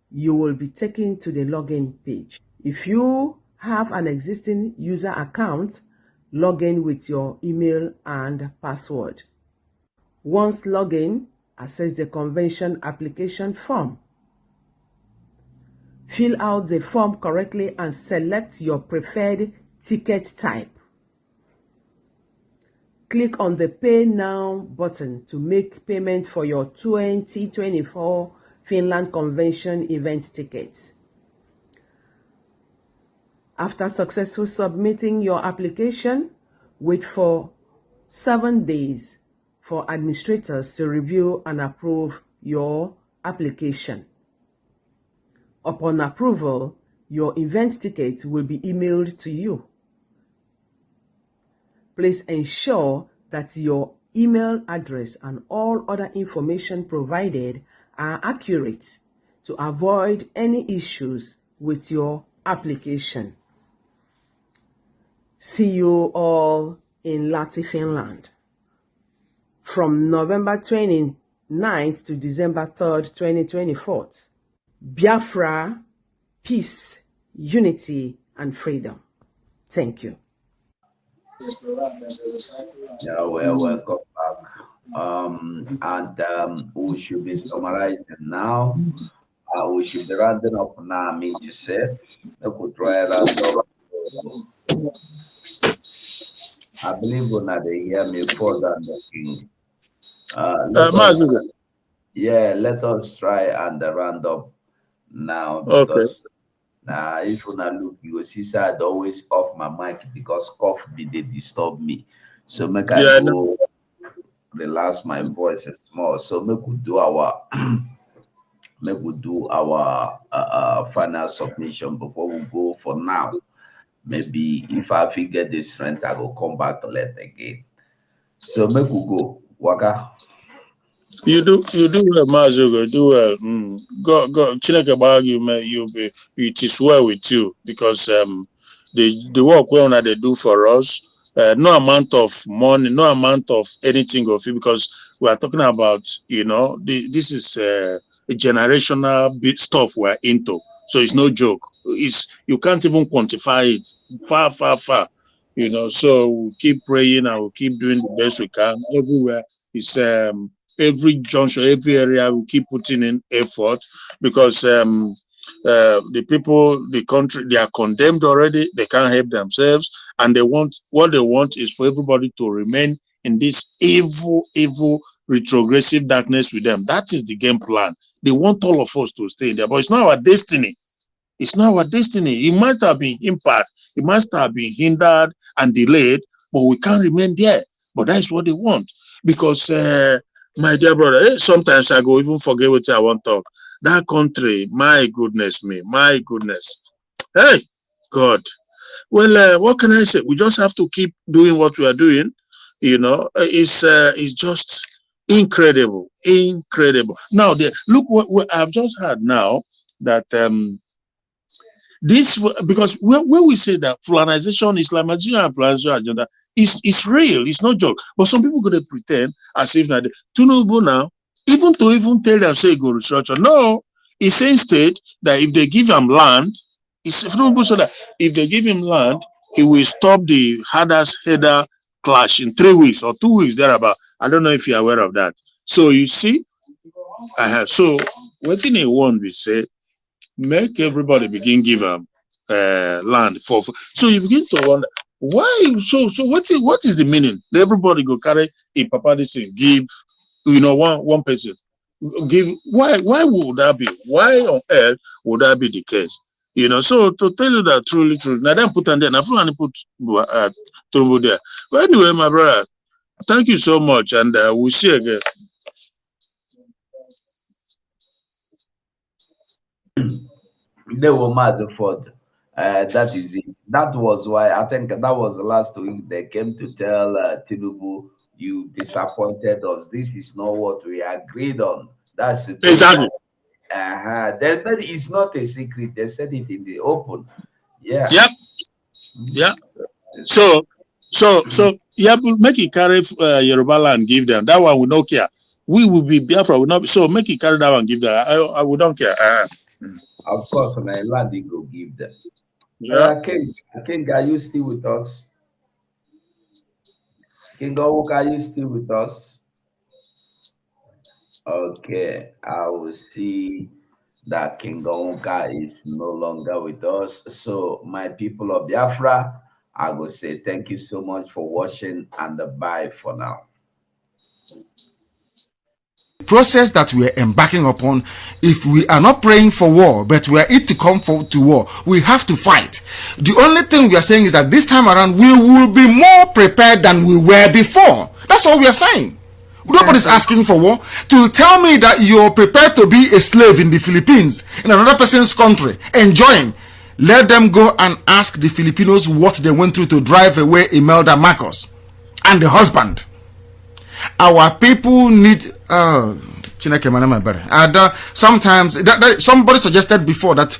You will be taken to the login page. If you have an existing user account, log in with your email and password. Once logged in, access the convention application form. Fill out the form correctly and select your preferred ticket type. Click on the Pay Now button to make payment for your 2024 Finland Convention event tickets. After successfully submitting your application, wait for 7 days for administrators to review and approve your application. Upon approval, your event ticket will be emailed to you. Please ensure that your email address and all other information provided are accurate to avoid any issues with your application. See you all in Lahti, Finland. From November 29th to December 3rd, 2024. Biafra, peace, unity, and freedom. Thank you. Yeah, well, welcome back. We should be summarizing now. We should be rounding up now, I mean to say. I could try around up. I believe when they hear me further looking. Let us try and round up now, because if you not look, you will see I'd always off my mic because cough they disturb me. So make I go relax my voice small. So make we do our final submission before we go for now. Maybe if I get the strength, I will come back to let again. So make we go. Waka. You do well, Mazugo. Do well. Go. It is well with you because the work they do for us. No amount of money, no amount of anything of it, because we are talking about, this is a generational stuff we're into. So it's no joke. You can't even quantify it. Far. So we'll keep praying and we'll keep doing the best we can everywhere. It's every junction, every area, we keep putting in effort because the people, the country, they are condemned already. They can't help themselves, and what they want is for everybody to remain in this evil retrogressive darkness with them. That is the game plan. They want all of us to stay in there, but it's not our destiny. It's not our destiny. It might have been impacted, it must have been hindered and delayed, but we can't remain there. But that's what they want. Because, my dear brother, sometimes I go even forget what I want to talk. That country, my goodness me, my goodness. Hey, God. Well, what can I say? We just have to keep doing what we are doing. You know, it's just incredible, incredible. Now, look what I've just heard now that this, because when we say that Fulanization, Islamization, and Fulanization agenda is real, it's not joke. But some people going to pretend as if that Tinubu now, even tell them say go restructure. No, he's saying instead that if they give him land, so that if they give him land, he will stop the header clash in 3 weeks or 2 weeks thereabout. I don't know if you're aware of that. So you see, so what in a one we say, make everybody begin give them land for. So you begin to wonder why. So what is the meaning? Everybody go carry a papa this thing, give, you know, one person give. Why would that be? Why on earth would that be the case? You know, so to tell you that truly, now then put on there, now put Turbo there. But anyway, my brother, thank you so much, and we'll see you again. They were Mazaford. That is it. That was why I think that was the last week they came to tell Tinubu, you disappointed us. This is not what we agreed on. That's it. Exactly. But it's not a secret. They said it in the open. Yeah. Yep. Yeah. So yeah, make it carry Yoruba land, give them that one. We don't care. We will be Biafra. Will not be, so make it carry that one, give them. I we don't care. Of course, my land go give them. Yeah. King, are you still with us? King Owuk, are you still with us? Okay, I will see that King Owuka is no longer with us. So, my people of Biafra, I will say thank you so much for watching and bye for now. Process that we are embarking upon, if we are not praying for war, but we are it to come to war, we have to fight. The only thing we are saying is that this time around, we will be more prepared than we were before. That's all we are saying. Nobody's asking for war. To tell me that you're prepared to be a slave in the Philippines, in another person's country, enjoying, let them go and ask the Filipinos what they went through to drive away Imelda Marcos and the husband. Our people need sometimes somebody suggested before that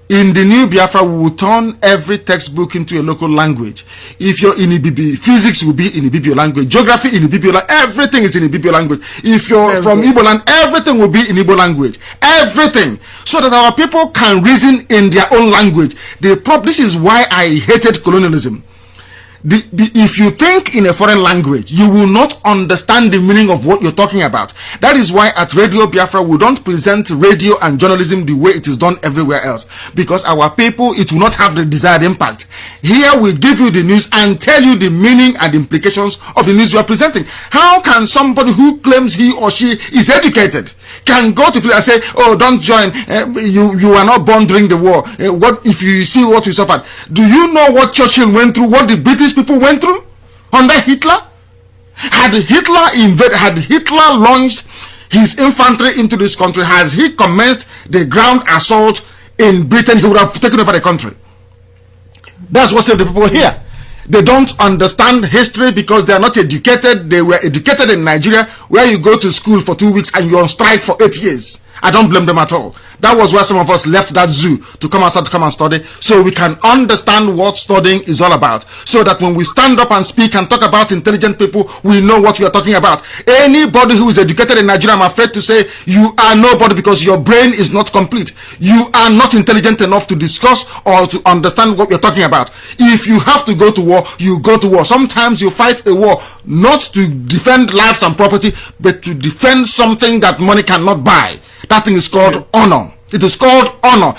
in the new Biafra we will turn every textbook into a local language. If you're in Ibibio, physics will be in Ibibio language, geography in Ibibio language, everything is in Ibibio language. If you're from Igbo land, everything will be in Igbo language. Everything. So that our people can reason in their own language. This is why I hated colonialism. If you think in a foreign language, you will not understand the meaning of what you're talking about. That is why at Radio Biafra, we don't present radio and journalism the way it is done everywhere else. Because our people, it will not have the desired impact. Here we give you the news and tell you the meaning and implications of the news you are presenting. How can somebody who claims he or she is educated can go to and say, oh, don't join, you are not born during the war. What if you see what we suffered? Do you know what Churchill went through, what the British people went through under Hitler? Had Hitler launched his infantry into this country, has he commenced the ground assault in Britain, he would have taken over the country. That's what saved the people here. They don't understand history because they are not educated. They were educated in Nigeria, where you go to school for 2 weeks and you're on strike for 8 years. I don't blame them at all. That was why some of us left that zoo to come outside to come and study, so we can understand what studying is all about. So that when we stand up and speak and talk about intelligent people, we know what we are talking about. Anybody who is educated in Nigeria, I'm afraid to say, you are nobody because your brain is not complete. You are not intelligent enough to discuss or to understand what you're talking about. If you have to go to war, you go to war. Sometimes you fight a war not to defend lives and property, but to defend something that money cannot buy. That thing is called honor. It is called honor.